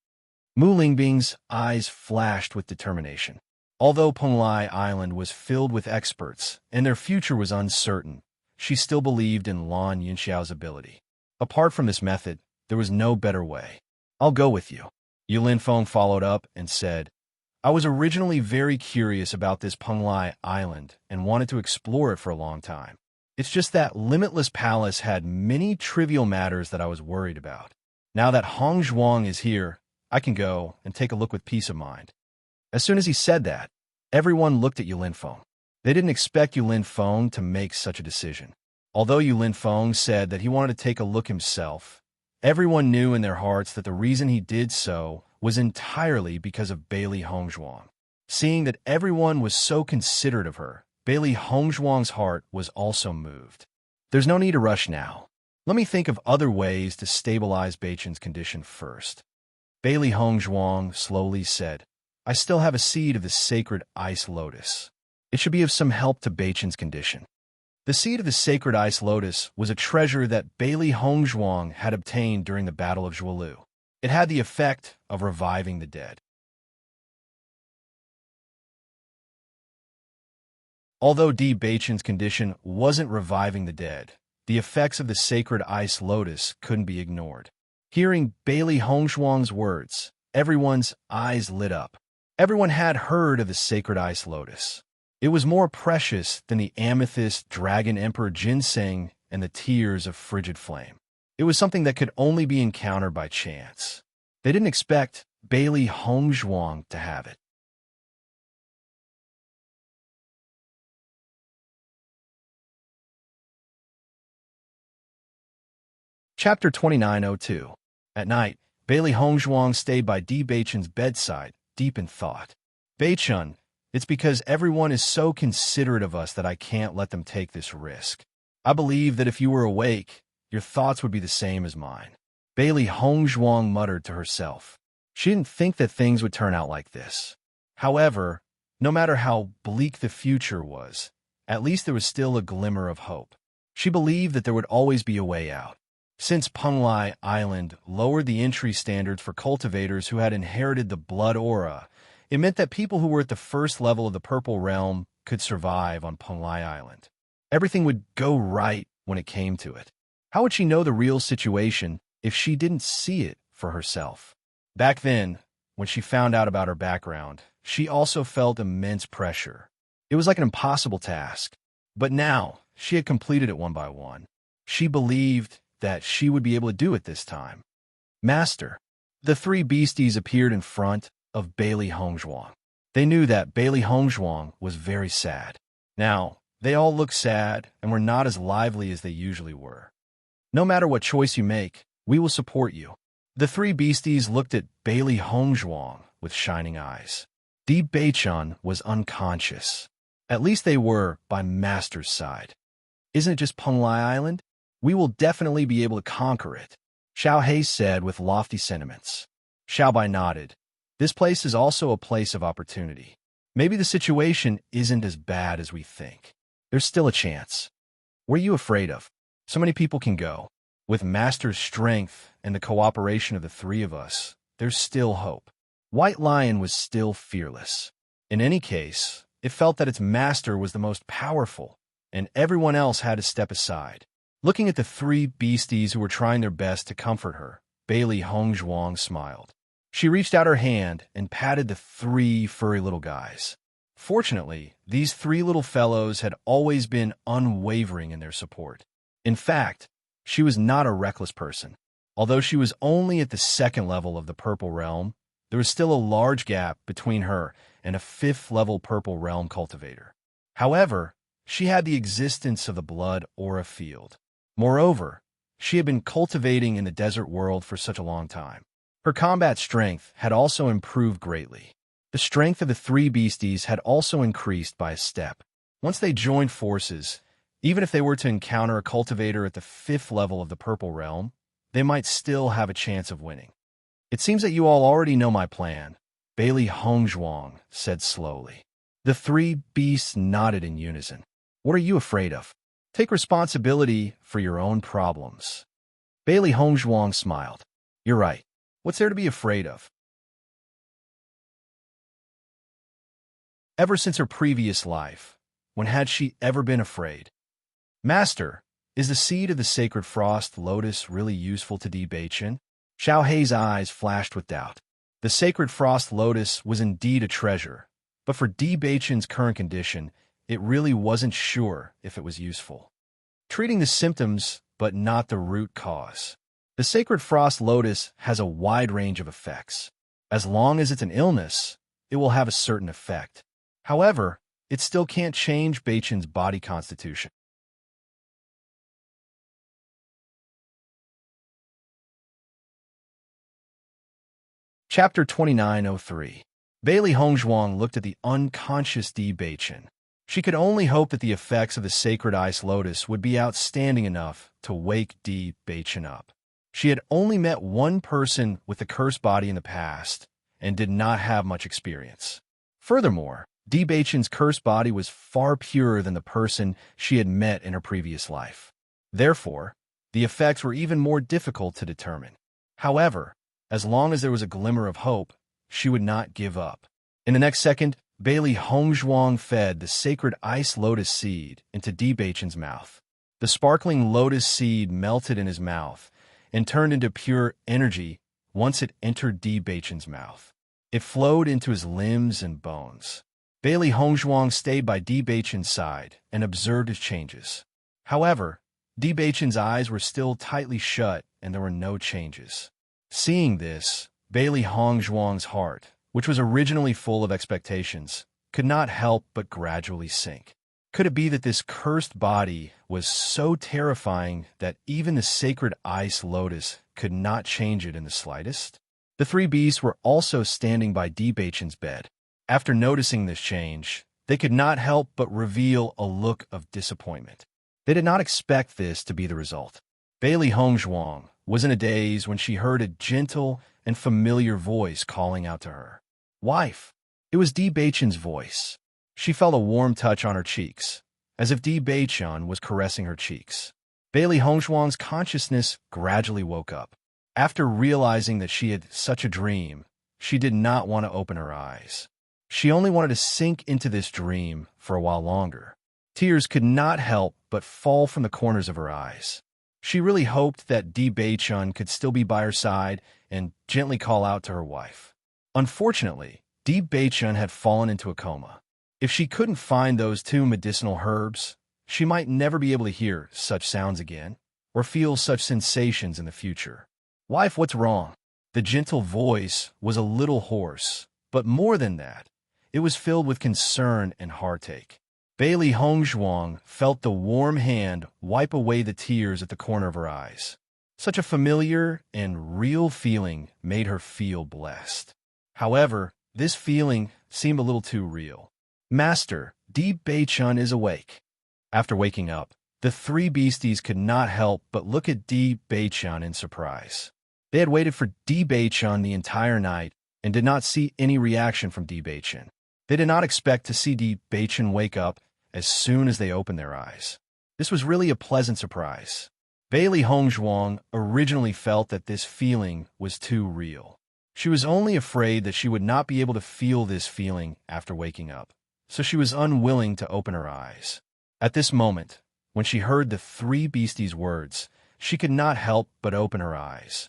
Mu Lingbing's eyes flashed with determination. Although Penglai Island was filled with experts and their future was uncertain, she still believed in Lan Yin Xiao's ability. Apart from this method, there was no better way. I'll go with you. Yulin Feng followed up and said, I was originally very curious about this Penglai Island and wanted to explore it for a long time. It's just that Limitless Palace had many trivial matters that I was worried about. Now that Hong Zhuang is here, I can go and take a look with peace of mind. As soon as he said that, everyone looked at Yulin Feng. They didn't expect Yulin Feng to make such a decision. Although Yulin Feng said that he wanted to take a look himself, everyone knew in their hearts that the reason he did so was entirely because of Bailey Hong Zhuang. Seeing that everyone was so considerate of her, Bailey Hong Zhuang's heart was also moved. There's no need to rush now. Let me think of other ways to stabilize Beichen's condition first. Bailey Hong Zhuang slowly said, I still have a seed of the sacred ice lotus. It should be of some help to Beichen's condition. The seed of the sacred ice lotus was a treasure that Bailey Hong Zhuang had obtained during the Battle of Zhualu. It had the effect of reviving the dead. Although Di Beichen's condition wasn't reviving the dead, the effects of the sacred ice lotus couldn't be ignored. Hearing Bailey Hong Zhuang's words, everyone's eyes lit up. Everyone had heard of the sacred ice lotus. It was more precious than the amethyst dragon emperor ginseng and the tears of frigid flame. It was something that could only be encountered by chance. They didn't expect Bailey Hongzhuang to have it. Chapter 2902. At night, Bailey Hongzhuang stayed by Di Beichun's bedside, deep in thought. Beichun, it's because everyone is so considerate of us that I can't let them take this risk. I believe that if you were awake, your thoughts would be the same as mine. Bailey Hongzhuang muttered to herself. She didn't think that things would turn out like this. However, no matter how bleak the future was, at least there was still a glimmer of hope. She believed that there would always be a way out. Since Penglai Island lowered the entry standards for cultivators who had inherited the blood aura, it meant that people who were at the first level of the Purple Realm could survive on Penglai Island. Everything would go right when it came to it. How would she know the real situation if she didn't see it for herself? Back then, when she found out about her background, she also felt immense pressure. It was like an impossible task. But now, she had completed it one by one. She believed that she would be able to do it this time. Master. The three beasties appeared in front of Bailey Hongzhuang. They knew that Bailey Hongzhuang was very sad. Now, they all looked sad and were not as lively as they usually were. No matter what choice you make, we will support you. The three beasties looked at Bailey Hongzhuang with shining eyes. Di Beichun was unconscious. At least they were by Master's side. Isn't it just Penglai Island? We will definitely be able to conquer it, Xiao He said with lofty sentiments. Xiao Bai nodded. This place is also a place of opportunity. Maybe the situation isn't as bad as we think. There's still a chance. What are you afraid of? So many people can go. With Master's strength and the cooperation of the three of us, there's still hope. White Lion was still fearless. In any case, it felt that its master was the most powerful, and everyone else had to step aside. Looking at the three beasties who were trying their best to comfort her, Bailey Hongzhuang smiled. She reached out her hand and patted the three furry little guys. Fortunately, these three little fellows had always been unwavering in their support. In fact, she was not a reckless person. Although she was only at the second level of the Purple Realm, there was still a large gap between her and a fifth-level Purple Realm cultivator. However, she had the existence of the blood aura field. Moreover, she had been cultivating in the desert world for such a long time. Her combat strength had also improved greatly. The strength of the three beasties had also increased by a step. Once they joined forces, even if they were to encounter a cultivator at the fifth level of the Purple Realm, they might still have a chance of winning. It seems that you all already know my plan, Bailey Hongzhuang said slowly. The three beasts nodded in unison. What are you afraid of? Take responsibility for your own problems. Bailey Hongzhuang smiled. You're right. What's there to be afraid of? Ever since her previous life, when had she ever been afraid? Master, is the seed of the sacred frost lotus really useful to Di Beichun? Xiao Hei's eyes flashed with doubt. The sacred frost lotus was indeed a treasure, but for Di Beichun's current condition, it really wasn't sure if it was useful. Treating the symptoms, but not the root cause. The sacred frost lotus has a wide range of effects. As long as it's an illness, it will have a certain effect. However, it still can't change Beichun's body constitution. Chapter 2903. Bailey Hongzhuang looked at the unconscious Di Beichun. She could only hope that the effects of the sacred ice lotus would be outstanding enough to wake Di Beichun up. She had only met one person with the cursed body in the past and did not have much experience. Furthermore, Di Beichun's cursed body was far purer than the person she had met in her previous life. Therefore, the effects were even more difficult to determine. However, as long as there was a glimmer of hope, she would not give up. In the next second, Bailey Hongzhuang fed the sacred ice lotus seed into Di Beichun's mouth. The sparkling lotus seed melted in his mouth and turned into pure energy once it entered Di Beichun's mouth. It flowed into his limbs and bones. Bailey Hongzhuang stayed by Di Beichun's side and observed his changes. However, Di Beichen's eyes were still tightly shut, and there were no changes. Seeing this, Bailey Hongzhuang's heart, which was originally full of expectations, could not help but gradually sink. Could it be that this cursed body was so terrifying that even the sacred ice lotus could not change it in the slightest? The three beasts were also standing by Di Beichen's bed. After noticing this change, they could not help but reveal a look of disappointment. They did not expect this to be the result. Bailey Hongzhuang was in a daze when she heard a gentle and familiar voice calling out to her. "Wife!" It was Di Beichen's voice. She felt a warm touch on her cheeks, as if Di Beichen was caressing her cheeks. Bailey Hongzhuang's consciousness gradually woke up. After realizing that she had such a dream, she did not want to open her eyes. She only wanted to sink into this dream for a while longer. Tears could not help but fall from the corners of her eyes. She really hoped that Di Beichen could still be by her side and gently call out to her wife. Unfortunately, Di Beichen had fallen into a coma. If she couldn't find those two medicinal herbs, she might never be able to hear such sounds again or feel such sensations in the future. "Wife, what's wrong?" The gentle voice was a little hoarse, but more than that, it was filled with concern and heartache. Bailey Hongzhuang felt the warm hand wipe away the tears at the corner of her eyes. Such a familiar and real feeling made her feel blessed. However, this feeling seemed a little too real. "Master, Di Beichen is awake." After waking up, the three beasties could not help but look at Di Beichen in surprise. They had waited for Di Beichen the entire night and did not see any reaction from Di Beichen. They did not expect to see Di Beichen wake up as soon as they opened their eyes. This was really a pleasant surprise. Bailey Hongzhuang originally felt that this feeling was too real. She was only afraid that she would not be able to feel this feeling after waking up, so she was unwilling to open her eyes. At this moment, when she heard the three beasties' words, she could not help but open her eyes.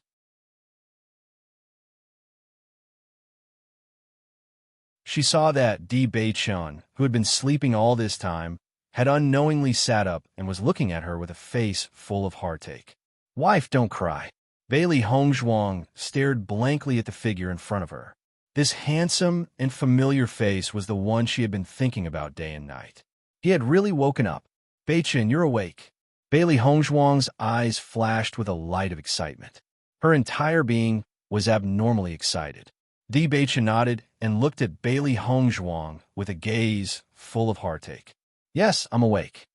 She saw that Di Beichen, who had been sleeping all this time, had unknowingly sat up and was looking at her with a face full of heartache. "Wife, don't cry." Bailey Hongzhuang stared blankly at the figure in front of her. This handsome and familiar face was the one she had been thinking about day and night. He had really woken up. "Beichen, you're awake." Bailey Hongzhuang's eyes flashed with a light of excitement. Her entire being was abnormally excited. Di Beichen nodded and looked at Bailey Hongzhuang with a gaze full of heartache. "Yes, I'm awake."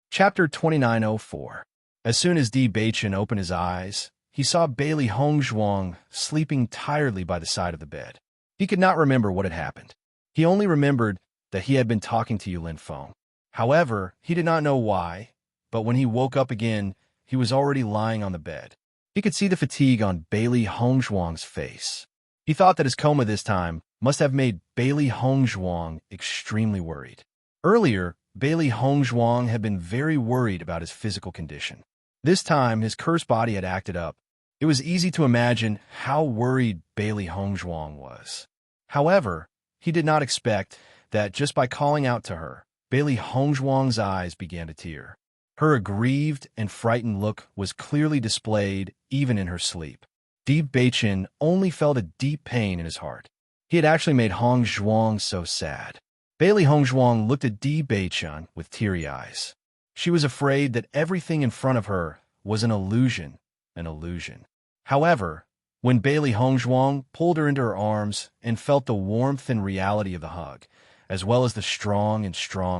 Chapter 2904. As soon as Di Beichen opened his eyes, he saw Bailey Hongzhuang sleeping tiredly by the side of the bed. He could not remember what had happened. He only remembered that he had been talking to Yulin Feng. However, he did not know why, but when he woke up again, he was already lying on the bed. He could see the fatigue on Bailey Hongzhuang's face. He thought that his coma this time must have made Bailey Hongzhuang extremely worried. Earlier, Bailey Hongzhuang had been very worried about his physical condition. This time, his cursed body had acted up. It was easy to imagine how worried Bailey Hongzhuang was. However, he did not expect that just by calling out to her, Bailey Hongzhuang's eyes began to tear. Her aggrieved and frightened look was clearly displayed even in her sleep. Di Beichen only felt a deep pain in his heart. He had actually made Hongzhuang so sad. Bailey Hongzhuang looked at Di Beichen with teary eyes. She was afraid that everything in front of her was an illusion, an illusion. However, when Bailey Hongzhuang pulled her into her arms and felt the warmth and reality of the hug, as well as the strong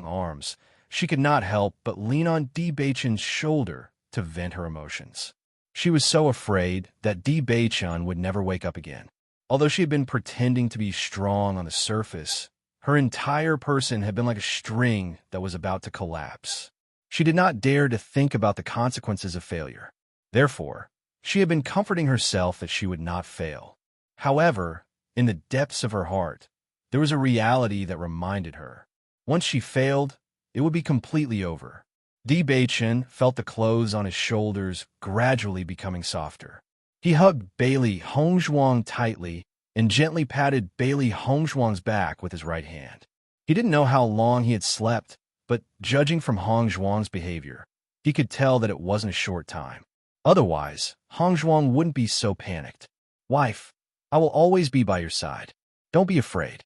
arms, she could not help but lean on Di Beichen's shoulder to vent her emotions. She was so afraid that Di Beichen would never wake up again. Although she had been pretending to be strong on the surface, her entire person had been like a string that was about to collapse. She did not dare to think about the consequences of failure. Therefore, she had been comforting herself that she would not fail. However, in the depths of her heart, there was a reality that reminded her. Once she failed, it would be completely over. Di Beichen felt the clothes on his shoulders gradually becoming softer. He hugged Bailey Hongzhuang tightly and gently patted Bailey Hongzhuang's back with his right hand. He didn't know how long he had slept, but judging from Hongzhuang's behavior, he could tell that it wasn't a short time. Otherwise, Hongzhuang wouldn't be so panicked. "Wife, I will always be by your side. Don't be afraid."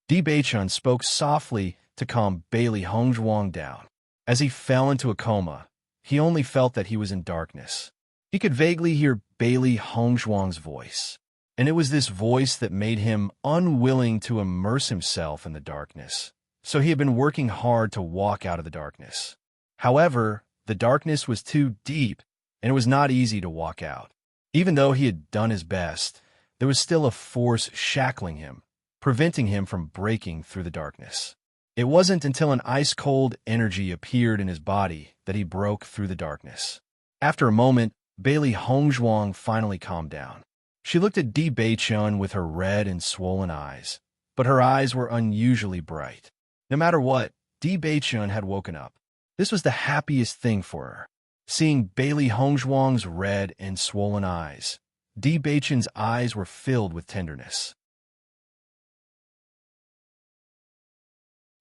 Di Beichun spoke softly to calm Bailey Hongzhuang down. As he fell into a coma, he only felt that he was in darkness. He could vaguely hear Bailey Hongzhuang's voice, and it was this voice that made him unwilling to immerse himself in the darkness. So he had been working hard to walk out of the darkness. However, the darkness was too deep, and it was not easy to walk out. Even though he had done his best, there was still a force shackling him, preventing him from breaking through the darkness. It wasn't until an ice-cold energy appeared in his body that he broke through the darkness. After a moment, Bailey Hongzhuang finally calmed down. She looked at Di Beichun with her red and swollen eyes, but her eyes were unusually bright. No matter what, Di Beichun had woken up. This was the happiest thing for her. Seeing Bailey Hongzhuang's red and swollen eyes, Di Beichun's eyes were filled with tenderness.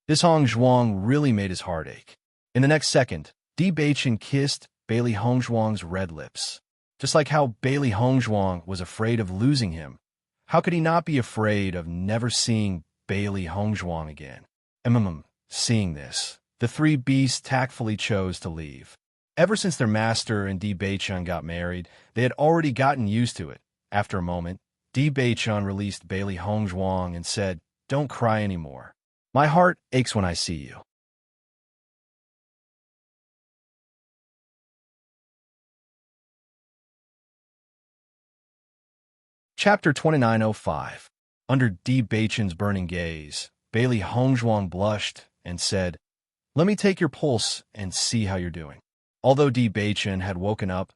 This Hongzhuang really made his heart ache. In the next second, Di Beichun kissed Bailey Hongzhuang's red lips. Just like how Bailey Hongzhuang was afraid of losing him, how could he not be afraid of never seeing Bailey Hongzhuang again? Seeing this, the three beasts tactfully chose to leave. Ever since their master and Di Beichun got married, they had already gotten used to it. After a moment, Di Beichun released Bailey Hongzhuang and said, "Don't cry anymore. My heart aches when I see you." Chapter 2905. Under Di Beichun's burning gaze, Bailey Hongzhuang blushed and said, "Let me take your pulse and see how you're doing." Although Di Beichun had woken up,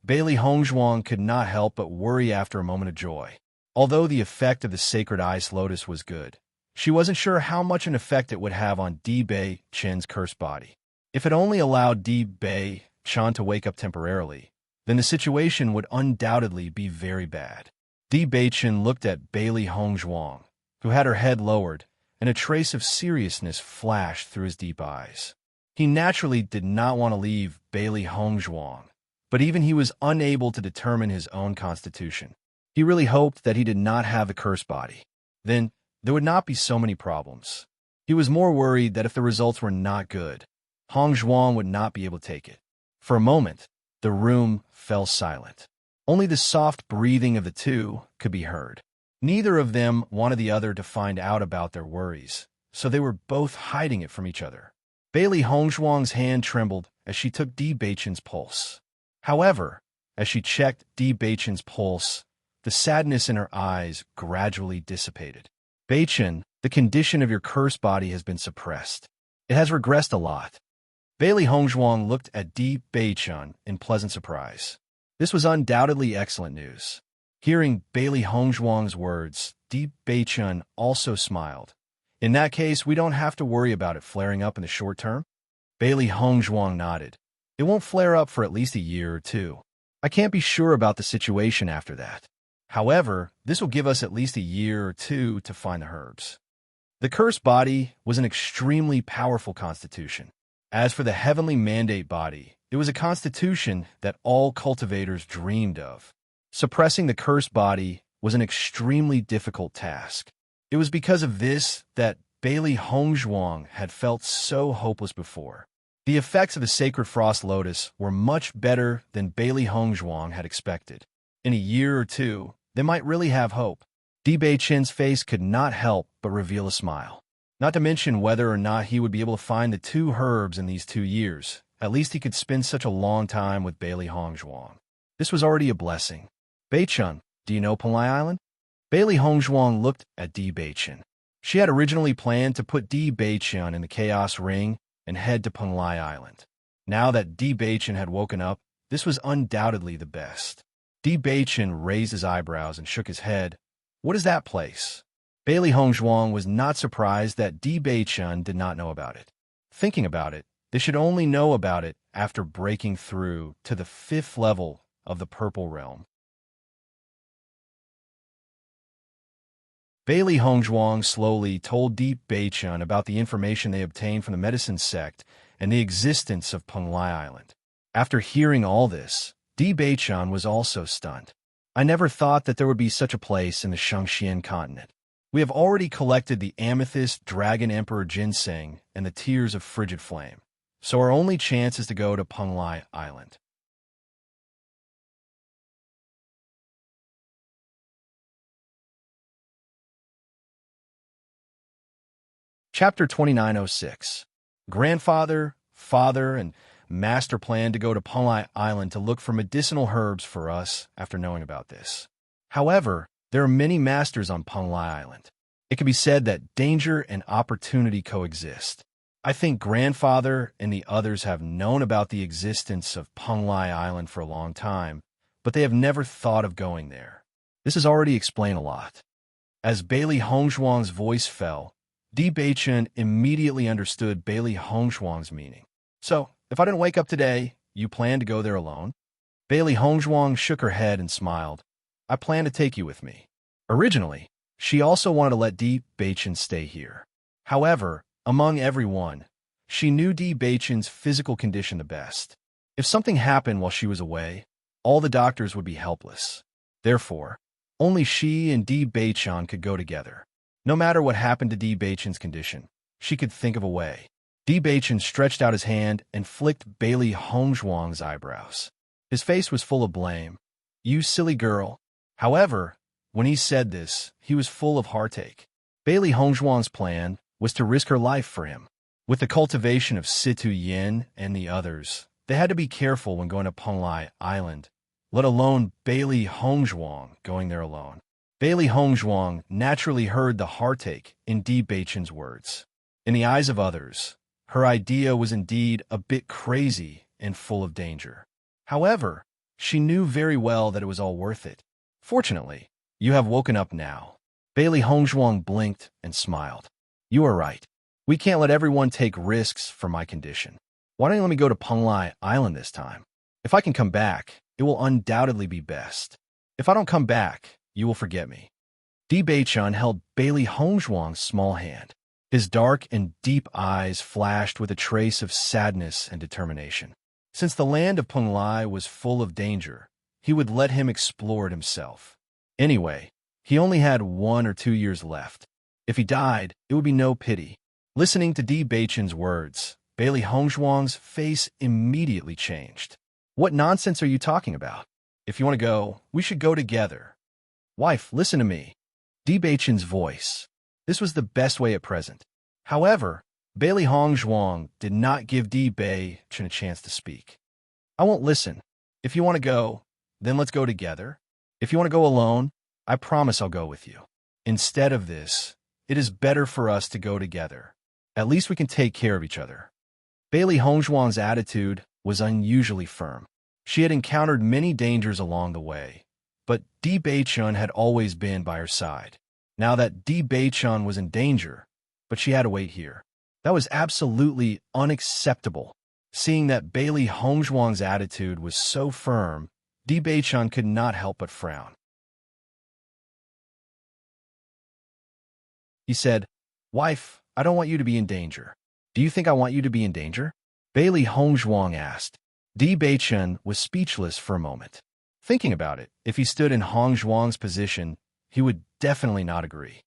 Bailey Hongzhuang could not help but worry after a moment of joy. Although the effect of the sacred ice lotus was good, she wasn't sure how much an effect it would have on Di Beichun's cursed body. If it only allowed Di Beichun to wake up temporarily, then the situation would undoubtedly be very bad. Di Beichun looked at Bailey Hongzhuang, who had her head lowered, and a trace of seriousness flashed through his deep eyes. He naturally did not want to leave Bailey Hongzhuang, but even he was unable to determine his own constitution. He really hoped that he did not have a cursed body. Then there would not be so many problems. He was more worried that if the results were not good, Hongzhuang would not be able to take it. For a moment, the room fell silent. Only the soft breathing of the two could be heard. Neither of them wanted the other to find out about their worries, so they were both hiding it from each other. Bailey Hongzhuang's hand trembled as she took Di Beichun's pulse. However, as she checked Di Beichun's pulse, the sadness in her eyes gradually dissipated. "Beichun, the condition of your cursed body has been suppressed. It has regressed a lot." Bailey Hongzhuang looked at Di Beichun in pleasant surprise. This was undoubtedly excellent news. Hearing Bailey Hongzhuang's words, Di Beichun also smiled. "In that case, we don't have to worry about it flaring up in the short term?" Bailey Hongzhuang nodded. "It won't flare up for at least a year or two. I can't be sure about the situation after that. However, this will give us at least a year or two to find the herbs." The cursed body was an extremely powerful constitution. As for the heavenly mandate body, it was a constitution that all cultivators dreamed of. Suppressing the cursed body was an extremely difficult task. It was because of this that Bailey Hongzhuang had felt so hopeless before. The effects of the sacred frost lotus were much better than Bailey Hongzhuang had expected. In a year or two, they might really have hope. Di Beichun's face could not help but reveal a smile. Not to mention whether or not he would be able to find the two herbs in these 2 years. At least he could spend such a long time with Bailey Hongzhuang. This was already a blessing. "Beichun, do you know Penglai Island?" Bailey Hongzhuang looked at Di Beichun. She had originally planned to put Di Beichun in the Chaos Ring and head to Penglai Island. Now that Di Beichun had woken up, this was undoubtedly the best. Di Beichun raised his eyebrows and shook his head. "What is that place?" Bailey Hongzhuang was not surprised that Di Beichun did not know about it. Thinking about it, they should only know about it after breaking through to the 5th level of the Purple Realm. Bailey Hongzhuang slowly told Di Beichun about the information they obtained from the medicine sect and the existence of Penglai Island. After hearing all this, Di Beichun was also stunned. I never thought that there would be such a place in the Shangxian continent. We have already collected the amethyst, dragon emperor ginseng, and the tears of frigid flame. So our only chance is to go to Penglai Island. Chapter 2906. Grandfather, father, and master plan to go to Penglai Island to look for medicinal herbs for us after knowing about this. However, there are many masters on Penglai Island. It can be said that danger and opportunity coexist. I think grandfather and the others have known about the existence of Penglai Island for a long time, but they have never thought of going there. This has already explained a lot. As Bailey Hongzhuang's voice fell, Di Beichun immediately understood Bailey Hongzhuang's meaning. So, if I didn't wake up today, you plan to go there alone? Bailey Hongzhuang shook her head and smiled. I plan to take you with me. Originally, she also wanted to let Di Beichun stay here. However, among everyone, she knew Di Beichun's physical condition the best. If something happened while she was away, all the doctors would be helpless. Therefore, only she and Di Beichun could go together. No matter what happened to Di Beichun's condition, she could think of a way. Di Beichun stretched out his hand and flicked Bailey Hongzhuang's eyebrows. His face was full of blame. You silly girl. However, when he said this, he was full of heartache. Bailey Hongzhuang's plan was to risk her life for him. With the cultivation of Situ Yin and the others, they had to be careful when going to Penglai Island, let alone Bailey Hongzhuang going there alone. Bailey Hongzhuang naturally heard the heartache in Di Beichun's words. In the eyes of others, her idea was indeed a bit crazy and full of danger. However, she knew very well that it was all worth it. Fortunately, you have woken up now. Bailey Hongzhuang blinked and smiled. You are right. We can't let everyone take risks for my condition. Why don't you let me go to Penglai Island this time? If I can come back, it will undoubtedly be best. If I don't come back, you will forget me. Di Beichun held Bailey Hongzhuang's small hand. His dark and deep eyes flashed with a trace of sadness and determination. Since the land of Penglai was full of danger, he would let him explore it himself. Anyway, he only had 1 or 2 years left. If he died, it would be no pity. Listening to Di Beichun's words, Bailey Hongzhuang's face immediately changed. What nonsense are you talking about? If you want to go, we should go together. Wife, listen to me. Di Beichun's voice. This was the best way at present. However, Bailey Hongzhuang did not give Di Beichun a chance to speak. I won't listen. If you want to go, then let's go together. If you want to go alone, I promise I'll go with you. Instead of this, it is better for us to go together. At least we can take care of each other. Bailey Hongzhuang's attitude was unusually firm. She had encountered many dangers along the way, but Di Beichun had always been by her side. Now that Di Beichun was in danger, but she had to wait here. That was absolutely unacceptable. Seeing that Bailey Hongzhuang's attitude was so firm, Di Beichun could not help but frown. He said, Wife, I don't want you to be in danger. Do you think I want you to be in danger? Bailey Hongzhuang asked. Di Beichun was speechless for a moment. Thinking about it, if he stood in Hongzhuang's position, he would definitely not agree.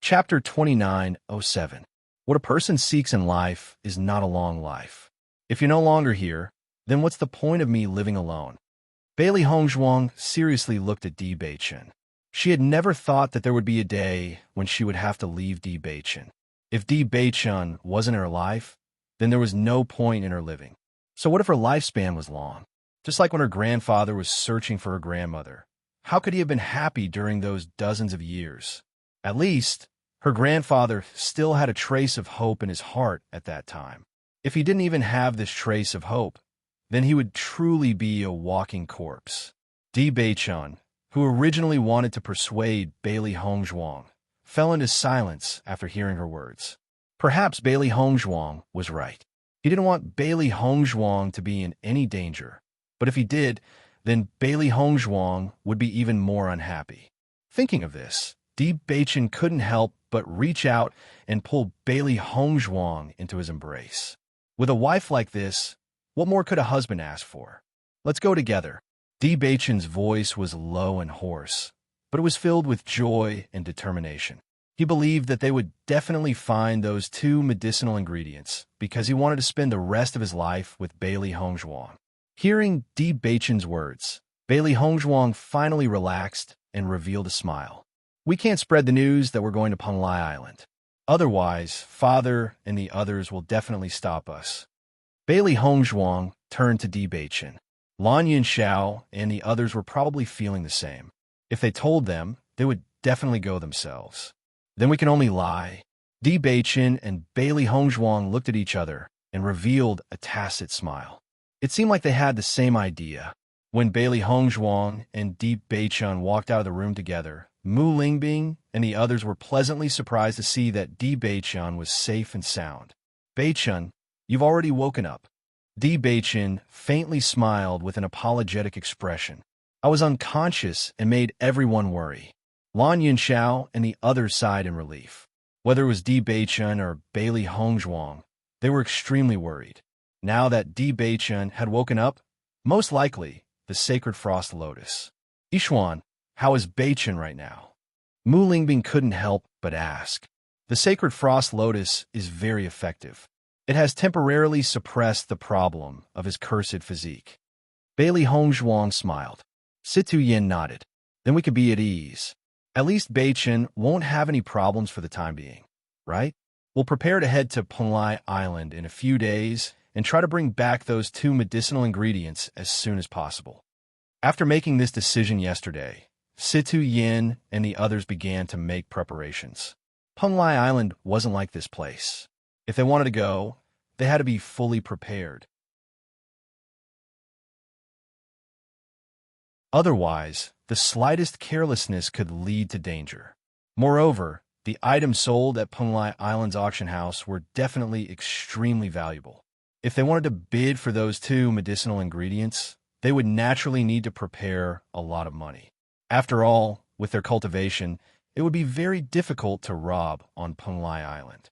Chapter 2907. What a person seeks in life is not a long life. If you're no longer here, then what's the point of me living alone? Bailey Hongzhuang seriously looked at Di Beichun. She had never thought that there would be a day when she would have to leave Di Beichun. If Di Beichun wasn't in her life, then there was no point in her living. So what if her lifespan was long? Just like when her grandfather was searching for her grandmother. How could he have been happy during those dozens of years? At least, her grandfather still had a trace of hope in his heart at that time. If he didn't even have this trace of hope, then he would truly be a walking corpse. Di Beichun, who originally wanted to persuade Bailey Hongzhuang, fell into silence after hearing her words. Perhaps Bailey Hongzhuang was right. He didn't want Bailey Hongzhuang to be in any danger, but if he did, then Bailey Hongzhuang would be even more unhappy. Thinking of this, Di Beichen couldn't help but reach out and pull Bailey Hongzhuang into his embrace. With a wife like this, what more could a husband ask for? Let's go together. Di Beichen's voice was low and hoarse, but it was filled with joy and determination. He believed that they would definitely find those two medicinal ingredients because he wanted to spend the rest of his life with Bailey Hongzhuang. Hearing Di Beichen's words, Bailey Hongzhuang finally relaxed and revealed a smile. We can't spread the news that we're going to Penglai Island. Otherwise, Father and the others will definitely stop us. Bailey Hongzhuang turned to Di Beichen. Lan Yunxiao and the others were probably feeling the same. If they told them, they would definitely go themselves. Then we can only lie. Di Beichen and Bailey Hongzhuang looked at each other and revealed a tacit smile. It seemed like they had the same idea. When Bailey Hongzhuang and Di Beichen walked out of the room together, Mu Lingbing and the others were pleasantly surprised to see that Di Beichen was safe and sound. Beichen, you've already woken up. Di Beichen faintly smiled with an apologetic expression. I was unconscious and made everyone worry. Lan Yunxiao and the others sighed in relief. Whether it was Di Beichen or Bailey Hongzhuang, they were extremely worried. Now that Di Beichen had woken up, most likely the sacred frost lotus. Yishuan, how is Beichen right now? Mu Lingbing couldn't help but ask. The sacred frost lotus is very effective. It has temporarily suppressed the problem of his cursed physique. Bailey Hongzhuang smiled. Situ Yin nodded. Then we could be at ease. At least Beichen won't have any problems for the time being, right? We'll prepare to head to Penglai Island in a few days and try to bring back those two medicinal ingredients as soon as possible. After making this decision yesterday, Situ Yin and the others began to make preparations. Penglai Island wasn't like this place. If they wanted to go, they had to be fully prepared. Otherwise, the slightest carelessness could lead to danger. Moreover, the items sold at Penglai Island's auction house were definitely extremely valuable. If they wanted to bid for those two medicinal ingredients, they would naturally need to prepare a lot of money. After all, with their cultivation, it would be very difficult to rob on Penglai Island.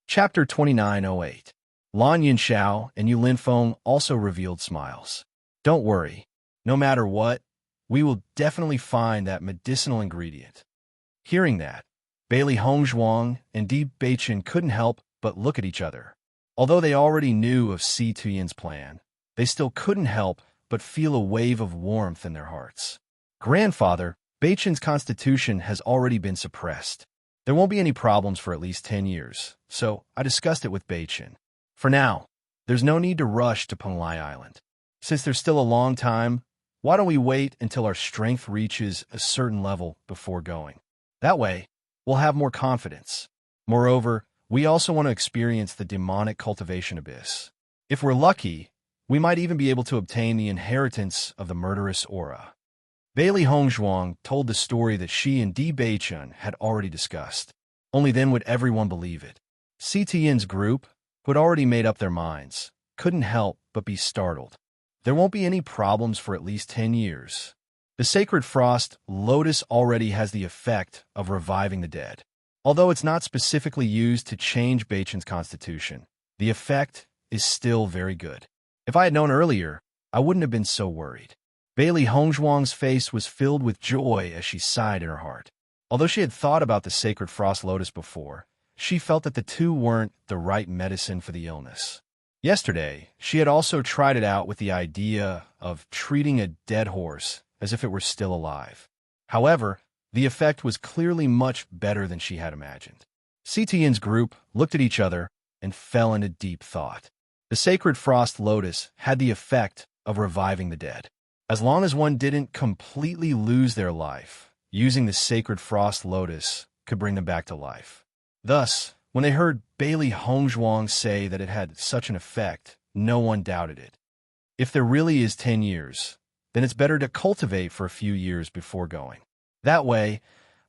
Chapter 2908. Lan Yunxiao and Yu Linfeng also revealed smiles. Don't worry. No matter what, we will definitely find that medicinal ingredient. Hearing that, Bailey Hongzhuang and Di Beichen couldn't help but look at each other. Although they already knew of Si Tuyin's plan, they still couldn't help but feel a wave of warmth in their hearts. Grandfather, Beichen's constitution has already been suppressed. There won't be any problems for at least 10 years, so I discussed it with Beichen. For now, there's no need to rush to Penglai Island. Since there's still a long time, why don't we wait until our strength reaches a certain level before going? That way, we'll have more confidence. Moreover, we also want to experience the demonic cultivation abyss. If we're lucky, we might even be able to obtain the inheritance of the murderous aura. Bailey Hongzhuang told the story that she and Di Beichen had already discussed. Only then would everyone believe it. Si Tian's group, who had already made up their minds, couldn't help but be startled. There won't be any problems for at least 10 years. The sacred frost lotus already has the effect of reviving the dead. Although it's not specifically used to change Beichen's constitution, the effect is still very good. If I had known earlier, I wouldn't have been so worried. Bailey Hongzhuang's face was filled with joy as she sighed in her heart. Although she had thought about the sacred frost lotus before, she felt that the two weren't the right medicine for the illness. Yesterday, she had also tried it out with the idea of treating a dead horse as if it were still alive. However, the effect was clearly much better than she had imagined. Si Tian's group looked at each other and fell into deep thought. The sacred frost lotus had the effect of reviving the dead. As long as one didn't completely lose their life, using the sacred frost lotus could bring them back to life. Thus, when they heard Bailey Hongzhuang say that it had such an effect, no one doubted it. If there really is 10 years, then it's better to cultivate for a few years before going. That way,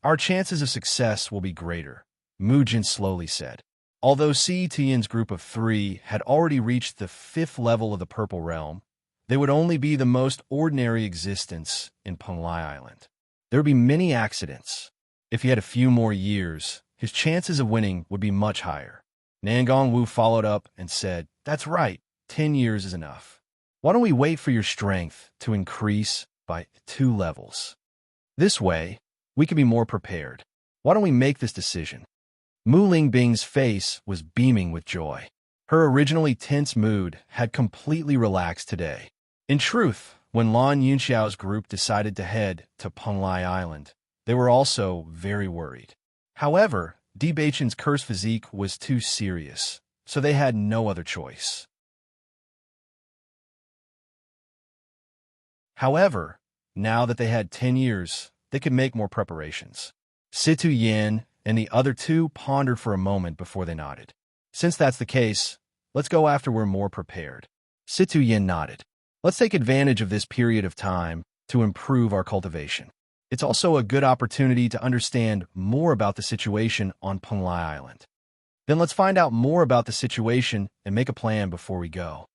our chances of success will be greater, Mujin slowly said. Although Tian's group of 3 had already reached the 5th level of the Purple Realm, they would only be the most ordinary existence in Penglai Island. There would be many accidents. If he had a few more years, his chances of winning would be much higher. Nangong Wu followed up and said, "That's right, 10 years is enough. Why don't we wait for your strength to increase by 2 levels? This way, we can be more prepared. Why don't we make this decision?" Mu Lingbing's face was beaming with joy. Her originally tense mood had completely relaxed today. In truth, when Lan Yunxiao's group decided to head to Penglai Island, they were also very worried. However, Di Beichen's cursed physique was too serious, so they had no other choice. However, now that they had 10 years, they could make more preparations. Situ Yin and the other 2 pondered for a moment before they nodded. "Since that's the case, let's go after we're more prepared." Situ Yin nodded. "Let's take advantage of this period of time to improve our cultivation. It's also a good opportunity to understand more about the situation on Penglai Island. Then let's find out more about the situation and make a plan before we go."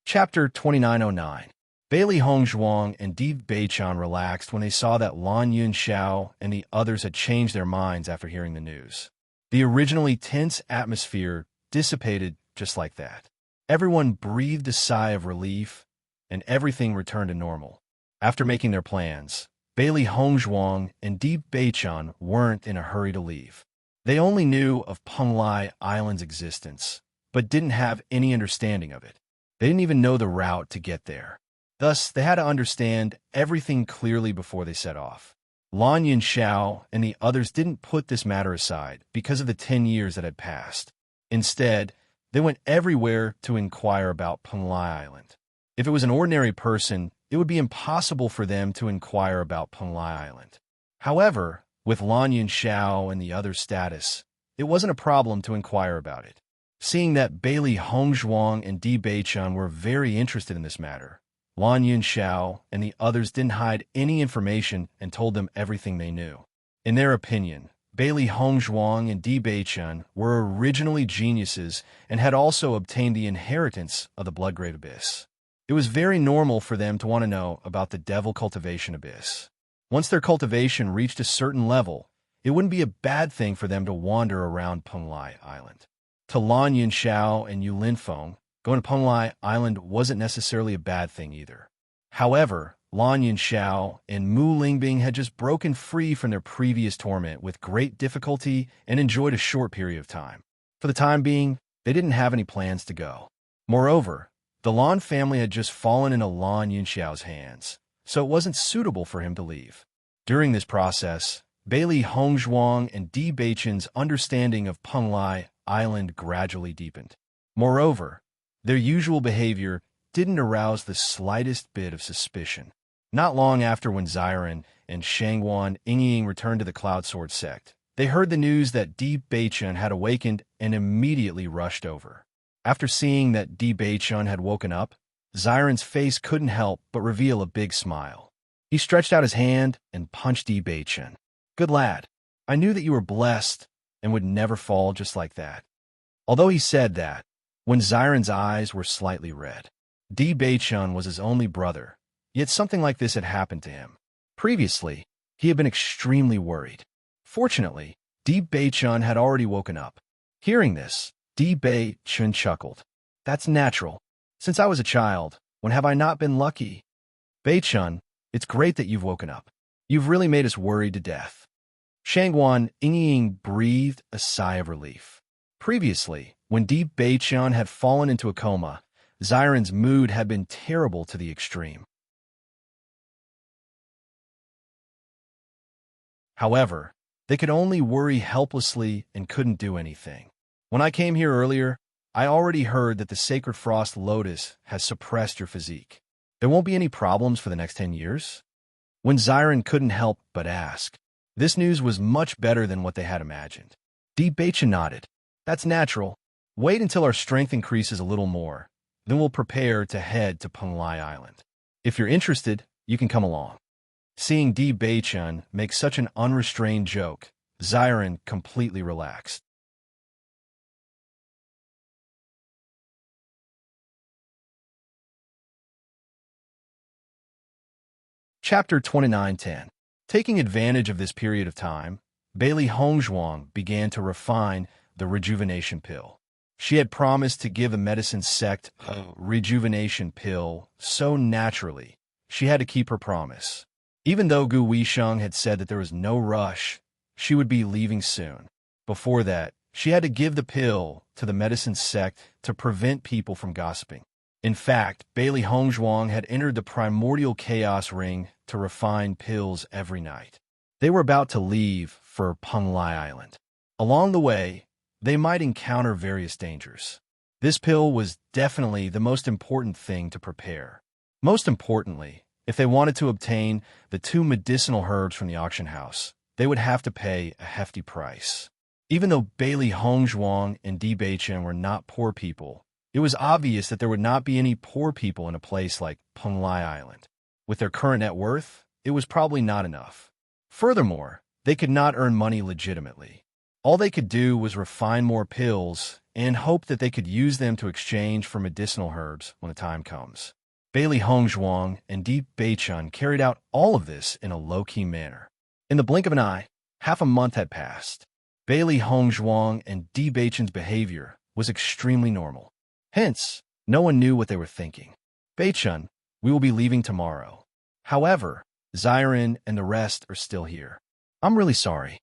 Chapter 2909. Bailey Hongzhuang and Di Beichan relaxed when they saw that Lan Yunxiao and the others had changed their minds after hearing the news. The originally tense atmosphere dissipated just like that. Everyone breathed a sigh of relief, and everything returned to normal. After making their plans, Bailey Hongzhuang and Di Beichan weren't in a hurry to leave. They only knew of Penglai Island's existence, but didn't have any understanding of it. They didn't even know the route to get there. Thus, they had to understand everything clearly before they set off. Lan Yunxiao and the others didn't put this matter aside because of the 10 years that had passed. Instead, they went everywhere to inquire about Penglai Island. If it was an ordinary person, it would be impossible for them to inquire about Penglai Island. However, with Lan Yunxiao and the others' status, it wasn't a problem to inquire about it. Seeing that Bailey Hongzhuang and Di Beichan were very interested in this matter, Lan Yunxiao and the others didn't hide any information and told them everything they knew. In their opinion, Bailey Hongzhuang and Di Beichan were originally geniuses and had also obtained the inheritance of the Bloodgrave Abyss. It was very normal for them to want to know about the Devil Cultivation Abyss. Once their cultivation reached a certain level, it wouldn't be a bad thing for them to wander around Penglai Island. To Lan Yunxiao and Yu Linfeng, going to Penglai Island wasn't necessarily a bad thing either. However, Lan Yunxiao and Mu Lingbing had just broken free from their previous torment with great difficulty and enjoyed a short period of time. For the time being, they didn't have any plans to go. Moreover, the Lan family had just fallen into Lan Yunxiao's hands, so it wasn't suitable for him to leave. During this process, Bailey Hongzhuang and Di Beichan's understanding of Penglai Island gradually deepened. Moreover, their usual behavior didn't arouse the slightest bit of suspicion. Not long after when Xiren and Shangguan Yingying returned to the Cloud Sword sect, they heard the news that Di Beichan had awakened and immediately rushed over. After seeing that Di Beichan had woken up, Xiren's face couldn't help but reveal a big smile. He stretched out his hand and punched Di Beichan. "Good lad, I knew that you were blessed and would never fall just like that." Although he said that, when Xiren's eyes were slightly red. Di Beichan was his only brother, yet something like this had happened to him. Previously, he had been extremely worried. Fortunately, Di Beichan had already woken up. Hearing this, Di Beichan chuckled. "That's natural. Since I was a child, when have I not been lucky? Beichan, it's great that you've woken up. You've really made us worried to death." Shangguan Yingying breathed a sigh of relief. Previously, when Di Beichan had fallen into a coma, Xiren's mood had been terrible to the extreme. However, they could only worry helplessly and couldn't do anything. "When I came here earlier, I already heard that the Sacred Frost Lotus has suppressed your physique. There won't be any problems for the next 10 years? When Xiren couldn't help but ask. This news was much better than what they had imagined. Di Baichen nodded. That's natural. Wait until our strength increases a little more. Then we'll prepare to head to Penglai Island. If you're interested, you can come along. Seeing Di Baichen make such an unrestrained joke, Xiren completely relaxed. Chapter 29:10. Taking advantage of this period of time, Bailey Hongzhuang began to refine the rejuvenation pill. She had promised to give the medicine sect a rejuvenation pill so naturally, she had to keep her promise. Even though Gu Weisheng had said that there was no rush, she would be leaving soon. Before that, she had to give the pill to the medicine sect to prevent people from gossiping. In fact, Bailey Hongzhuang had entered the primordial chaos ring to refine pills every night. They were about to leave for Penglai Island. Along the way, they might encounter various dangers. This pill was definitely the most important thing to prepare. Most importantly, if they wanted to obtain the 2 medicinal herbs from the auction house, they would have to pay a hefty price. Even though Bailey Hongzhuang and Di Baichen were not poor people, it was obvious that there would not be any poor people in a place like Penglai Island. With their current net worth, it was probably not enough. Furthermore, they could not earn money legitimately. All they could do was refine more pills and hope that they could use them to exchange for medicinal herbs when the time comes. Bailey Hongzhuang and Di Baichen carried out all of this in a low-key manner. In the blink of an eye, half a month had passed. Bailey Hongzhuang and Di Baichen's behavior was extremely normal. Hence, no one knew what they were thinking. Baichen, we will be leaving tomorrow. However, Xiren and the rest are still here. I'm really sorry.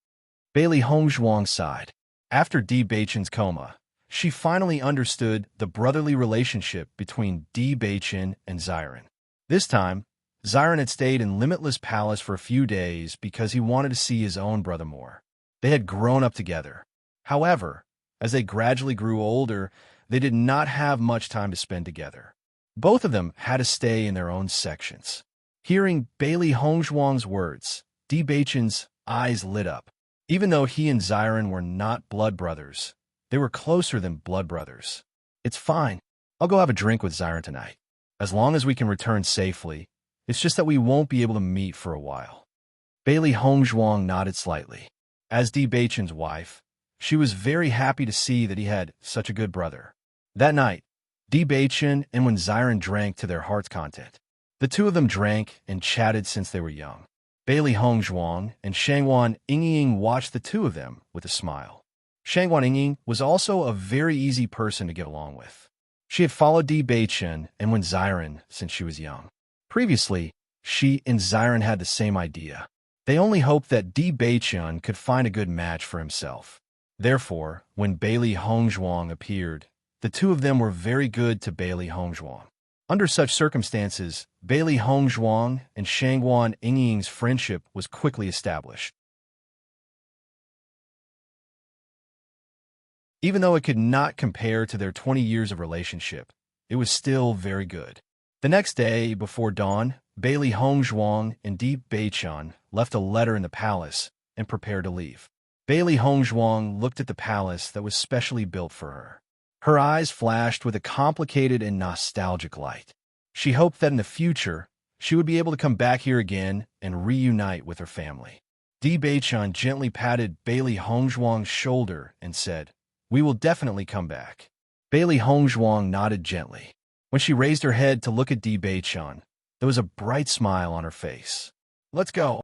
Bailey Hongzhuang sighed. After Di Baichen's coma, she finally understood the brotherly relationship between Di Baichen and Xiren. This time, Xiren had stayed in Limitless Palace for a few days because he wanted to see his own brother more. They had grown up together. However, as they gradually grew older, they did not have much time to spend together. Both of them had to stay in their own sections. Hearing Bailey Hongzhuang's words, Di Baichen's eyes lit up. Even though he and Xiren were not blood brothers, they were closer than blood brothers. It's fine. I'll go have a drink with Xiren tonight. As long as we can return safely, it's just that we won't be able to meet for a while. Bailey Hongzhuang nodded slightly. As Di Baichen's wife, she was very happy to see that he had such a good brother. That night, Di Baichen and Xiren drank to their heart's content. The two of them drank and chatted since they were young. Bailey Hongzhuang and Shangwan Yingying watched the two of them with a smile. Shangwan Yingying was also a very easy person to get along with. She had followed Di Baichen and Xiren since she was young. Previously, she and Xiren had the same idea. They only hoped that Di Baichen could find a good match for himself. Therefore, when Bailey Hongzhuang appeared, the two of them were very good to Bailey Hongzhuang. Under such circumstances, Bailey Hongzhuang and Shangwan Yingying's friendship was quickly established. Even though it could not compare to their 20 years of relationship, it was still very good. The next day, before dawn, Bailey Hongzhuang and Di Baichen left a letter in the palace and prepared to leave. Bailey Hongzhuang looked at the palace that was specially built for her. Her eyes flashed with a complicated and nostalgic light. She hoped that in the future, she would be able to come back here again and reunite with her family. Di Baichen gently patted Bailey Hongzhuang's shoulder and said, "We will definitely come back." Bailey Hongzhuang nodded gently. When she raised her head to look at Di Baichen, there was a bright smile on her face. "Let's go."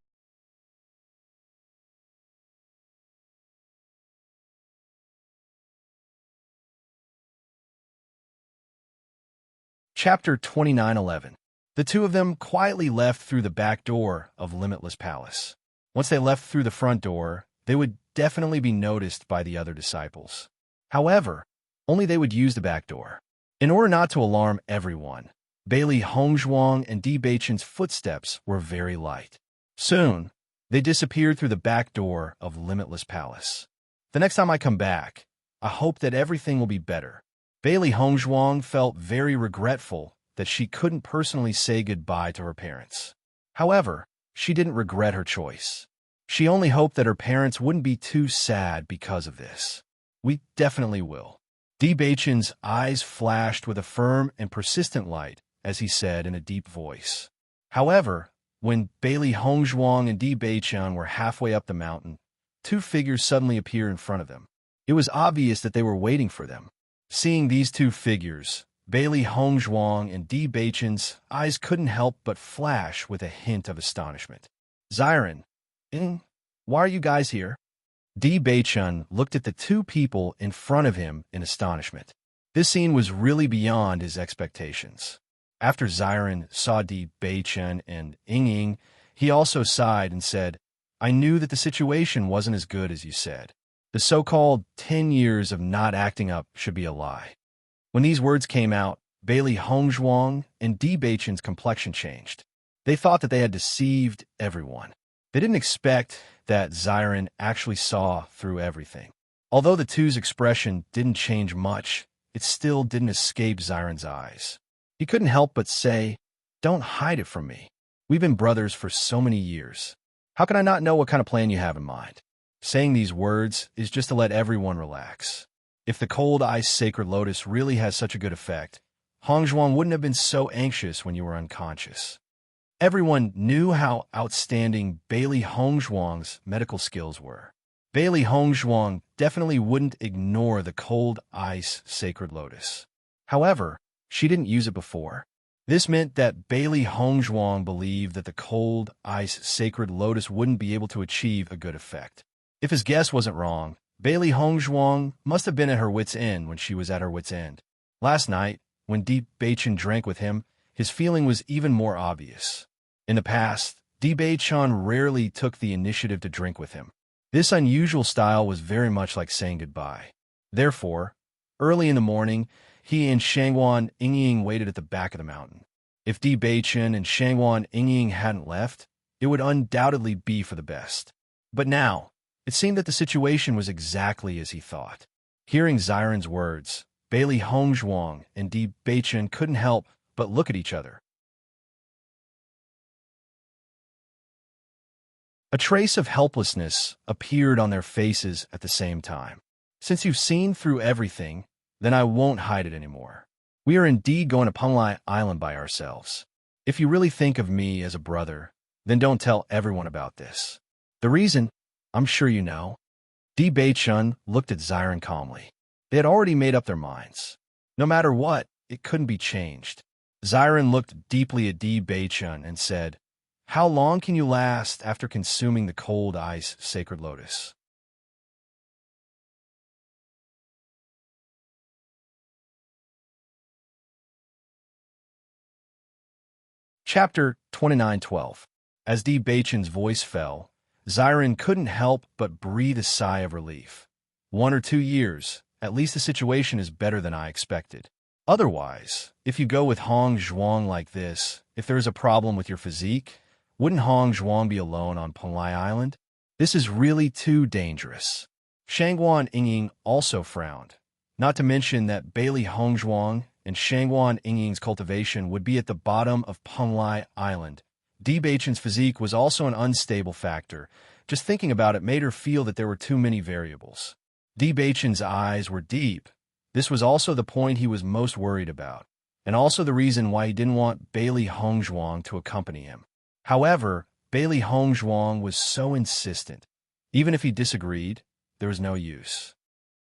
Chapter 29:11. The two of them quietly left through the back door of Limitless Palace. Once they left through the front door, they would definitely be noticed by the other disciples. However, only they would use the back door. In order not to alarm everyone, Bailey Hongzhuang and Di Baichen's footsteps were very light. Soon, they disappeared through the back door of Limitless Palace. The next time I come back, I hope that everything will be better. Bailey Hongzhuang felt very regretful that she couldn't personally say goodbye to her parents. However, she didn't regret her choice. She only hoped that her parents wouldn't be too sad because of this. We definitely will. Di Beichen's eyes flashed with a firm and persistent light as he said in a deep voice. However, when Bailey Hongzhuang and Di Beichen were halfway up the mountain, two figures suddenly appeared in front of them. It was obvious that they were waiting for them. Seeing these two figures, Bailey Hongzhuang and Di Beichen's eyes couldn't help but flash with a hint of astonishment. Ziren, why are you guys here? Di Beichen looked at the two people in front of him in astonishment. This scene was really beyond his expectations. After Ziren saw Di Beichen and Ying, he also sighed and said, I knew that the situation wasn't as good as you said. The so-called 10 years of not acting up should be a lie. When these words came out, Bailey Hongzhuang and Di Beichen's complexion changed. They thought that they had deceived everyone. They didn't expect that Ziren actually saw through everything. Although the two's expression didn't change much, it still didn't escape Ziren's eyes. He couldn't help but say, Don't hide it from me. We've been brothers for so many years. How can I not know what kind of plan you have in mind? Saying these words is just to let everyone relax. If the cold ice sacred lotus really has such a good effect, Hongzhuang wouldn't have been so anxious when you were unconscious. Everyone knew how outstanding Bailey Hongzhuang's medical skills were. Bailey Hongzhuang definitely wouldn't ignore the cold ice sacred lotus. However, she didn't use it before. This meant that Bailey Hongzhuang believed that the cold ice sacred lotus wouldn't be able to achieve a good effect. If his guess wasn't wrong, Bailey Hongzhuang must have been at her wit's end when she was at her wit's end. Last night, when Di Beichen drank with him, his feeling was even more obvious. In the past, Di Beichen rarely took the initiative to drink with him. This unusual style was very much like saying goodbye. Therefore, early in the morning, he and Shangguan Yingying waited at the back of the mountain. If Di Beichen and Shangguan Yingying hadn't left, it would undoubtedly be for the best. But now, it seemed that the situation was exactly as he thought. Hearing Ziren's words, Bailey Hongzhuang and Di Beichen couldn't help but look at each other. A trace of helplessness appeared on their faces at the same time. Since you've seen through everything, then I won't hide it anymore. We are indeed going to Penglai Island by ourselves. If you really think of me as a brother, then don't tell everyone about this. The reason, I'm sure you know. Di Beichen looked at Ziren calmly. They had already made up their minds. No matter what, it couldn't be changed. Ziren looked deeply at Di Beichen and said, How long can you last after consuming the cold ice sacred lotus? Chapter 29:12. As Di Beichen's voice fell, Ziren couldn't help but breathe a sigh of relief. 1 or 2 years, at least the situation is better than I expected. Otherwise, if you go with Hongzhuang like this, if there is a problem with your physique, wouldn't Hongzhuang be alone on Penglai Island? This is really too dangerous. Shangguan Yingying also frowned, not to mention that Bailey Hongzhuang and Shangguan Yingying's cultivation would be at the bottom of Penglai Island. Di Beichen's physique was also an unstable factor. Just thinking about it made her feel that there were too many variables. Di Beichen's eyes were deep. This was also the point he was most worried about, and also the reason why he didn't want Bailey Hongzhuang to accompany him. However, Bailey Hongzhuang was so insistent. Even if he disagreed, there was no use.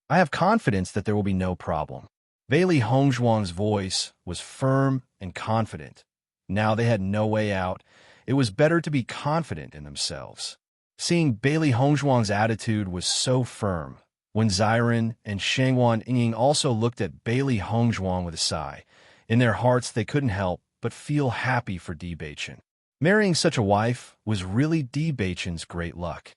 I have confidence that there will be no problem. Bailey Hongzhuang's voice was firm and confident. Now they had no way out. It was better to be confident in themselves. Seeing Bailey Hongzhuang's attitude was so firm, when Ziren and Shangguan Yingying also looked at Bailey Hongzhuang with a sigh. In their hearts they couldn't help but feel happy for Di Beichen. Marrying such a wife was really Di Beichen's great luck.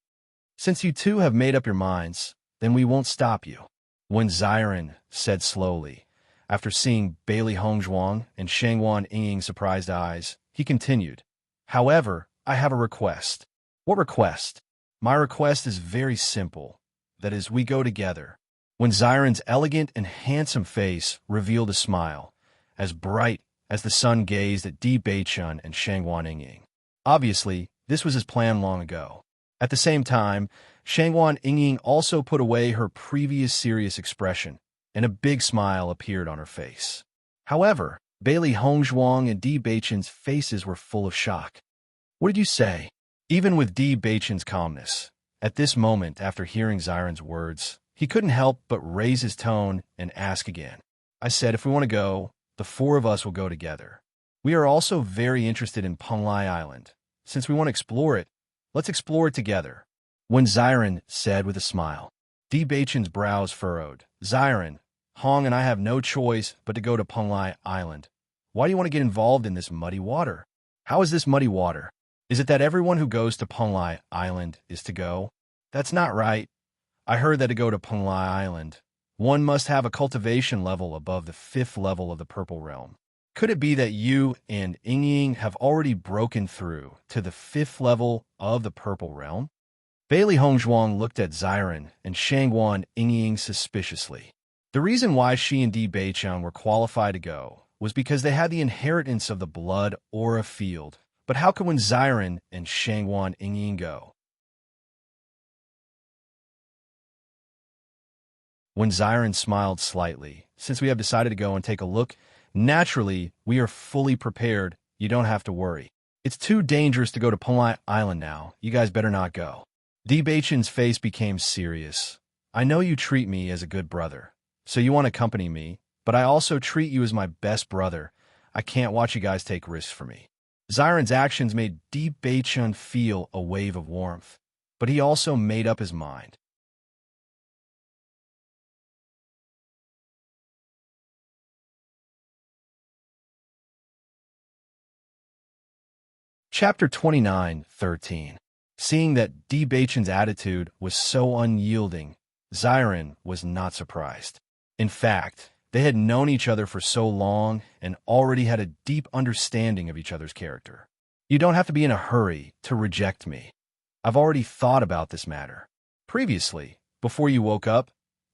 Since you two have made up your minds, then we won't stop you. When Ziren said slowly, after seeing Bailey Hongzhuang and Shangguan Yingying's surprised eyes, he continued, However, I have a request. What request? My request is very simple. That is, we go together. When Ziren's elegant and handsome face revealed a smile, as bright as the sun gazed at Di Beichen and Shangguan Yingying. Obviously, this was his plan long ago. At the same time, Shangguan Yingying also put away her previous serious expression, and a big smile appeared on her face. However, Bailey Hongzhuang and Di Beichen's faces were full of shock. What did you say? Even with Di Beichen's calmness, at this moment after hearing Xiren's words, he couldn't help but raise his tone and ask again. I said if we want to go, the four of us will go together. We are also very interested in Penglai Island. Since we want to explore it, let's explore it together. When Xiren said with a smile. Di Beichen's brows furrowed. Xiren, Hong and I have no choice but to go to Penglai Island. Why do you want to get involved in this muddy water? How is this muddy water? Is it that everyone who goes to Penglai Island is to go? That's not right. I heard that to go to Penglai Island, one must have a cultivation level above the 5th level of the Purple Realm. Could it be that you and Yingying have already broken through to the 5th level of the Purple Realm? Bailey Hongzhuang looked at Xiren and Shangguan Yingying suspiciously. The reason why she and Di Beichen were qualified to go was because they had the inheritance of the blood aura field. But how could when Xiren and Shangguan Yingying go? When Xiren smiled slightly, since we have decided to go and take a look, naturally, we are fully prepared. You don't have to worry. It's too dangerous to go to Penglai Island now. You guys better not go. Di Beichen's face became serious. I know you treat me as a good brother, so you want to accompany me, but I also treat you as my best brother. I can't watch you guys take risks for me. Xiren's actions made Di Beichen feel a wave of warmth, but he also made up his mind. Chapter 29:13. Seeing that Di Beichen's attitude was so unyielding, Xiren was not surprised. In fact, they had known each other for so long and already had a deep understanding of each other's character. You don't have to be in a hurry to reject me. I've already thought about this matter. Previously, before you woke up,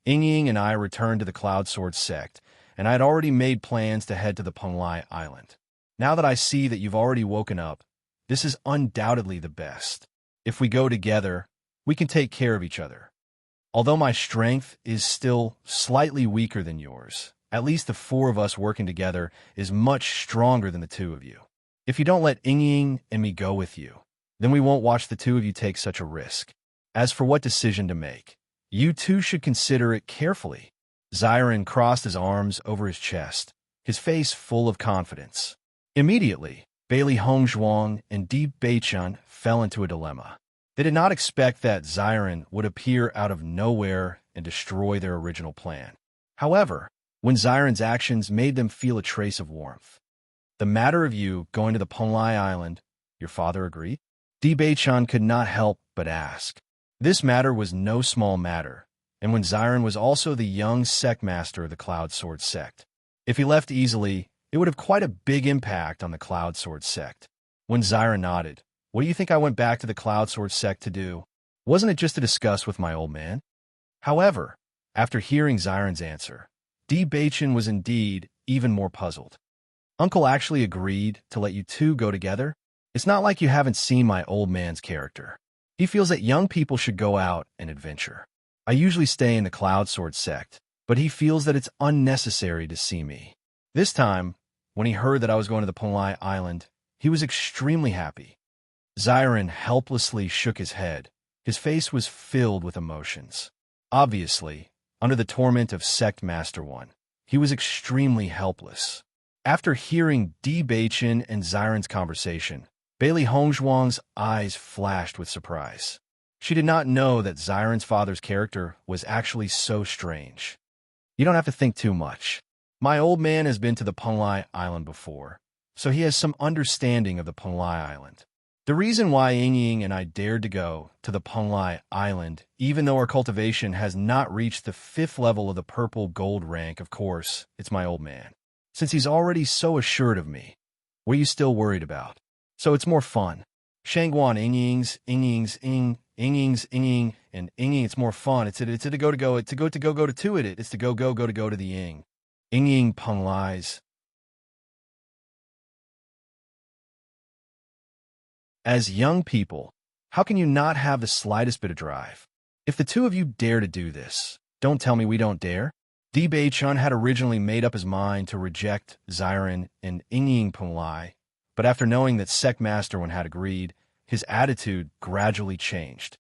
Yingying and I returned to the Cloud Sword sect, and I had already made plans to head to the Penglai Island. Now that I see that you've already woken up, this is undoubtedly the best. If we go together, we can take care of each other. Although my strength is still slightly weaker than yours, at least the four of us working together is much stronger than the two of you. If you don't let Yingying and me go with you, then we won't watch the two of you take such a risk. As for what decision to make, you two should consider it carefully. Xiren crossed his arms over his chest, his face full of confidence. Immediately, Bailey Hongzhuang and Di Beichen fell into a dilemma. They did not expect that Xiren would appear out of nowhere and destroy their original plan. However, when Xiren's actions made them feel a trace of warmth. The matter of you going to the Penglai Island, your father agreed? Di Beichen could not help but ask. This matter was no small matter, and when Xiren was also the young sect master of the Cloud Sword sect. If he left easily, it would have quite a big impact on the Cloud Sword sect. When Xiren nodded, what do you think I went back to the Cloud Sword sect to do? Wasn't it just to discuss with my old man? However, after hearing Xiren's answer, Di Beichen was indeed even more puzzled. Uncle actually agreed to let you two go together? It's not like you haven't seen my old man's character. He feels that young people should go out and adventure. I usually stay in the Cloud Sword sect, but he feels that it's unnecessary to see me. This time, when he heard that I was going to the Penglai Island, he was extremely happy. Xiren helplessly shook his head. His face was filled with emotions. Obviously, under the torment of Sect Master One, he was extremely helpless. After hearing Di Beichen and Xiren's conversation, Bailey Hongzhuang's eyes flashed with surprise. She did not know that Xiren's father's character was actually so strange. You don't have to think too much. My old man has been to the Penglai Island before, so he has some understanding of the Penglai Island. The reason why Yingying and I dared to go to the Penglai Island, even though our cultivation has not reached the 5th level of the purple gold rank, of course, it's my old man. Since he's already so assured of me, what are you still worried about? So it's more fun. Shangguan Yingying, and Yingying, it's more fun. It's to go to it. It's to go to the Ying. Yingying Penglai's. As young people, How can you not have the slightest bit of drive? If the two of you dare to do this, don't tell me we don't dare. Di Bei-chun had originally made up his mind to reject Xiren and Ying Penglai, but after knowing that Sect Master Wen had agreed, his attitude gradually changed.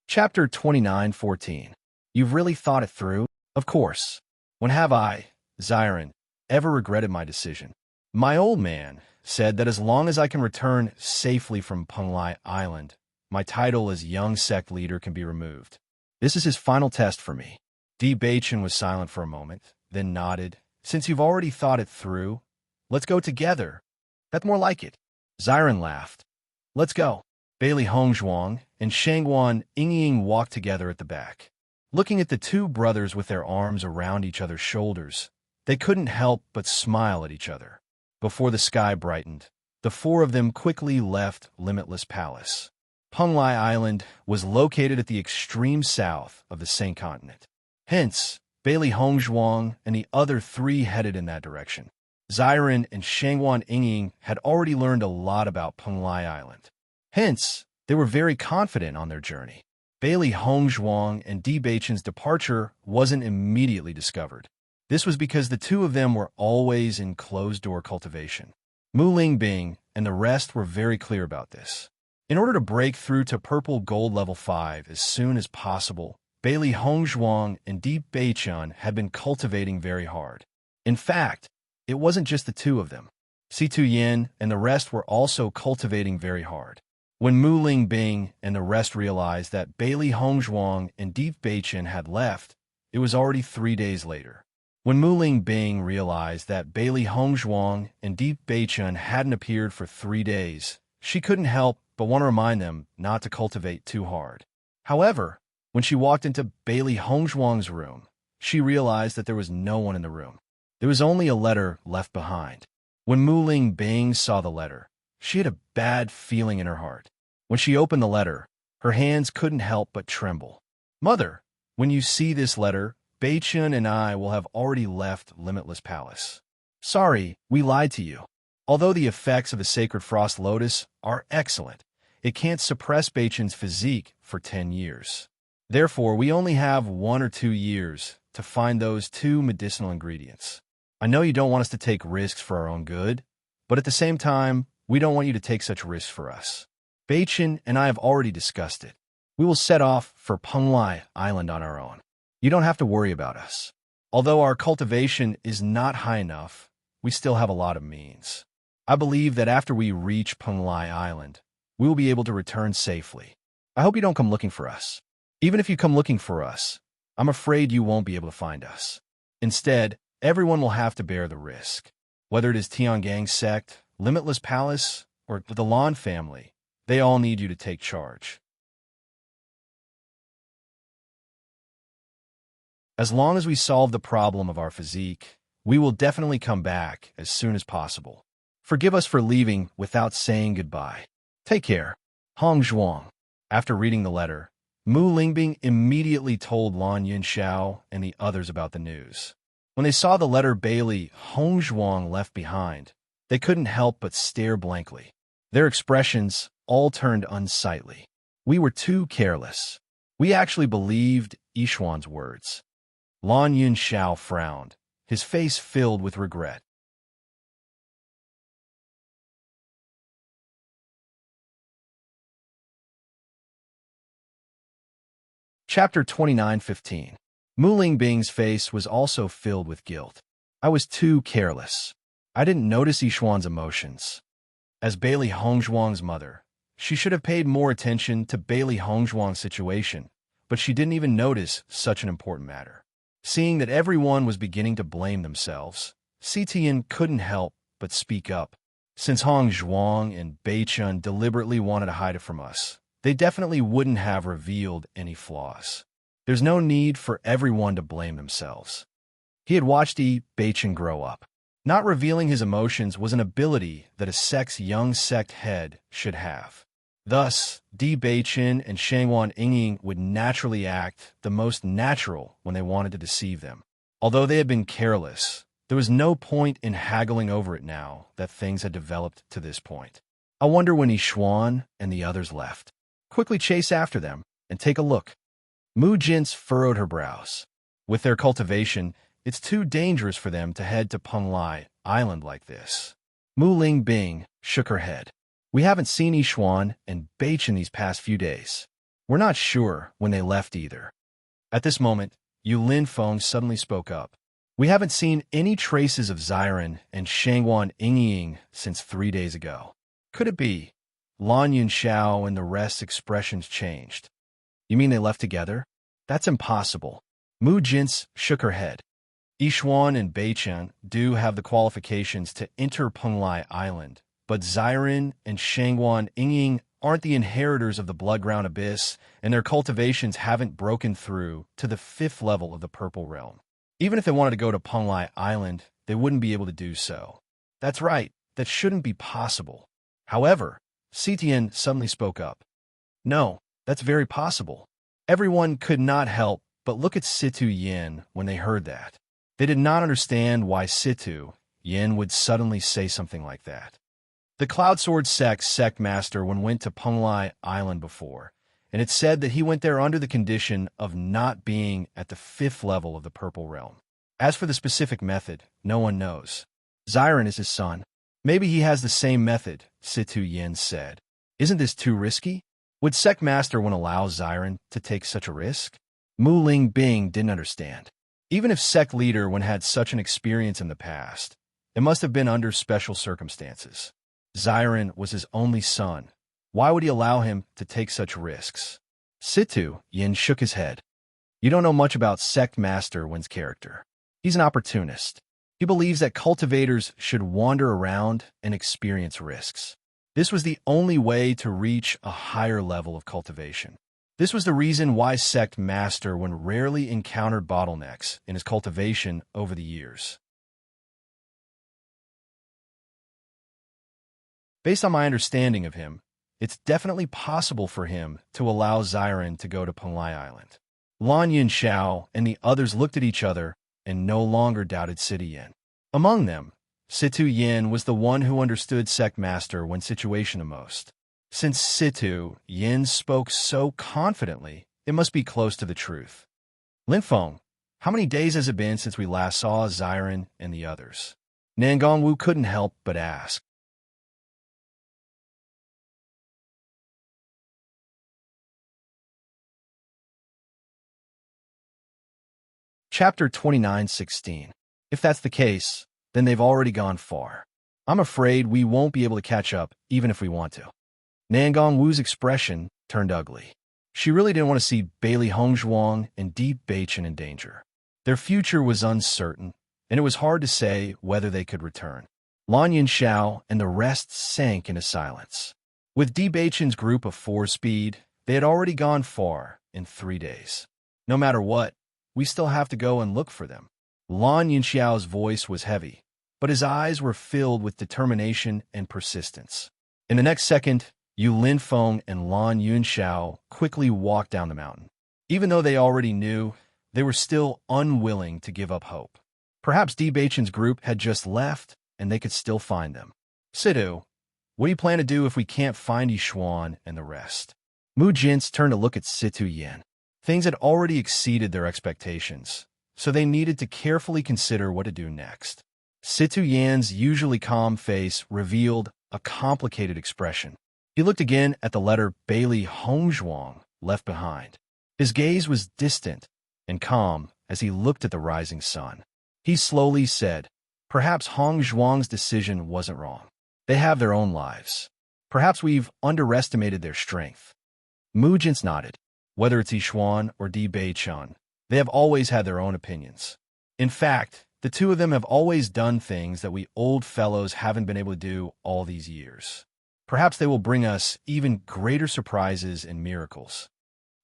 Chapter 29:14. You've really thought it through? Of course. When have I, Xiren, ever regretted my decision? My old man said that as long as I can return safely from Penglai Island, my title as young sect leader can be removed. This is his final test for me. Di Bei-chun was silent for a moment, then nodded. Since you've already thought it through, let's go together. That's more like it. Xiren laughed. Let's go. Bailey Hongzhuang and Shangguan Yingying walked together at the back. Looking at the two brothers with their arms around each other's shoulders, they couldn't help but smile at each other. Before the sky brightened, the four of them quickly left Limitless Palace. Penglai Island was located at the extreme south of the same continent. Hence, Bailey Hongzhuang and the other three headed in that direction. Xiren and Shangguan Yingying had already learned a lot about Penglai Island. Hence, they were very confident on their journey. Bailey Hongzhuang and Di Bei-chun's departure wasn't immediately discovered. This was because the two of them were always in closed-door cultivation. Mu Lingbing and the rest were very clear about this. In order to break through to Purple Gold Level 5 as soon as possible, Bailey Hongzhuang and Di Bei-chun had been cultivating very hard. In fact, it wasn't just the two of them. Si-Tu Yin and the rest were also cultivating very hard. When Mu Lingbing and the rest realized that Bailey Hongzhuang and Di Bei-chun had left, it was already 3 days later. When Mu Lingbing realized that Bailey Hongzhuang and Di Bei-chun hadn't appeared for 3 days, she couldn't help but want to remind them not to cultivate too hard. However, when she walked into Bailey Hongzhuang's room, she realized that there was no one in the room. There was only a letter left behind. When Mu Lingbing saw the letter, she had a bad feeling in her heart. When she opened the letter, her hands couldn't help but tremble. Mother, when you see this letter, Bei-chun and I will have already left Limitless Palace. Sorry, we lied to you. Although the effects of the Sacred Frost Lotus are excellent, it can't suppress Bei-chun's physique for 10 years. Therefore, we only have 1 or 2 years to find those 2 medicinal ingredients. I know you don't want us to take risks for our own good, but at the same time, we don't want you to take such risks for us. Bei-chun and I have already discussed it. We will set off for Penglai Island on our own. You don't have to worry about us. Although our cultivation is not high enough, we still have a lot of means. I believe that after we reach Penglai Island, we will be able to return safely. I hope you don't come looking for us. Even if you come looking for us, I'm afraid you won't be able to find us. Instead, everyone will have to bear the risk. Whether it is Tiangang's sect, Limitless Palace, or the Lan family, they all need you to take charge. As long as we solve the problem of our physique, we will definitely come back as soon as possible. Forgive us for leaving without saying goodbye. Take care. Hongzhuang. After reading the letter, Mu Lingbing immediately told Lan Yunxiao and the others about the news. When they saw the letter Bailey Hongzhuang left behind, they couldn't help but stare blankly. Their expressions all turned unsightly. We were too careless. We actually believed Yishuan's words. Lan Yunxiao frowned, his face filled with regret. Chapter 29:15. Mu Lingbing's face was also filled with guilt. I was too careless. I didn't notice Yishuan's emotions. As Bailey Hongzhuang's mother, she should have paid more attention to Bailey Hongzhuang's situation, but she didn't even notice such an important matter. Seeing that everyone was beginning to blame themselves, Si-Tu couldn't help but speak up. Since Hongzhuang and Bei-chun deliberately wanted to hide it from us, they definitely wouldn't have revealed any flaws. There's no need for everyone to blame themselves. He had watched Bei-chun grow up. Not revealing his emotions was an ability that a sect's young sect head should have. Thus, Di Beichen and Shangwan Yingying would naturally act the most natural when they wanted to deceive them. Although they had been careless, there was no point in haggling over it now that things had developed to this point. I wonder when Yishuan and the others left. Quickly chase after them and take a look. Mu Jin's furrowed her brows. With their cultivation, it's too dangerous for them to head to Penglai Island like this. Mu Lingbing shook her head. We haven't seen Yishuan and Beichen these past few days. We're not sure when they left either. At this moment, Yu Linfeng suddenly spoke up. We haven't seen any traces of Xiren and Shangwan Yingying since 3 days ago. Could it be? Lan Yunxiao and the rest's expressions changed. You mean they left together? That's impossible. Mu Jins shook her head. Yishuan and Beichen do have the qualifications to enter Penglai Island, but Xiren and Shangwan Yingying aren't the inheritors of the Bloodground Abyss, and their cultivations haven't broken through to the 5th level of the Purple Realm. Even if they wanted to go to Penglai Island, they wouldn't be able to do so. That's right, that shouldn't be possible. However, Sitian suddenly spoke up. No, that's very possible. Everyone could not help but look at Situ Yin when they heard that. They did not understand why Situ Yin would suddenly say something like that. The Cloud Sword sect master went to Penglai Island before, and it said that he went there under the condition of not being at the 5th level of the Purple Realm. As for the specific method, no one knows. Xiren is his son. Maybe he has the same method, Situ Yin said. Isn't this too risky? Would Sect Master allow Xiren to take such a risk? Mu Lingbing didn't understand. Even if Sect Leader had such an experience in the past, it must have been under special circumstances. Xiren was his only son. Why would he allow him to take such risks? Situ Yin shook his head. You don't know much about Sect Master Wen's character. He's an opportunist. He believes that cultivators should wander around and experience risks. This was the only way to reach a higher level of cultivation. This was the reason why Sect Master rarely encountered bottlenecks in his cultivation over the years. Based on my understanding of him, it's definitely possible for him to allow Xiren to go to Penglai Island. Lan Yunxiao and the others looked at each other and no longer doubted Situ Yin. Among them, Situ Yin was the one who understood Sect Master Wen's situation the most. Since Situ Yin spoke so confidently, it must be close to the truth. Linfeng, how many days has it been since we last saw Xiren and the others? Nangongwu couldn't help but ask. Chapter 29:16. If that's the case, then they've already gone far. I'm afraid we won't be able to catch up even if we want to. Nangong Wu's expression turned ugly. She really didn't want to see Bailey Hongzhuang and Di Beichen in danger. Their future was uncertain, and it was hard to say whether they could return. Lan Yunxiao and the rest sank into silence. With Di Beichen's group of 4 speed, they had already gone far in 3 days. No matter what, we still have to go and look for them. Lan Yunxiao's voice was heavy, but his eyes were filled with determination and persistence. In the next second, Yu Linfeng and Lan Yunxiao quickly walked down the mountain. Even though they already knew, they were still unwilling to give up hope. Perhaps Di Beichen's group had just left, and they could still find them. Situ, what do you plan to do if we can't find Yishuan and the rest? Mu Jins turned to look at Situ Yin. Things had already exceeded their expectations, so they needed to carefully consider what to do next. Situ Yan's usually calm face revealed a complicated expression. He looked again at the letter Bailey Hongzhuang left behind. His gaze was distant and calm as he looked at the rising sun. He slowly said, perhaps Hongzhuang's decision wasn't wrong. They have their own lives. Perhaps we've underestimated their strength. Mu Jins nodded. Whether it's Yishuan or Di Beichen, they have always had their own opinions. In fact, the two of them have always done things that we old fellows haven't been able to do all these years. Perhaps they will bring us even greater surprises and miracles.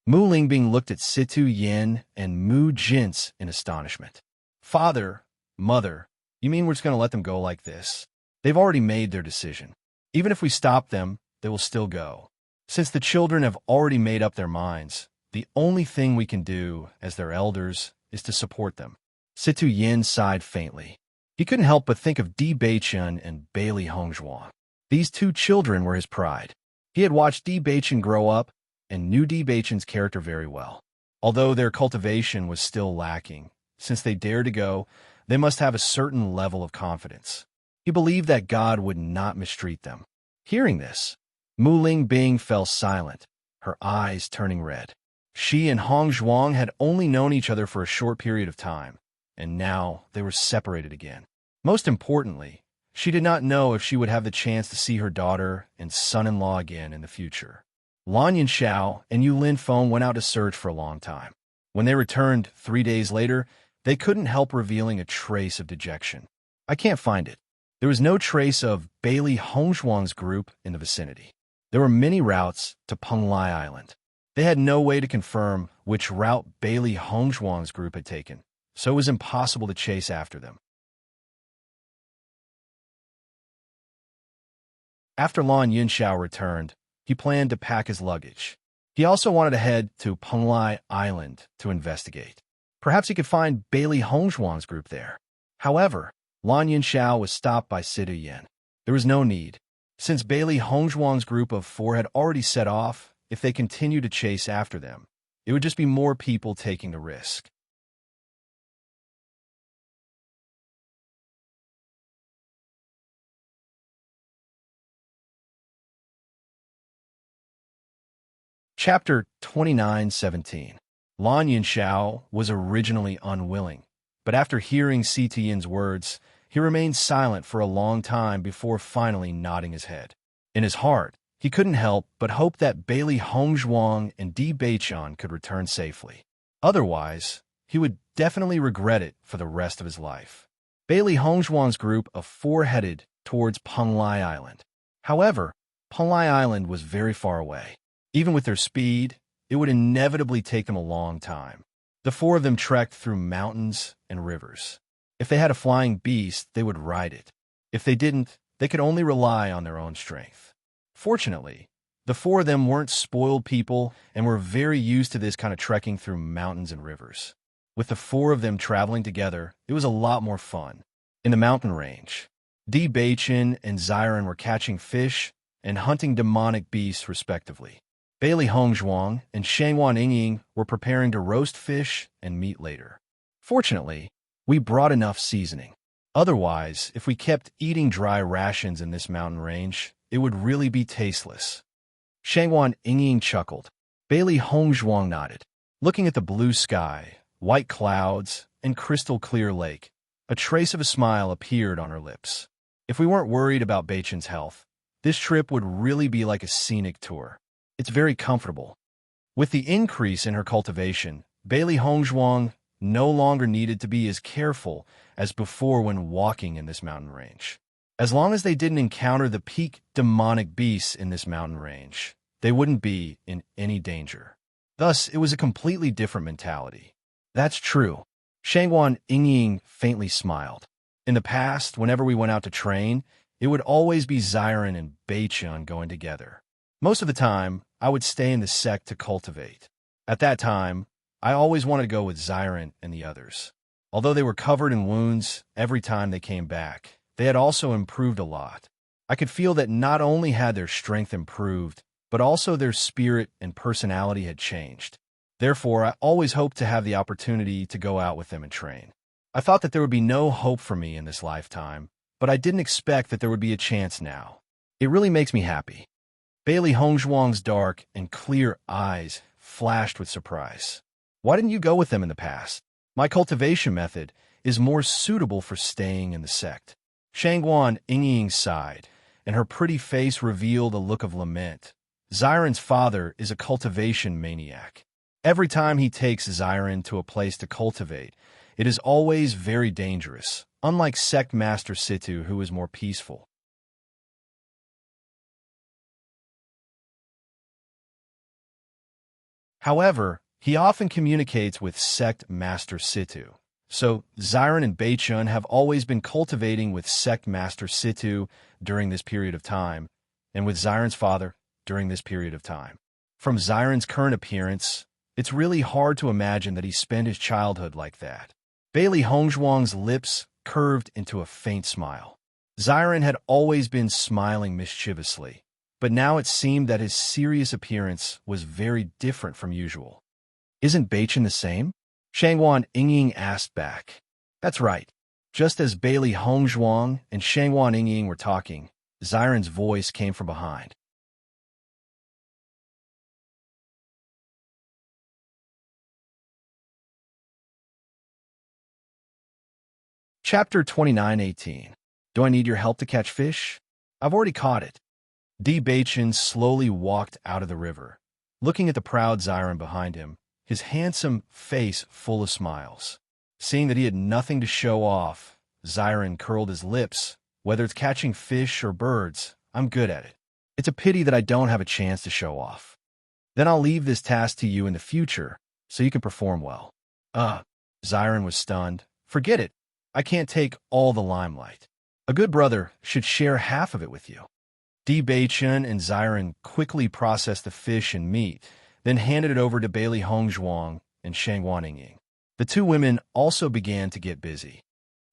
Mu Lingbing looked at Situ Yin and Mu Jins in astonishment. Father, Mother, you mean we're just going to let them go like this? They've already made their decision. Even if we stop them, they will still go. Since the children have already made up their minds, the only thing we can do as their elders is to support them. Situ Yin sighed faintly. He couldn't help but think of Di Beichen and Bailey Hongzhuang. These two children were his pride. He had watched Di Beichen grow up and knew Di Beichen's character very well. Although their cultivation was still lacking, since they dared to go, they must have a certain level of confidence. He believed that God would not mistreat them. Hearing this, Mu Ling Bing fell silent, her eyes turning red. She and Hong Zhuang had only known each other for a short period of time, and now they were separated again. Most importantly, she did not know if she would have the chance to see her daughter and son-in-law again in the future. Lan Yinxiao and Yu Linfeng went out to search for a long time. When they returned 3 days later, they couldn't help revealing a trace of dejection. I can't find it. There was no trace of Bailey Hongzhuang's group in the vicinity. There were many routes to Penglai Island. They had no way to confirm which route Bailey Hongzhuang's group had taken, so it was impossible to chase after them. After Lan Yinxiao returned, he planned to pack his luggage. He also wanted to head to Penglai Island to investigate. Perhaps he could find Bailey Hongzhuang's group there. However, Lan Yinxiao was stopped by Situ Yin. There was no need. Since Bailey Hongzhuang's group of 4 had already set off, if they continued to chase after them, it would just be more people taking the risk. Chapter 29:17. Lan Yinxiao was originally unwilling, but after hearing Si Tian's words, he remained silent for a long time before finally nodding his head. In his heart, he couldn't help but hope that Bailey Hongzhuang and Di Beichen could return safely. Otherwise, he would definitely regret it for the rest of his life. Bailey Hongzhuang's group of 4 headed towards Penglai Island. However, Penglai Island was very far away. Even with their speed, it would inevitably take them a long time. The 4 of them trekked through mountains and rivers. If they had a flying beast, they would ride it. If they didn't, they could only rely on their own strength. Fortunately, the 4 of them weren't spoiled people and were very used to this kind of trekking through mountains and rivers. With the 4 of them traveling together, it was a lot more fun. In the mountain range, Di Beichen and Xiren were catching fish and hunting demonic beasts respectively. Bailey Hongzhuang and Shangwan Yingying were preparing to roast fish and meat later. Fortunately, we brought enough seasoning. Otherwise, if we kept eating dry rations in this mountain range, it would really be tasteless. Shangwan Yingying chuckled. Bailey Hongzhuang nodded. Looking at the blue sky, white clouds, and crystal-clear lake, a trace of a smile appeared on her lips. If we weren't worried about Beichen's health, this trip would really be like a scenic tour. It's very comfortable. With the increase in her cultivation, Bailey Hongzhuang no longer needed to be as careful as before when walking in this mountain range. As long as they didn't encounter the peak demonic beasts in this mountain range, they wouldn't be in any danger. Thus, it was a completely different mentality. That's true. Shangwan Yingying faintly smiled. In the past, whenever we went out to train, it would always be Xiren and Beichen going together. Most of the time, I would stay in the sect to cultivate. At that time, I always wanted to go with Xiren and the others. Although they were covered in wounds every time they came back, they had also improved a lot. I could feel that not only had their strength improved, but also their spirit and personality had changed. Therefore, I always hoped to have the opportunity to go out with them and train. I thought that there would be no hope for me in this lifetime, but I didn't expect that there would be a chance now. It really makes me happy. Bailey Hongzhuang's dark and clear eyes flashed with surprise. Why didn't you go with them in the past? My cultivation method is more suitable for staying in the sect. Shangwan Yingying sighed, and her pretty face revealed a look of lament. Xiren's father is a cultivation maniac. Every time he takes Xiren to a place to cultivate, it is always very dangerous, unlike Sect Master Situ, who is more peaceful. However, he often communicates with Sect Master Situ. So, Xiren and Beichen have always been cultivating with Sect Master Situ during this period of time, and with Xiren's father during this period of time. From Xiren's current appearance, it's really hard to imagine that he spent his childhood like that. Bailey Hongzhuang's lips curved into a faint smile. Xiren had always been smiling mischievously, but now it seemed that his serious appearance was very different from usual. Isn't Beichen the same? Shangwan Yingying asked back. That's right. Just as Bailey Hongzhuang and Shangwan Yingying were talking, Xiren's voice came from behind. Chapter 29:18. Do I need your help to catch fish? I've already caught it. Di Beichen slowly walked out of the river, looking at the proud Xiren behind him, his handsome face full of smiles. Seeing that he had nothing to show off, Xiren curled his lips. Whether it's catching fish or birds, I'm good at it. It's a pity that I don't have a chance to show off. Then I'll leave this task to you in the future, so you can perform well. Xiren was stunned. Forget it. I can't take all the limelight. A good brother should share half of it with you. Di Beichen and Xiren quickly processed the fish and meat, then handed it over to Bailey Hongzhuang and Shangwan Yingying. The two women also began to get busy.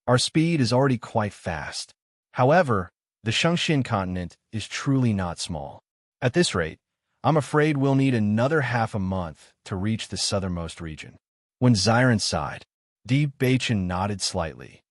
Our speed is already quite fast. However, the Shangxian continent is truly not small. At this rate, I'm afraid we'll need another half a month to reach the southernmost region. When Xiren sighed, Di Beichen nodded slightly.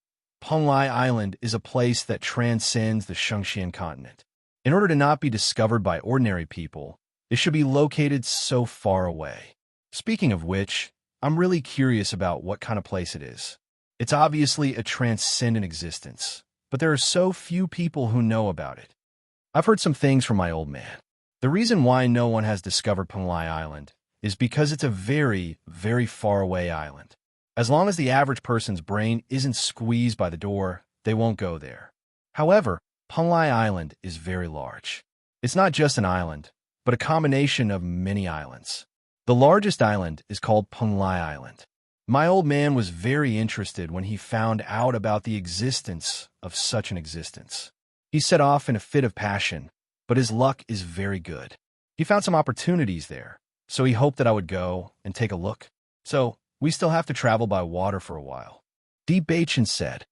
Penglai Island is a place that transcends the Shangxian continent. In order to not be discovered by ordinary people, it should be located so far away. Speaking of which, I'm really curious about what kind of place it is. It's obviously a transcendent existence, but there are so few people who know about it. I've heard some things from my old man. The reason why no one has discovered Penglai Island is because it's a very, very far away island. As long as the average person's brain isn't squeezed by the door, they won't go there. However, Penglai Island is very large. It's not just an island, but a combination of many islands. The largest island is called Penglai Island. My old man was very interested when he found out about the existence of such an existence. He set off in a fit of passion, but his luck is very good. He found some opportunities there, so he hoped that I would go and take a look. So, we still have to travel by water for a while. Di Beichen said.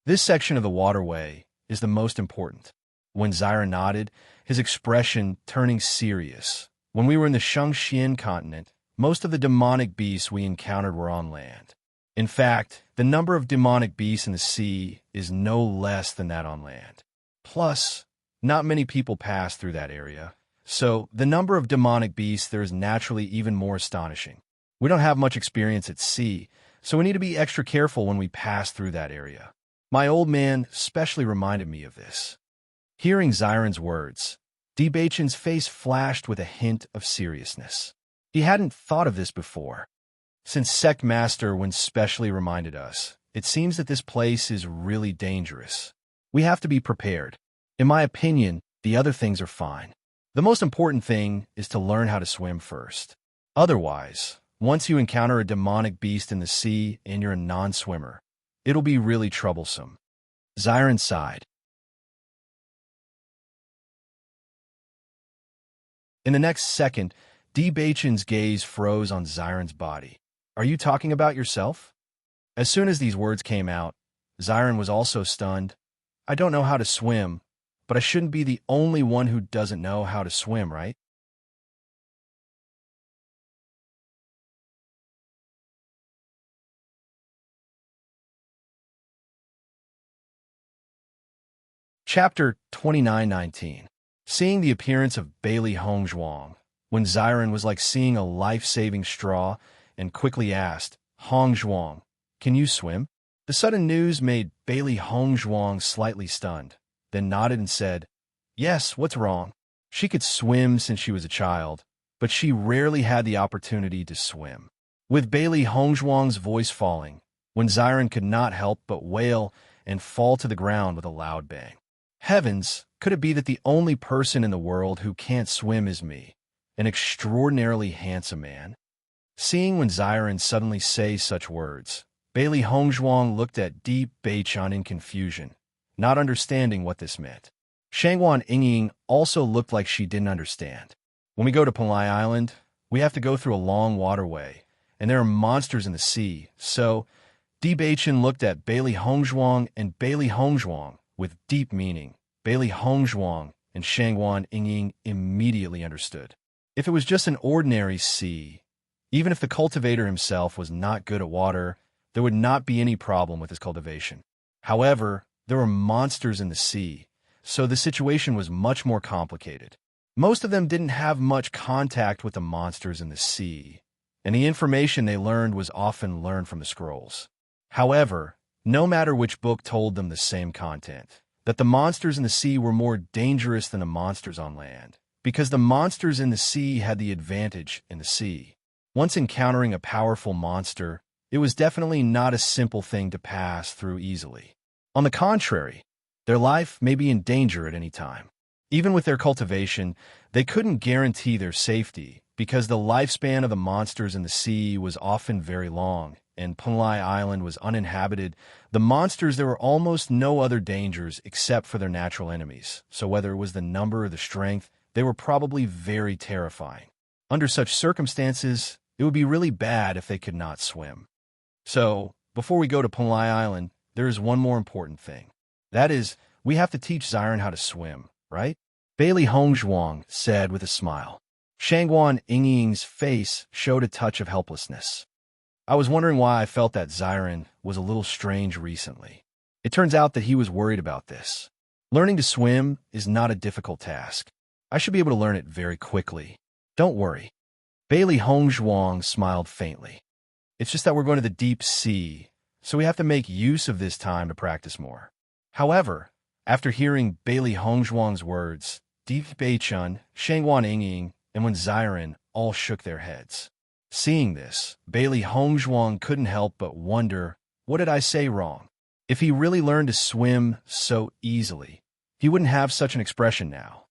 This section of the waterway is the most important. When Xiren nodded, his expression turning serious. When we were in the Shangxian continent, most of the demonic beasts we encountered were on land. In fact, the number of demonic beasts in the sea is no less than that on land. Plus, not many people pass through that area, so the number of demonic beasts there is naturally even more astonishing. We don't have much experience at sea, so we need to be extra careful when we pass through that area. My old man specially reminded me of this. Hearing Xiren's words, Di Beichen's face flashed with a hint of seriousness. He hadn't thought of this before. Since Sect Master Wen specially reminded us, it seems that this place is really dangerous. We have to be prepared. In my opinion, the other things are fine. The most important thing is to learn how to swim first. Otherwise, once you encounter a demonic beast in the sea and you're a non-swimmer, it'll be really troublesome. Xiren sighed. In the next second, Di Beichen's gaze froze on Xiren's body. Are you talking about yourself? As soon as these words came out, Xiren was also stunned. I don't know how to swim, but I shouldn't be the only one who doesn't know how to swim, right? Chapter 29:19. Seeing the appearance of Bailey Hongzhuang, when Xiren was like seeing a life-saving straw, and quickly asked, Hongzhuang, can you swim? The sudden news made Bailey Hongzhuang slightly stunned, then nodded and said, Yes, what's wrong? She could swim since she was a child, but she rarely had the opportunity to swim. With Bailey Hongzhuang's voice falling, when Xiren could not help but wail and fall to the ground with a loud bang. Heavens, could it be that the only person in the world who can't swim is me, an extraordinarily handsome man? Seeing when Xiren suddenly say such words, Bailey Hongzhuang looked at Di Beichen in confusion, not understanding what this meant. Shangwan Yingying also looked like she didn't understand. When we go to Panlai Island, we have to go through a long waterway, and there are monsters in the sea, so Di Baichen looked at Bailey Hongzhuang and Bailey Hongzhuang with deep meaning. Bailey Hongzhuang and Shangguan Yingying immediately understood. If it was just an ordinary sea, even if the cultivator himself was not good at water, there would not be any problem with his cultivation. However, there were monsters in the sea, so the situation was much more complicated. Most of them didn't have much contact with the monsters in the sea, and the information they learned was often learned from the scrolls. However, no matter which book told them the same content, that the monsters in the sea were more dangerous than the monsters on land, because the monsters in the sea had the advantage in the sea. Once encountering a powerful monster, it was definitely not a simple thing to pass through easily. On the contrary, their life may be in danger at any time. Even with their cultivation, they couldn't guarantee their safety because the lifespan of the monsters in the sea was often very long, and Panlai Island was uninhabited. The monsters, there were almost no other dangers except for their natural enemies, so whether it was the number or the strength, they were probably very terrifying. Under such circumstances, it would be really bad if they could not swim. So, before we go to Panlai Island, there is one more important thing. That is, we have to teach Xiren how to swim, right? Bailey Hongzhuang said with a smile. Shangguan Yingying's face showed a touch of helplessness. I was wondering why I felt that Xiren was a little strange recently. It turns out that he was worried about this. Learning to swim is not a difficult task. I should be able to learn it very quickly. Don't worry. Bailey Hongzhuang smiled faintly. It's just that we're going to the deep sea, so we have to make use of this time to practice more. However, after hearing Bailey Hongzhuang's words, Di Baichen, Shangguan Yingying, and when Xiren all shook their heads. Seeing this, Bailey Hongzhuang couldn't help but wonder, what did I say wrong? If he really learned to swim so easily, he wouldn't have such an expression now.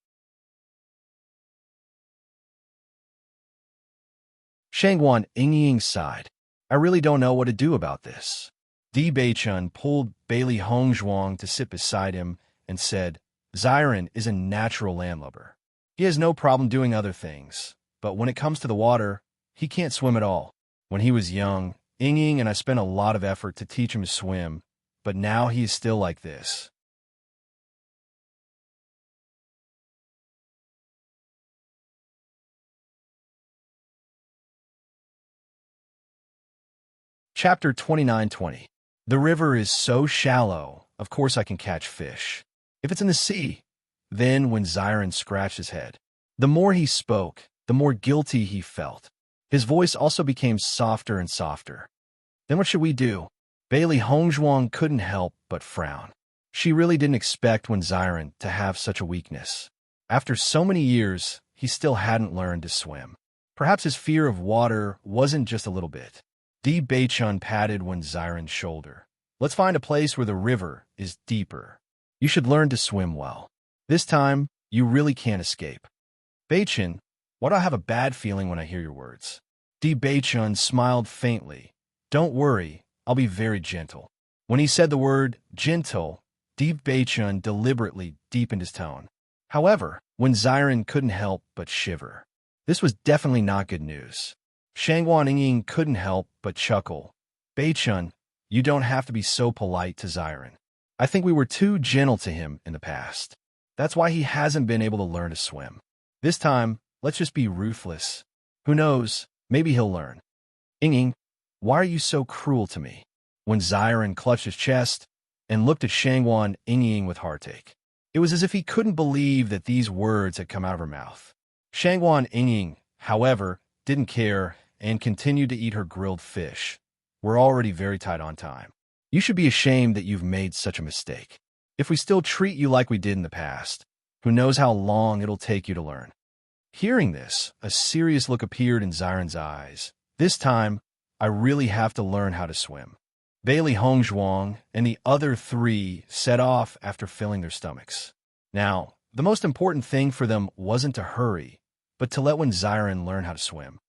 Shangguan Yingying sighed. I really don't know what to do about this. Di Baichen pulled Bailey Hongzhuang to sit beside him and said, Xiren is a natural landlubber. He has no problem doing other things, but when it comes to the water, he can't swim at all. When he was young, Yingying and I spent a lot of effort to teach him to swim, but now he is still like this. Chapter 29:20. The river is so shallow, of course I can catch fish. If it's in the sea, then when Xiren scratched his head, the more he spoke, the more guilty he felt. His voice also became softer and softer. Then what should we do? Bailey Hongzhuang couldn't help but frown. She really didn't expect when Xiren to have such a weakness. After so many years, he still hadn't learned to swim. Perhaps his fear of water wasn't just a little bit. Di Baichen patted when Xiren's shoulder. Let's find a place where the river is deeper. You should learn to swim well. This time, you really can't escape. Baichen, why do I have a bad feeling when I hear your words? Di Baichen smiled faintly. Don't worry, I'll be very gentle. When he said the word gentle, Di Baichen deliberately deepened his tone. However, when Xiren couldn't help but shiver. This was definitely not good news. Shangguan Yingying couldn't help but chuckle. Baichen, you don't have to be so polite to Xiren. I think we were too gentle to him in the past. That's why he hasn't been able to learn to swim. This time, let's just be ruthless. Who knows, maybe he'll learn. Yingying, why are you so cruel to me? When Xiren clutched his chest and looked at Shangguan Yingying with heartache. It was as if he couldn't believe that these words had come out of her mouth. Shangguan Yingying, however, didn't care and continued to eat her grilled fish. We're already very tight on time. You should be ashamed that you've made such a mistake. If we still treat you like we did in the past, who knows how long it'll take you to learn. Hearing this, a serious look appeared in Xiren's eyes. This time, I really have to learn how to swim. Bailey Hongzhuang and the other three set off after filling their stomachs. Now, the most important thing for them wasn't to hurry, but to let when Xiren learn how to swim.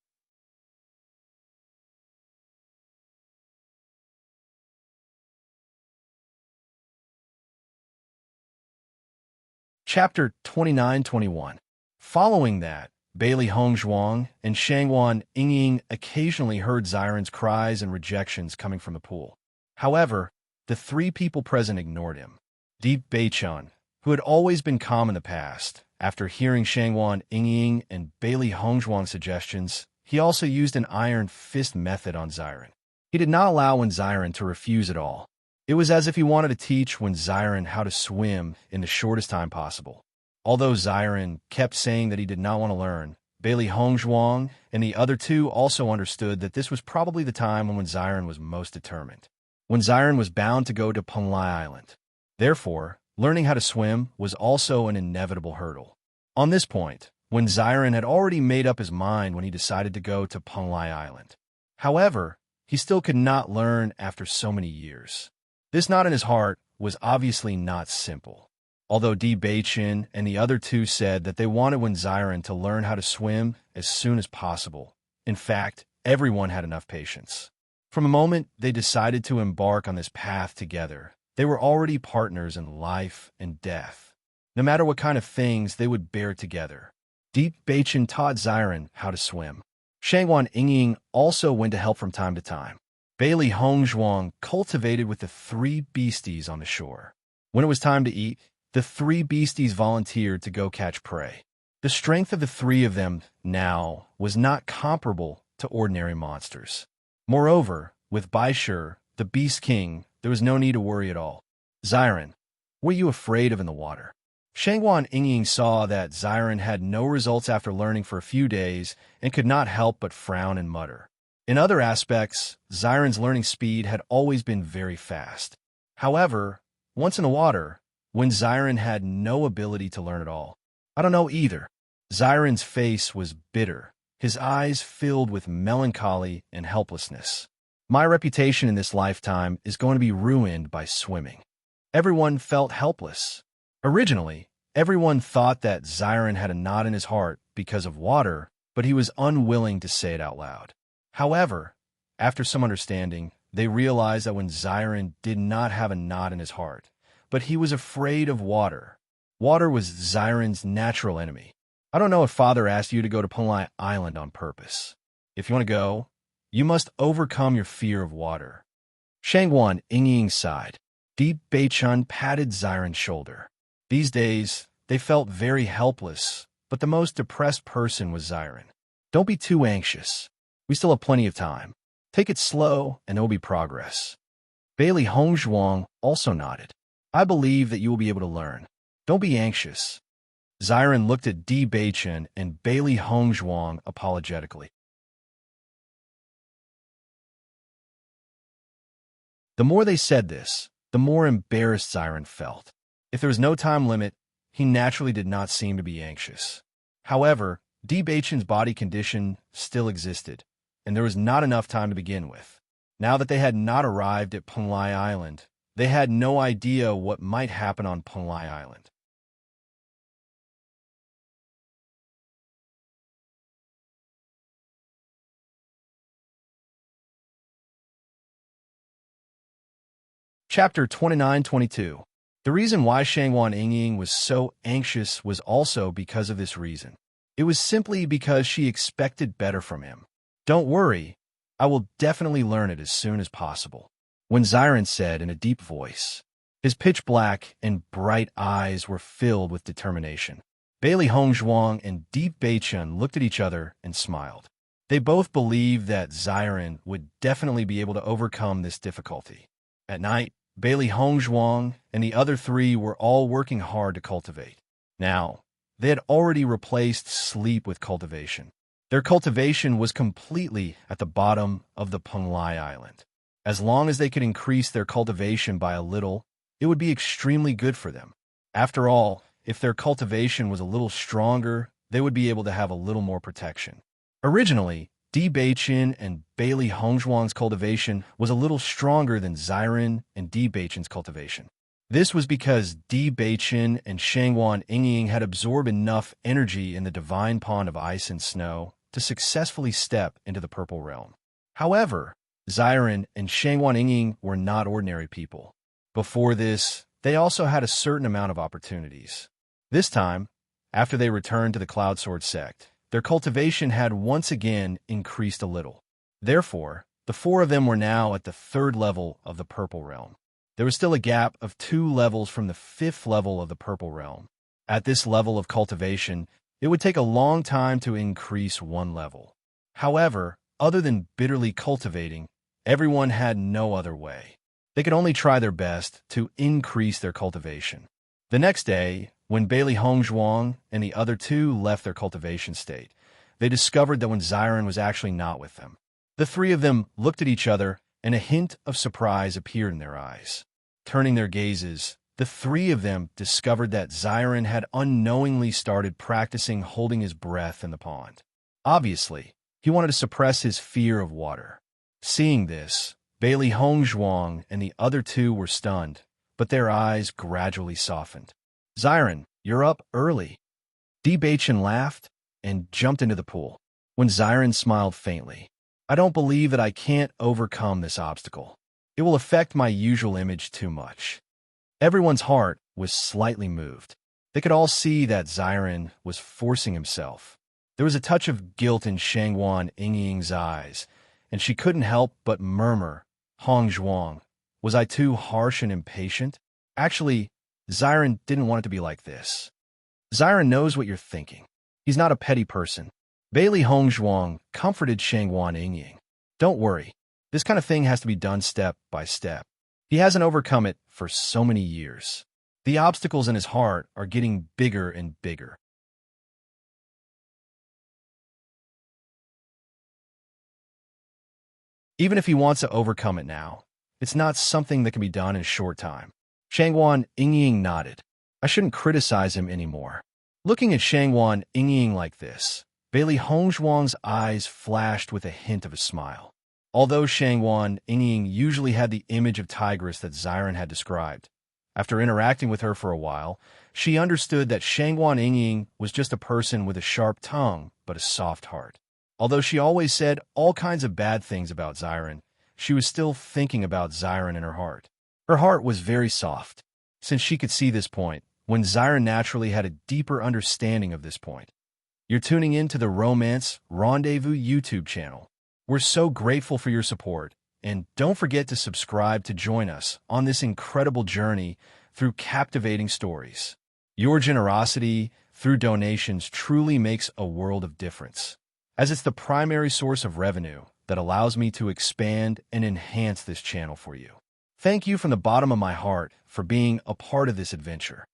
Chapter 29:21. Following that, Bailey Hongzhuang, and Shangwan Yingying occasionally heard Xiren's cries and rejections coming from the pool. However, the three people present ignored him. Deep Beichun, who had always been calm in the past, after hearing Shangwan Yingying and Bailey Hongzhuang's suggestions, he also used an iron fist method on Xiren. He did not allow Xiren to refuse at all. It was as if he wanted to teach Xiren how to swim in the shortest time possible. Although Xiren kept saying that he did not want to learn, Bailey Hongzhuang and the other two also understood that this was probably the time when Xiren was most determined. When Xiren was bound to go to Penglai Island. Therefore, learning how to swim was also an inevitable hurdle. On this point, when Xiren had already made up his mind when he decided to go to Penglai Island. However, he still could not learn after so many years. This knot in his heart was obviously not simple. Although Di Beichin and the other two said that they wanted Xiren to learn how to swim as soon as possible. In fact, everyone had enough patience. From the moment they decided to embark on this path together, they were already partners in life and death. No matter what kind of things they would bear together. Di Beichin taught Xiren how to swim. Shangwan Yingying also went to help from time to time. Bailey Hongzhuang cultivated with the three beasties on the shore. When it was time to eat, the three beasties volunteered to go catch prey. The strength of the three of them now was not comparable to ordinary monsters. Moreover, with Baishur, the Beast King, there was no need to worry at all. Xiren, what are you afraid of in the water? Shangwan Yingying saw that Xiren had no results after learning for a few days and could not help but frown and mutter. In other aspects, Xiren's learning speed had always been very fast. However, once in the water, when Xiren had no ability to learn at all. I don't know either. Xiren's face was bitter, his eyes filled with melancholy and helplessness. My reputation in this lifetime is going to be ruined by swimming. Everyone felt helpless. Originally, everyone thought that Xiren had a knot in his heart because of water, but he was unwilling to say it out loud. However, after some understanding, they realized that when Xiren did not have a knot in his heart, but he was afraid of water. Water was Xiren's natural enemy. I don't know if Father asked you to go to Penglai Island on purpose. If you want to go, you must overcome your fear of water. Shangwan Yingying sighed. Di Beichun patted Xiren's shoulder. These days, they felt very helpless, but the most depressed person was Xiren. Don't be too anxious. We still have plenty of time. Take it slow, and there will be progress. Bailey Hongzhuang also nodded. I believe that you will be able to learn. Don't be anxious. Xiren looked at Di Beichin and Bailey Hongzhuang apologetically. The more they said this, the more embarrassed Xiren felt. If there was no time limit, he naturally did not seem to be anxious. However, Di Beichin's body condition still existed, and there was not enough time to begin with. Now that they had not arrived at Penglai Island, they had no idea what might happen on Penglai Island. Chapter 29-22. The reason why Shangwan Yingying was so anxious was also because of this reason. It was simply because she expected better from him. Don't worry, I will definitely learn it as soon as possible. When Xiren said in a deep voice, his pitch-black and bright eyes were filled with determination. Bailey Hongzhuang and Di Beichin looked at each other and smiled. They both believed that Xiren would definitely be able to overcome this difficulty. At night, Bailey Hongzhuang and the other three were all working hard to cultivate. Now, they had already replaced sleep with cultivation. Their cultivation was completely at the bottom of the Penglai Island. As long as they could increase their cultivation by a little, it would be extremely good for them. After all, if their cultivation was a little stronger, they would be able to have a little more protection. Originally, Di Beichin and Bailey Hongzhuang's cultivation was a little stronger than Xiren and Di Beichin's cultivation. This was because Di Beichin and Shangwan Yingying had absorbed enough energy in the divine pond of ice and snow to successfully step into the purple realm. However, Xiren and Shangwan Yingying were not ordinary people. Before this, they also had a certain amount of opportunities. This time, after they returned to the Cloud Sword sect, their cultivation had once again increased a little. Therefore, the four of them were now at the 3rd level of the Purple Realm. There was still a gap of 2 levels from the 5th level of the Purple Realm. At this level of cultivation, it would take a long time to increase 1 level. However, other than bitterly cultivating, everyone had no other way. They could only try their best to increase their cultivation. The next day, when Bailey Hongzhuang and the other 2 left their cultivation state, they discovered that when Xiren was actually not with them. The 3 of them looked at each other, and a hint of surprise appeared in their eyes. Turning their gazes, the 3 of them discovered that Xiren had unknowingly started practicing holding his breath in the pond. Obviously, he wanted to suppress his fear of water. Seeing this, Bailey Hongzhuang and the other 2 were stunned, but their eyes gradually softened. "Xiren, you're up early." Di Baichen laughed and jumped into the pool. When Xiren smiled faintly, "I don't believe that I can't overcome this obstacle. It will affect my usual image too much." Everyone's heart was slightly moved. They could all see that Xiren was forcing himself. There was a touch of guilt in Shangguan Yingying's eyes, and she couldn't help but murmur, "Hongzhuang, was I too harsh and impatient?" Actually, Xiren didn't want it to be like this. "Xiren knows what you're thinking. He's not a petty person." Bailey Hongzhuang comforted Shangguan Yingying. "Don't worry. This kind of thing has to be done step by step. He hasn't overcome it for so many years. The obstacles in his heart are getting bigger and bigger." Even if he wants to overcome it now, it's not something that can be done in a short time. Shangguan Yingying nodded. "I shouldn't criticize him anymore." Looking at Shangguan Yingying like this, Bailey Hongzhuang's eyes flashed with a hint of a smile. Although Shangguan Yingying usually had the image of tigress that Xiren had described, after interacting with her for a while, she understood that Shangguan Yingying was just a person with a sharp tongue but a soft heart. Although she always said all kinds of bad things about Xiren, she was still thinking about Xiren in her heart. Her heart was very soft, since she could see this point, when Xiren naturally had a deeper understanding of this point. You're tuning in to the Romance Rendezvous YouTube channel. We're so grateful for your support, and don't forget to subscribe to join us on this incredible journey through captivating stories. Your generosity through donations truly makes a world of difference, as it's the primary source of revenue that allows me to expand and enhance this channel for you. Thank you from the bottom of my heart for being a part of this adventure.